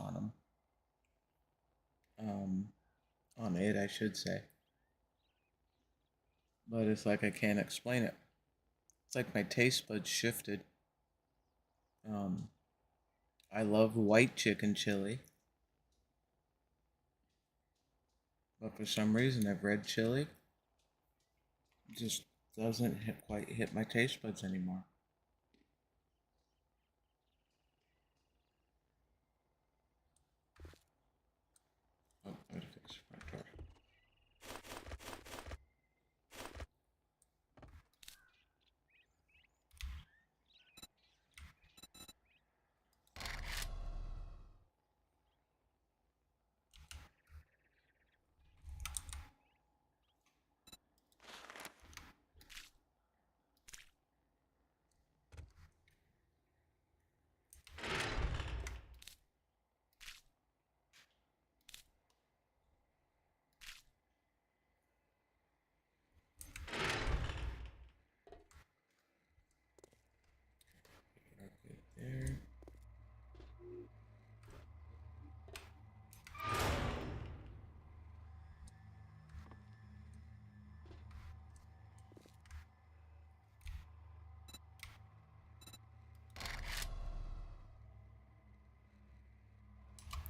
um, on it, I should say. But it's like I can't explain it. It's like my taste buds shifted. Um, I love white chicken chili, but for some reason, that red chili just doesn't quite hit my taste buds anymore. Oh, I gotta fix the front door. Right there.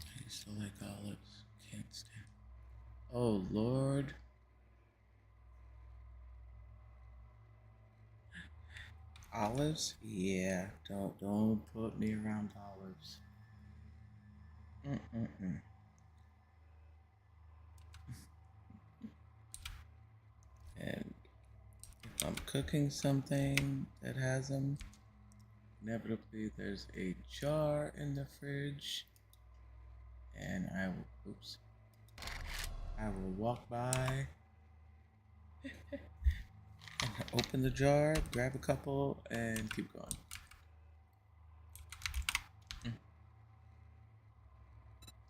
I used to like olives. Can't stand. Oh Lord. Olives? Yeah, don't put me around olives. Mm-mm-mm. And if I'm cooking something that has them, inevitably there's a jar in the fridge, and I will walk by and open the jar, grab a couple, and keep going. Mm.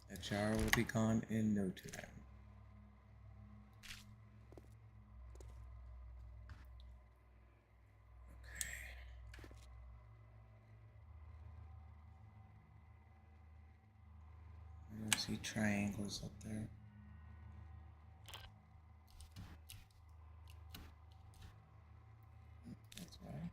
That jar will be gone in no time. I see triangles up there. That's right.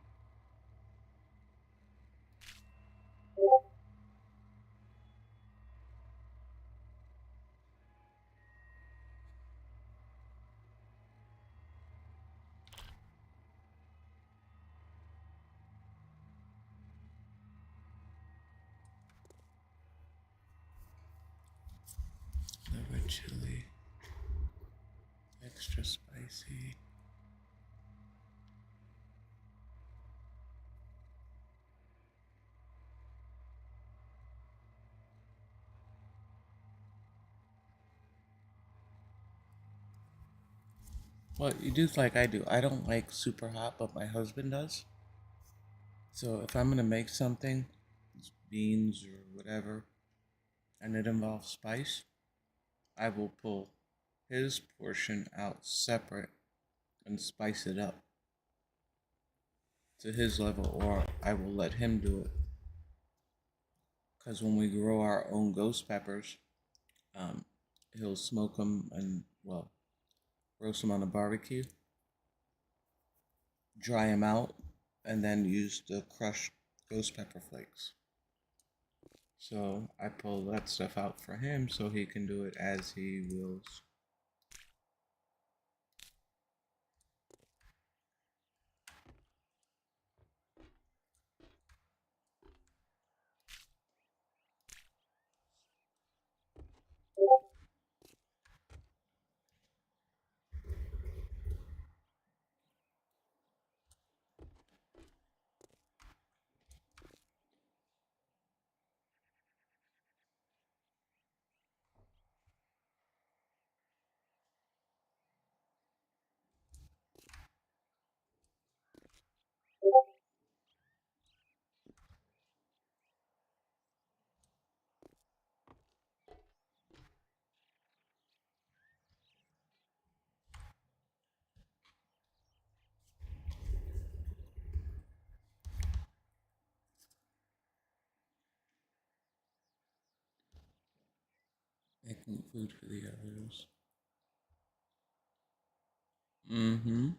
The red chili, extra spicy. Well, you do like I do. I don't like super hot, but my husband does. So if I'm gonna make something, it's beans or whatever, and it involves spice, I will pull his portion out separate and spice it up to his level, or I will let him do it. Because when we grow our own ghost peppers, um, he'll smoke them and, well, roast them on a barbecue, dry them out, and then use the crushed ghost pepper flakes. So I pull that stuff out for him so he can do it as he wills. Making food for the others. Mm-hmm.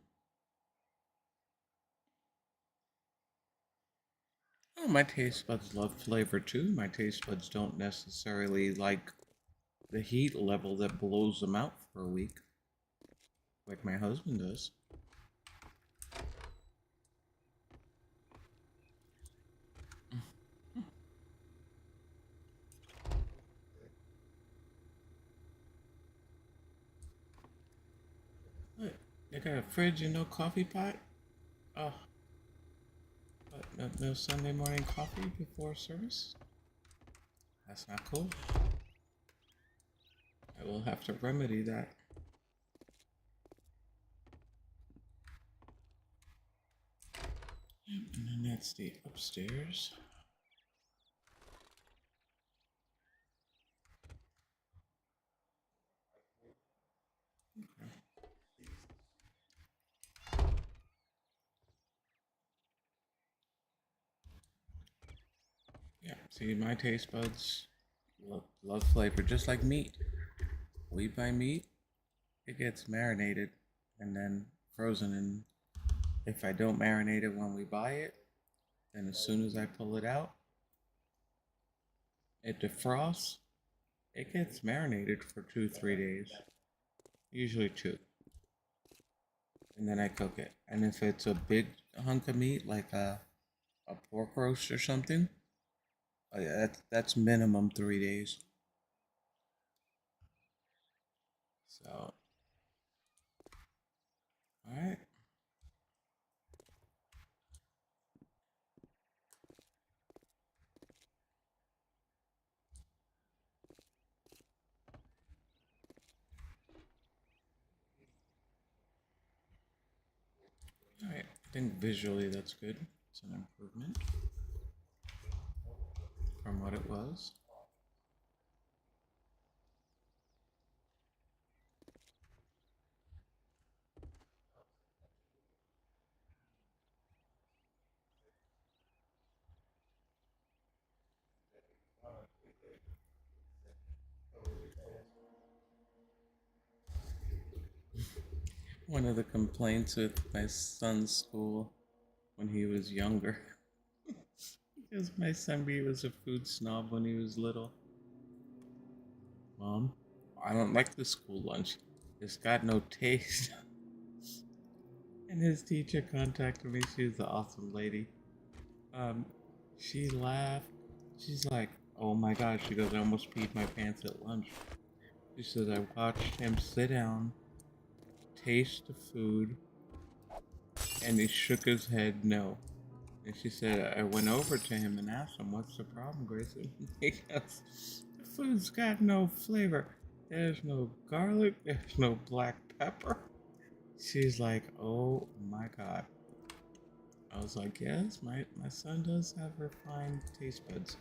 Oh, my taste buds love flavor too. My taste buds don't necessarily like the heat level that blows them out for a week, like my husband does. What? They got a fridge and no coffee pot? Oh, what? No Sunday morning coffee before service? That's not cool. I will have to remedy that. Yep, and then that's the upstairs. Yeah, see, my taste buds love flavor, just like meat. We buy meat, it gets marinated and then frozen. And if I don't marinate it when we buy it, then as soon as I pull it out, it defrosts. It gets marinated for 2, 3 days. Usually two, and then I cook it. And if it's a big hunk of meat, like a pork roast or something, that's minimum 3 days. So, all right. All right. I think visually that's good. It's an improvement from what it was. One of the complaints with my son's school when he was younger, because my son he was a food snob when he was little. Mom, I don't like the school lunch. It's got no taste. And his teacher contacted me. She was an awesome lady. Um, she laughed. She's like, "Oh my gosh!" She goes, "I almost peed my pants at lunch." She says, "I watched him sit down, taste the food, and he shook his head no." And she said, "I went over to him and asked him, 'What's the problem, Grayson?'" He goes, "The food's got no flavor. There's no garlic. There's no black pepper." She's like, "Oh my god." I was like, "Yes, my son does have refined taste buds."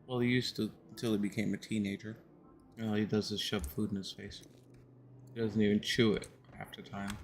Well, he used to until he became a teenager. And all he does is shove food in his face. He doesn't even chew it half the time.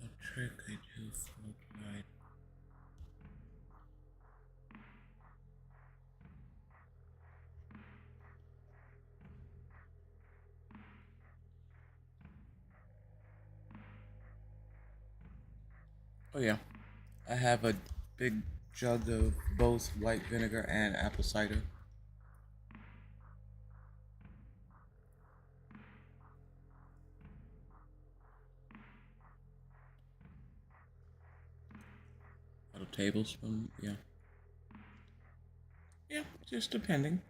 A trick I do for night. Oh yeah, I have a big jug of both white vinegar and apple cider. A tablespoon, yeah. Yeah, just depending.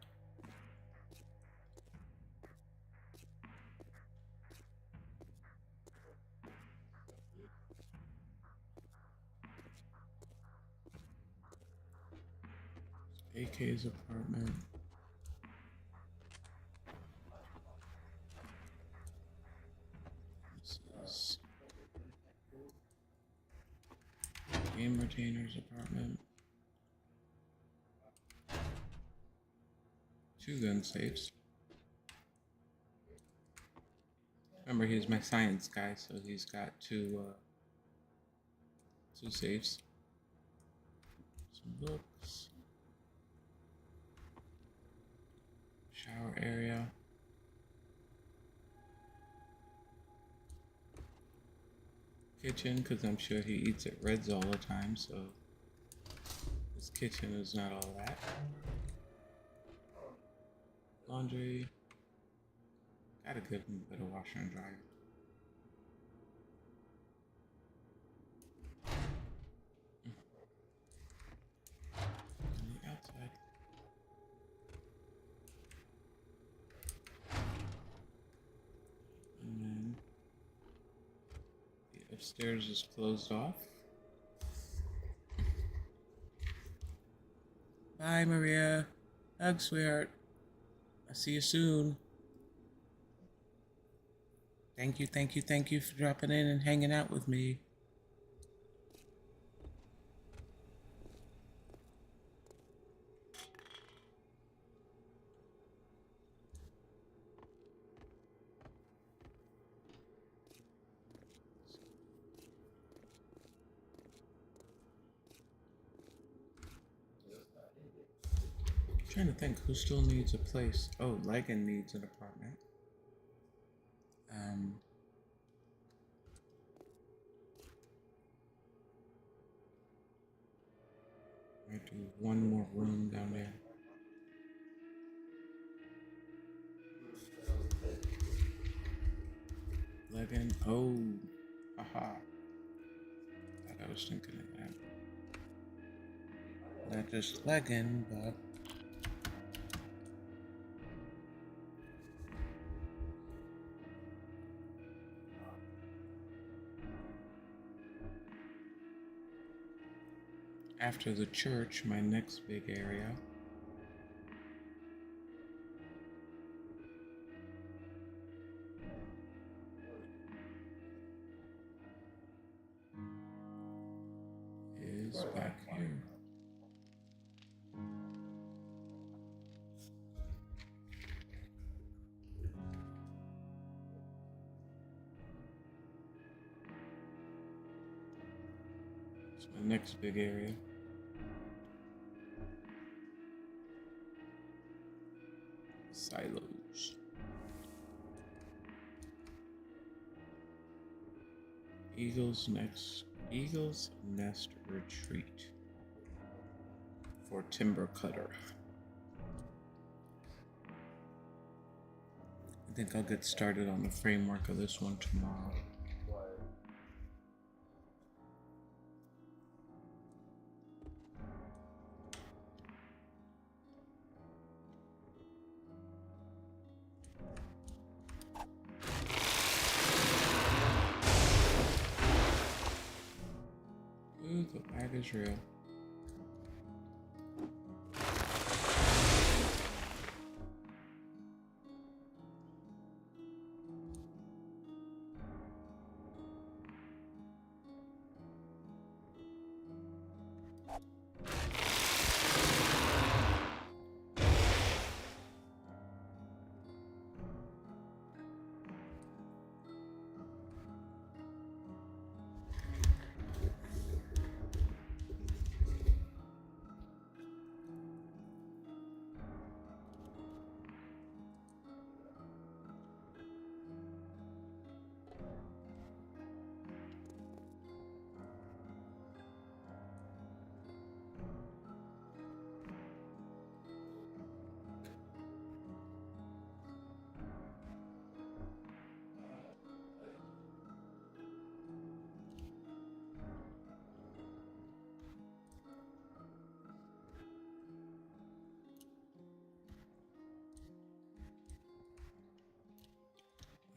AK's apartment. This is Game Retainer's apartment. Two gun safes. Remember, he's my science guy, so he's got two safes. Some books. Shower area. kitchen because I'm sure he eats at Red's all the time, so his kitchen is not all that. Laundry. Gotta give him a bit of washer and dryer. On the outside. And then the upstairs is closed off. Bye, Maria. Hug, sweetheart. I'll see you soon. Thank you for dropping in and hanging out with me. I'm trying to think who still needs a place. Oh, Legan needs an apartment. Might do one more room down there. Legan. Oh, haha. Thought I was thinking of that. Not just Legan, but after the church, my next big area is back here. It's my next big area. Silos. Eagle's Nest Retreat for Timber Cutter. I think I'll get started on the framework of this one tomorrow. Ooh, the bag is real.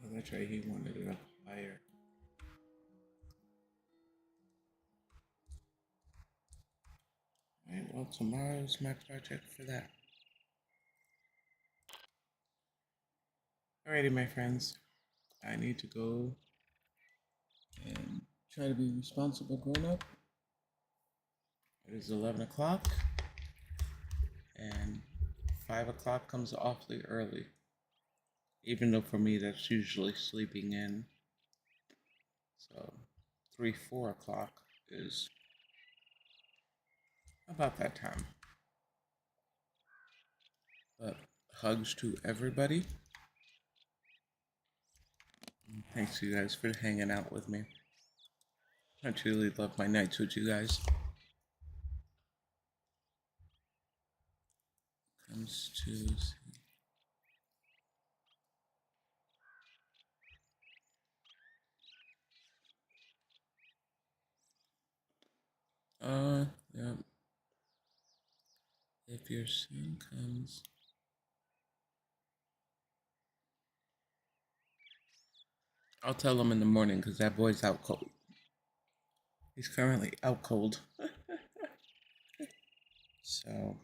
Oh, that's right, he wanted it up higher. Alright, well, tomorrow's my project for that. Alrighty, my friends. I need to go and try to be responsible grown up. It is 11 o'clock, and 5 o'clock comes awfully early. Even though for me that's usually sleeping in. So 3, 4 o'clock is about that time. But hugs to everybody. Thanks you guys for hanging out with me. I truly love my nights with you guys. Comes to yeah. If your son comes, I'll tell him in the morning because that boy's out cold. He's currently out cold. So,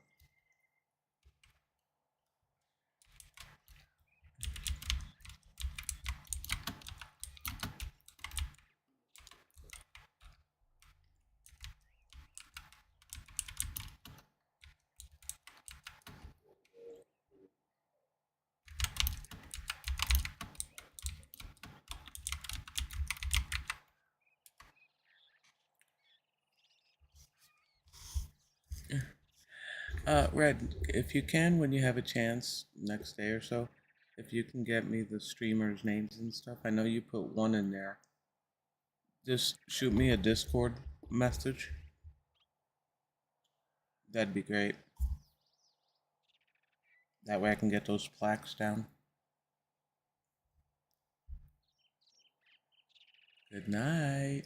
Red, if you can, when you have a chance, next day or so, if you can get me the streamers' names and stuff, I know you put one in there. Just shoot me a Discord message. That'd be great. That way I can get those plaques down. Good night.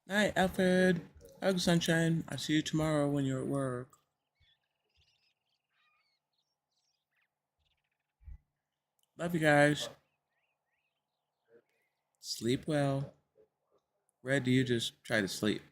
Night, Alfred. Hug, sunshine. I'll see you tomorrow when you're at work. Love you guys. Sleep well. Red, do you just try to sleep?